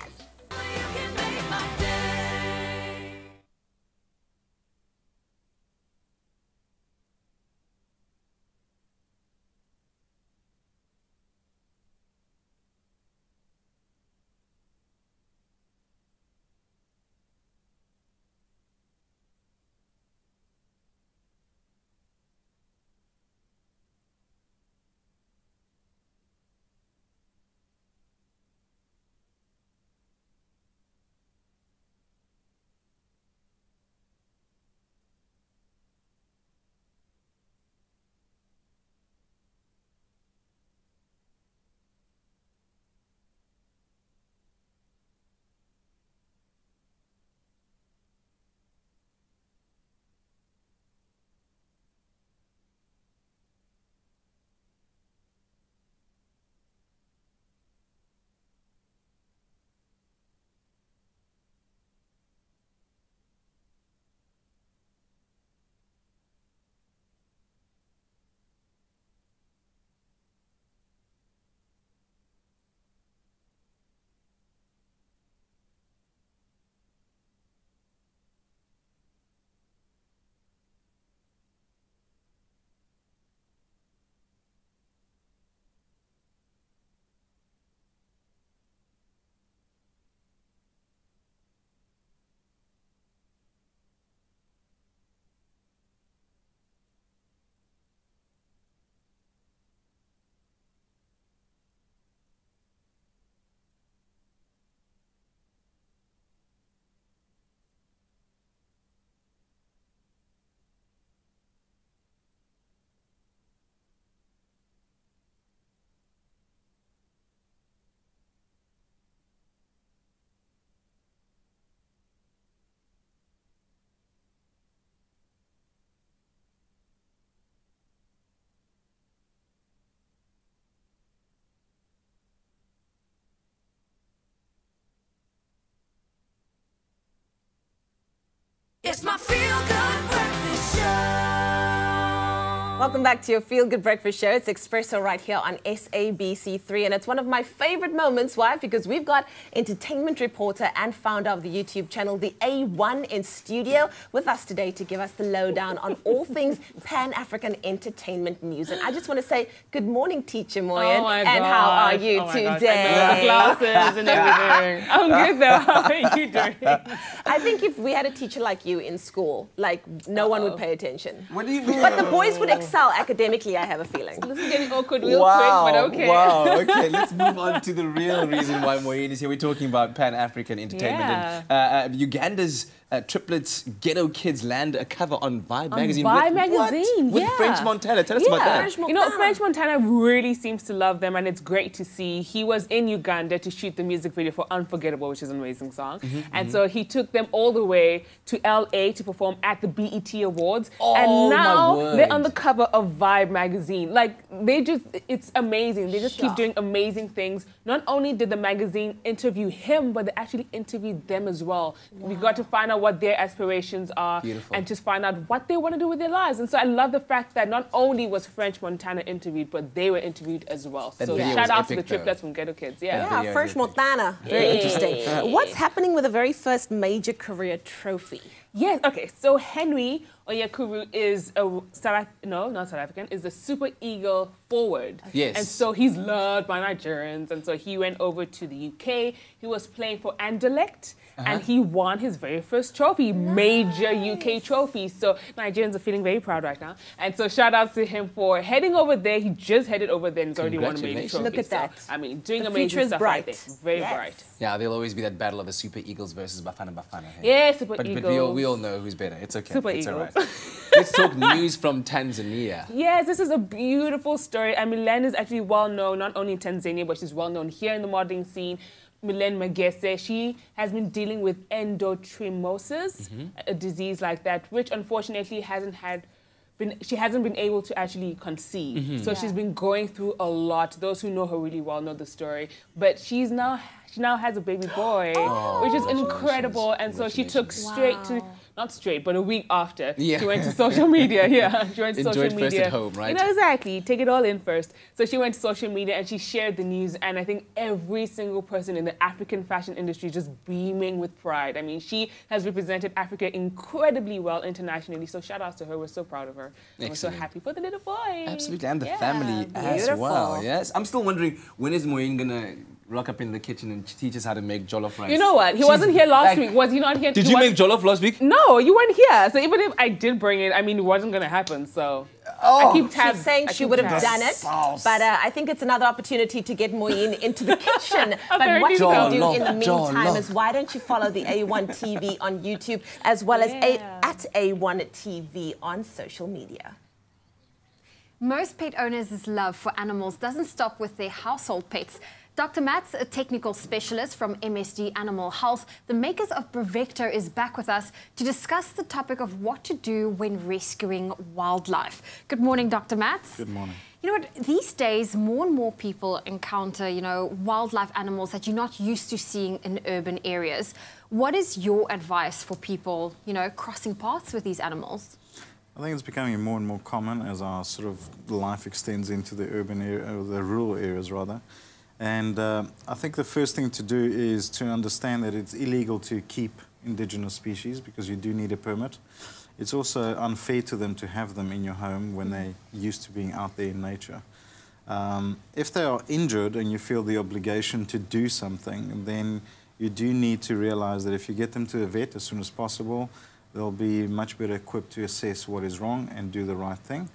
Welcome back to your Feel Good Breakfast Show. It's Expresso right here on SABC3, and it's one of my favorite moments. Why? Because we've got entertainment reporter and founder of the YouTube channel, the A1, in studio with us today to give us the lowdown on all things Pan-African entertainment news. And I just want to say good morning, Teacher Moyen. Oh my and how are you today? I know the glasses and everything. I'm good though. How are you doing? I think if we had a teacher like you in school, like no one would pay attention. What do you mean? But the boys would excel academically, I have a feeling. This is getting awkward real quick, but okay. Wow, okay, let's move on to the real reason why Moyen is here. We're talking about Pan-African entertainment. And, Uganda's triplets Ghetto Kids land a cover on Vibe magazine. Vibe magazine, with French Montana. Tell us about that. You know, French Montana really seems to love them, and it's great to see. He was in Uganda to shoot the music video for Unforgettable, which is an amazing song. And so he took them all the way to LA to perform at the BET Awards. And now they're on the cover of Vibe magazine. Like, it's amazing. They just keep doing amazing things. Not only did the magazine interview him, but they actually interviewed them as well. We got to find out what their aspirations are and just find out what they want to do with their lives. And so I love the fact that not only was French Montana interviewed, but they were interviewed as well. So shout out to the triplets from Ghetto Kids. Yeah, French Montana. Very interesting. What's happening with the very first major career trophy? Yes, okay, so Henry Onyekuru is not South African, is a Super Eagle forward. Yes. And so he's loved by Nigerians, and so he went over to the UK. He was playing for Anderlecht, and he won his very first trophy, major UK trophy. So Nigerians are feeling very proud right now. And so shout out to him for heading over there. He just headed over there and he's already won a major trophy. Look at that. I mean, doing the amazing future is stuff bright. right there. Very bright. Yeah, there'll always be that battle of the Super Eagles versus Bafana Bafana. Yeah, Super Eagles. But we all know who's better. It's okay. Super it's Eagles. all right. Let's talk news from Tanzania. Yes, this is a beautiful story. And Milen is actually well known, not only in Tanzania, but she's well known here in the modeling scene. Milen Magese, she has been dealing with endometriosis, a disease like that, which unfortunately she hasn't been able to actually conceive. So she's been going through a lot. Those who know her really well know the story. But she now has a baby boy, which is incredible. And so she took straight to, not straight, but a week after, she went to social media. She went to social media. First at home, right? You know, exactly. Take it all in first. So she went to social media and she shared the news. And I think every single person in the African fashion industry just beaming with pride. I mean, she has represented Africa incredibly well internationally. So shout out to her. We're so proud of her. And we're so happy for the little boy. Absolutely, and the family as well. Yes, I'm still wondering, when is Moyen gonna rock up in the kitchen and teach us how to make jollof rice? You know what? He wasn't here last week. Was he not here? Did you make jollof last week? No, you weren't here. So even if I did bring it, I mean, it wasn't going to happen. So I keep tabs. She's saying she would have done it, but I think it's another opportunity to get Moyen into the kitchen. But what you can do in the meantime is, why don't you follow the A1 TV on YouTube as well as at A1 TV on social media. Most pet owners' love for animals doesn't stop with their household pets. Dr. Mats, a technical specialist from MSD Animal Health, the makers of Brevector, is back with us to discuss the topic of what to do when rescuing wildlife. Good morning, Dr. Mats. Good morning. You know what, these days, more and more people encounter, wildlife animals that you're not used to seeing in urban areas. What is your advice for people, crossing paths with these animals? I think it's becoming more and more common as our sort of life extends into the urban area, or the rural areas rather. And I think the first thing to do is to understand that it's illegal to keep indigenous species because you do need a permit. It's also unfair to them to have them in your home when they're used to being out there in nature. If they are injured and you feel the obligation to do something, then you do need to realize that if you get them to a vet as soon as possible, they'll be much better equipped to assess what is wrong and do the right thing.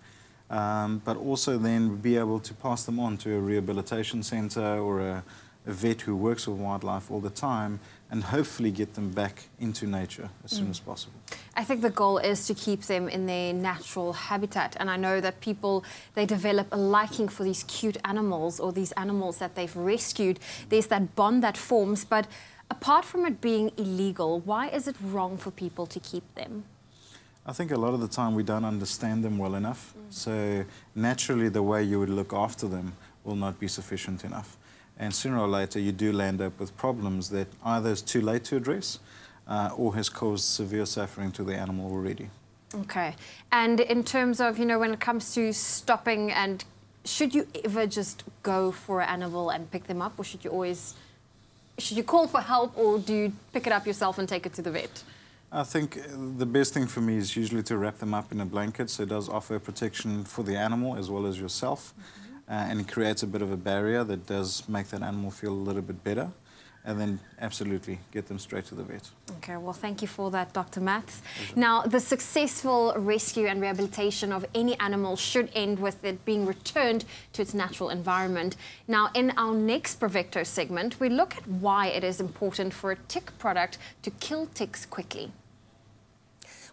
But also then be able to pass them on to a rehabilitation center or a vet who works with wildlife all the time and hopefully get them back into nature as soon as possible. I think the goal is to keep them in their natural habitat. And I know that people, they develop a liking for these cute animals or these animals that they've rescued. There's that bond that forms. But apart from it being illegal, why is it wrong for people to keep them? I think a lot of the time we don't understand them well enough. So naturally the way you would look after them will not be sufficient enough. And sooner or later you do land up with problems that either is too late to address or has caused severe suffering to the animal already. Okay. And in terms of, you know, when it comes to stopping, and should you ever just go for an animal and pick them up, or should you call for help, or do you pick it up yourself and take it to the vet? I think the best thing for me is usually to wrap them up in a blanket, so it does offer protection for the animal as well as yourself, and it creates a bit of a barrier that does make that animal feel a little bit better, and then absolutely get them straight to the vet. Okay, well, thank you for that, Dr. Matz. Now, the successful rescue and rehabilitation of any animal should end with it being returned to its natural environment. Now, in our next Provecto segment, we look at why it is important for a tick product to kill ticks quickly.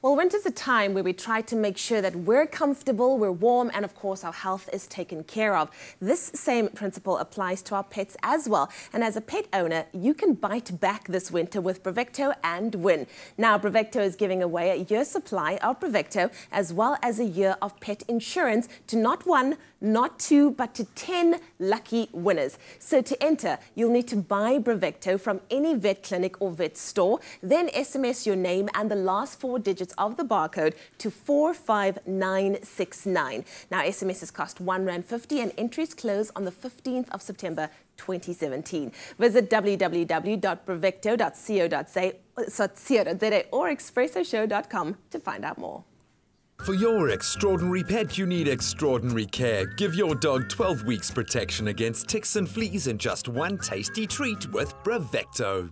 Well, winter's a time where we try to make sure that we're comfortable, we're warm, and of course our health is taken care of. This same principle applies to our pets as well. And as a pet owner, you can bite back this winter with Provecto and win. Now, Provecto is giving away a year's supply of Provecto as well as a year of pet insurance to not one, not two, but to 10 lucky winners. So to enter, you'll need to buy Provecto from any vet clinic or vet store, then SMS your name and the last 4 digits of the barcode to 45969. Now, SMSs cost R1.50 and entries close on the 15th of September 2017. Visit www.provecto.co.za or expressoshow.com to find out more. For your extraordinary pet, you need extraordinary care. Give your dog 12 weeks protection against ticks and fleas in just one tasty treat with Provecto.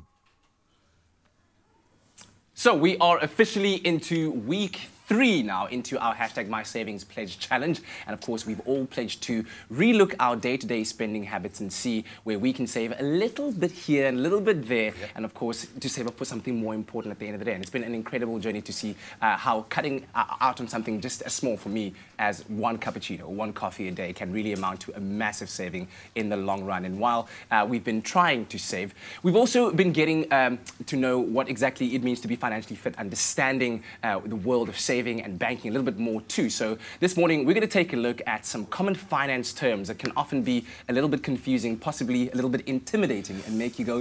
So we are officially into week 3 now into our #MySavingsPledge challenge. And of course, we've all pledged to relook our day-to-day spending habits and see where we can save a little bit here and a little bit there. And of course, to save up for something more important at the end of the day. And it's been an incredible journey to see how cutting out on something just as small for me as 1 cappuccino or 1 coffee a day can really amount to a massive saving in the long run. And while we've been trying to save, we've also been getting to know what exactly it means to be financially fit, understanding the world of saving and banking a little bit more too. So this morning we're going to take a look at some common finance terms that can often be a little bit confusing, possibly a little bit intimidating, and make you go,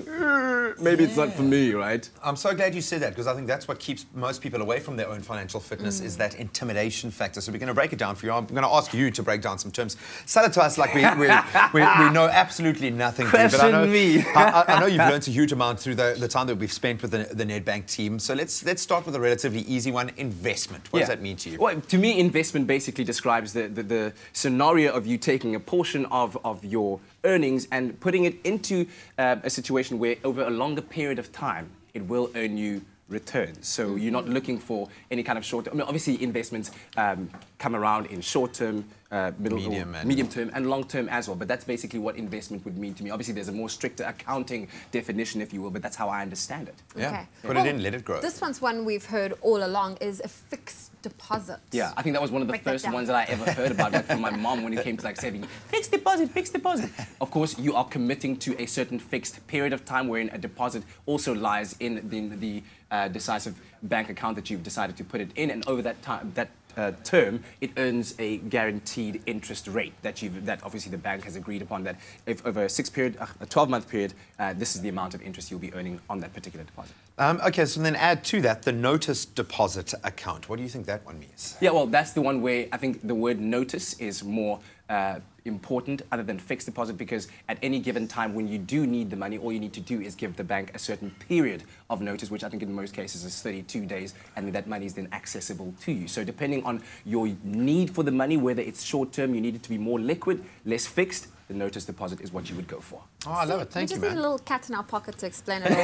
maybe it's not for me, right? I'm so glad you said that, because I think that's what keeps most people away from their own financial fitness is that intimidation factor. So we're going to break it down for you. I'm going to ask you to break down some terms. Sell it to us like we know absolutely nothing. Question me. I know you've learned a huge amount through the time that we've spent with the Nedbank team. So let's start with a relatively easy one: investment. What does that mean to you? Well, to me, investment basically describes the scenario of you taking a portion of your earnings and putting it into a situation where over a longer period of time, it will earn you returns. So you're not looking for any kind of short-term. I mean, obviously, investments come around in short-term, medium term and long term as well. But that's basically what investment would mean to me. Obviously, there's a more stricter accounting definition, if you will, but that's how I understand it. Yeah. Okay. Put it in, let it grow. This one's one we've heard all along, is a fixed deposit. Yeah, I think that was one of the first ones that I ever heard about, like from my mom when it came to like saving. Fixed deposit, fixed deposit. Of course, you are committing to a certain fixed period of time, wherein a deposit also lies in the decisive bank account that you've decided to put it in, and over that time, term, it earns a guaranteed interest rate that obviously the bank has agreed upon, that if over a 12-month period, this is the amount of interest you'll be earning on that particular deposit. Okay, so then add to that the notice deposit account. What do you think that one means? Yeah, well, that's the one where I think the word notice is more important other than fixed deposit, because at any given time when you do need the money, all you need to do is give the bank a certain period of notice, which I think in most cases is 32 days, and that money is then accessible to you. So depending on your need for the money, whether it's short term, you need it to be more liquid, less fixed, the notice deposit is what you would go for. Oh, I love it. Thank you, man. We just need a little cat in our pocket to explain it all.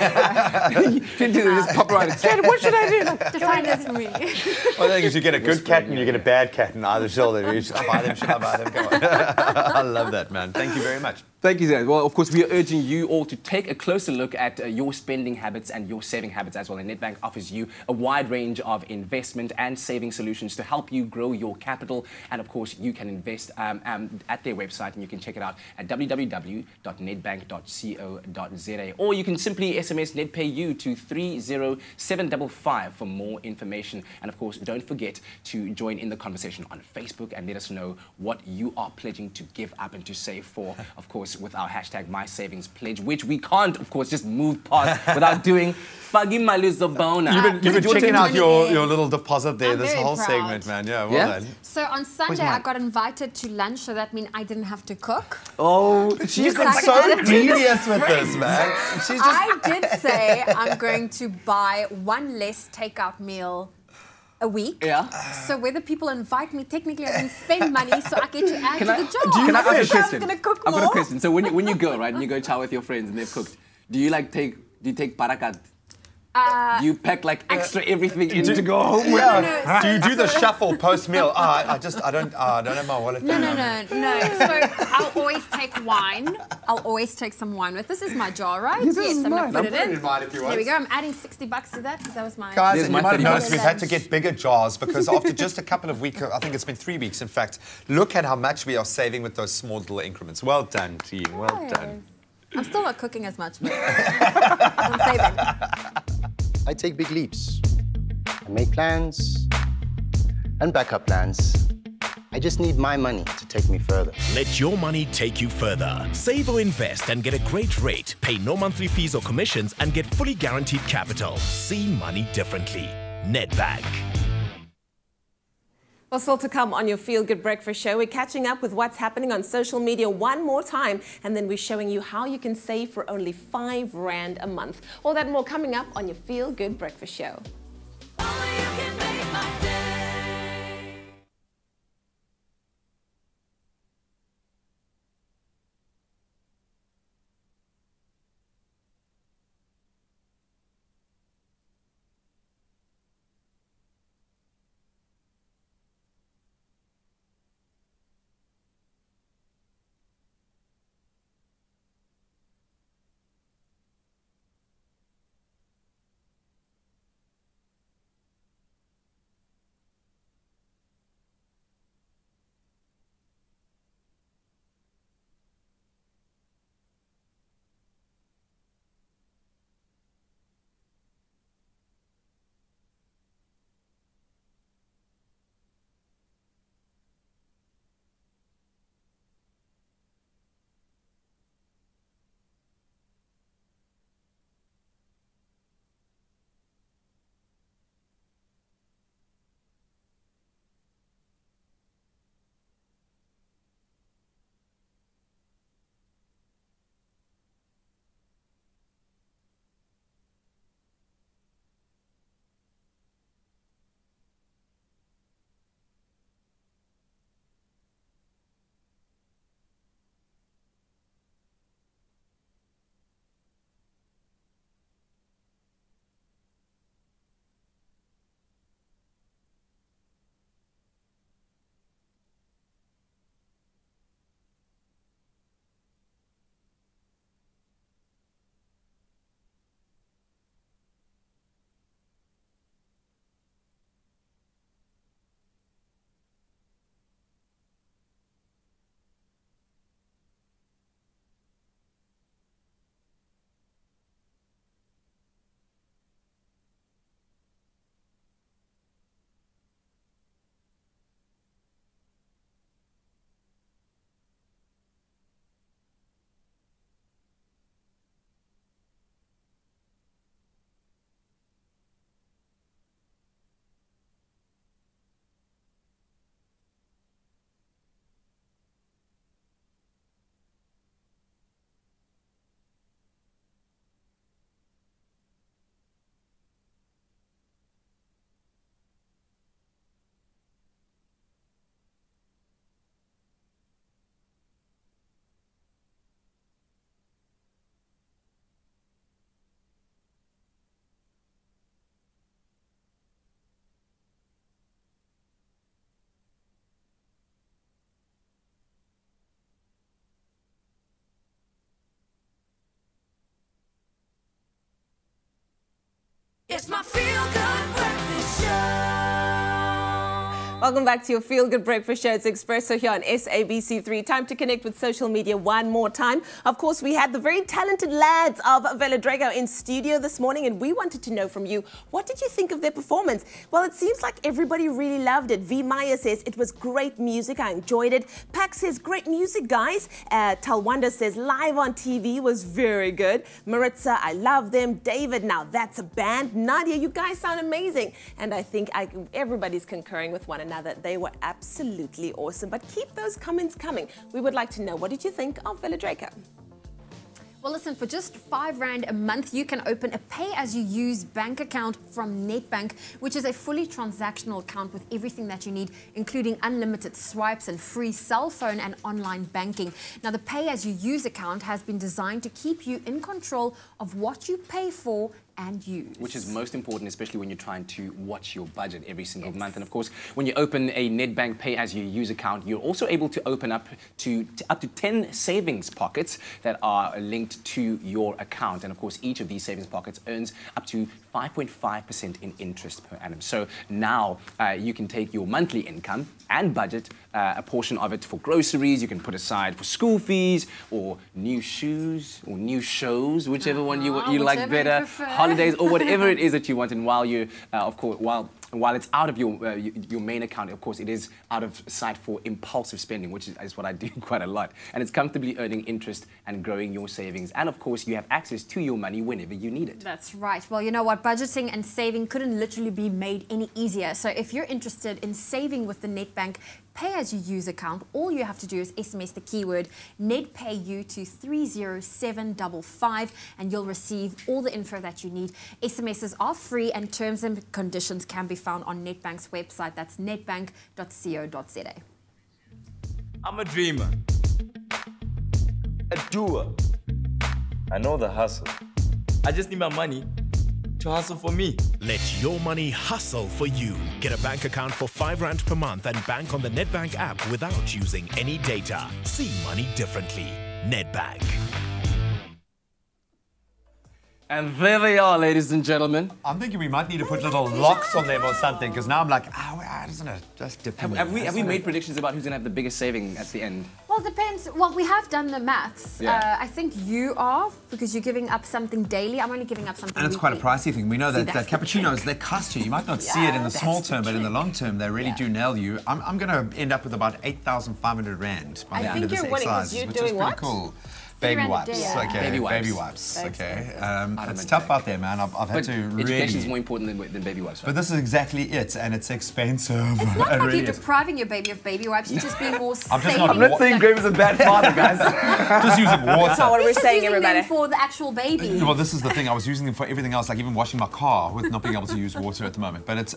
Just pop around and say, what should I do? Define this for me. Well, the thing is, you get a good cat and you get a bad cat in either shoulder. Should I buy them? Should I buy them? Come on. I love that, man. Thank you very much. Thank you, Zed. Well, of course, we are urging you all to take a closer look at your spending habits and your saving habits as well. And Nedbank offers you a wide range of investment and saving solutions to help you grow your capital. And of course, you can invest at their website, and you can check it out at www.nedbank.co.za. Or you can simply SMS NedPayU to 30755 for more information. And of course, don't forget to join in the conversation on Facebook and let us know what you are pledging to give up and to save for. Of course, us with our hashtag #MySavingsPledge, which we can't, of course, just move past without doing Fagi Maluzabona. You've been checking out your little deposit there this very whole proud. segment, man. Yeah, well done. So on Sunday, I got invited to lunch, so that means I didn't have to cook. Oh, she's been so genius with this, man. She's just... I did say I'm going to buy one less takeout meal a week. Yeah. So whether people invite me, technically I can spend money, so I get to add to the job. Can I ask you a question? I'm going to cook I've more. got a question. So when you go, right, and you go chow with your friends and they've cooked, do you take parakat? Do you pack like extra everything in to go home with? Do you do the shuffle post-meal? I don't have my wallet. No. So I'll always take wine. I'll always take some wine with. This is my jar, right? Yes, I'm going to put it in. If you want. There we go. I'm adding $60 to that because that was my... Guys, you might have noticed we've had to get bigger jars because after just a couple of weeks, I think it's been 3 weeks, in fact, look at how much we are saving with those small little increments. Well done, team. Well done. I'm still not cooking as much, but I'm saving. I take big leaps. I make plans and backup plans. I just need my money to take me further. Let your money take you further. Save or invest and get a great rate. Pay no monthly fees or commissions and get fully guaranteed capital. See money differently. Nedbank. Well, still to come on your Feel Good Breakfast Show, we're catching up with what's happening on social media one more time, and then we're showing you how you can save for only R5 a month. All that and more coming up on your Feel Good Breakfast Show. Welcome back to your Feel Good Breakfast Show. It's Expresso here on SABC3. Time to connect with social media one more time. Of course, we had the very talented lads of Vela Draco in studio this morning, and we wanted to know from you, what did you think of their performance? Well, it seems like everybody really loved it. V. Maya says, it was great music. I enjoyed it. Pax says, great music, guys. Talwanda says, live on TV was very good. Maritza, I love them. David, now that's a band. Nadia, you guys sound amazing. And I think everybody's concurring with one another. They were absolutely awesome. But keep those comments coming. We would like to know, what did you think of Vela Draco? Well, listen, for just R5 a month, you can open a pay-as-you-use bank account from Nedbank, which is a fully transactional account with everything that you need, including unlimited swipes and free cell phone and online banking. Now, the pay-as-you-use account has been designed to keep you in control of what you pay for and use. Which is most important, especially when you're trying to watch your budget every single month. And of course, when you open a Nedbank pay-as-you-use account, you're also able to open up to 10 savings pockets that are linked to your account. And of course, each of these savings pockets earns up to 5.5% in interest per annum. So now you can take your monthly income and budget a portion of it for groceries. You can put aside for school fees or new shoes or new shows, whichever one you like better, holidays or whatever it is that you want. And while you, of course, while it's out of your main account, of course, it is out of sight for impulsive spending, which is what I do quite a lot. And it's comfortably earning interest and growing your savings. And of course, you have access to your money whenever you need it. That's right. Well, you know what? Budgeting and saving couldn't literally be made any easier. So if you're interested in saving with the Nedbank pay-as-you-use account, all you have to do is SMS the keyword NEDPAYU to 30755 and you'll receive all the info that you need. SMSs are free and terms and conditions can be found on Nedbank's website. That's nedbank.co.za. I'm a dreamer, a doer. I know the hustle. I just need my money to hustle for me. Let your money hustle for you. Get a bank account for R5 per month and bank on the Nedbank app without using any data. See money differently. Nedbank. And there they are, ladies and gentlemen. I'm thinking we might need to put little locks on them or something, because now I'm like, doesn't it just depend? Have we made predictions about who's going to have the biggest saving at the end? Well, it depends. Well, we have done the maths. Yeah. I think you are, because you're giving up something daily. I'm only giving up something And it's weekly. quite a pricey thing. We know that, that's cappuccinos, they cost you. You might not see it in the small term, but in the long term, they really do nail you. I'm going to end up with about 8,500 Rand by the end of this exercise, which is pretty cool. Baby wipes, okay. Baby wipes, okay. It's tough out there, man. I've had to really... Education is more important than baby wipes. Right? But this is exactly it, and it's expensive. It's not like really you're depriving your baby of baby wipes. You're just being more saving. I'm not saying Graham is a bad father, guys. Just using water. That's not what we're saying, everybody. Them for the actual baby. Well, this is the thing. I was using them for everything else, like even washing my car with not being able to use water at the moment. But it's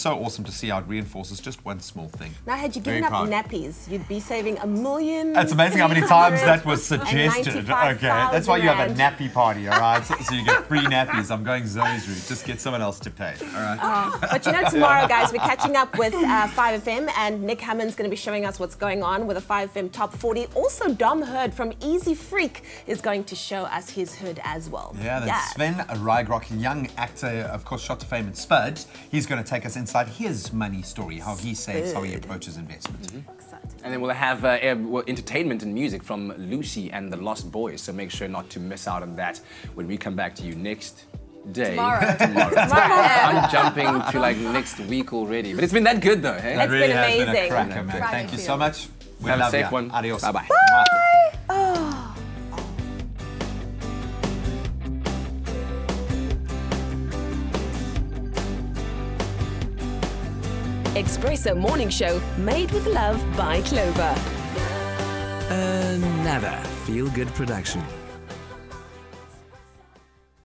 so awesome to see how it reinforces just one small thing. Now, had you given up nappies, you'd be saving $1 million. It's amazing how many times that was suggested. Okay. That's why you have a nappy party, all right? So you get free nappies. I'm going Zoe's route. Just get someone else to pay, all right? But you know, tomorrow, guys, we're catching up with 5FM, and Nick Hammond's going to be showing us what's going on with the 5FM Top 40. Also, Dom Hurd from Easy Freak is going to show us his hood as well. Yeah, that's Sven Rygrock, young actor, of course, shot to fame in Spud. He's going to take us inside his money story, how he saves, how he approaches investment. And then we'll have entertainment and music from Lucy and the Lost Boys, so make sure not to miss out on that when we come back to you next day. Tomorrow. I'm jumping to like next week already. But it's been that good though, hey? It's been amazing. Been a cracker, man. Thank you so much. We have love a safe you. one. Adios. Bye-bye. Expresso Morning Show, made with love by Clover. Another feel-good production.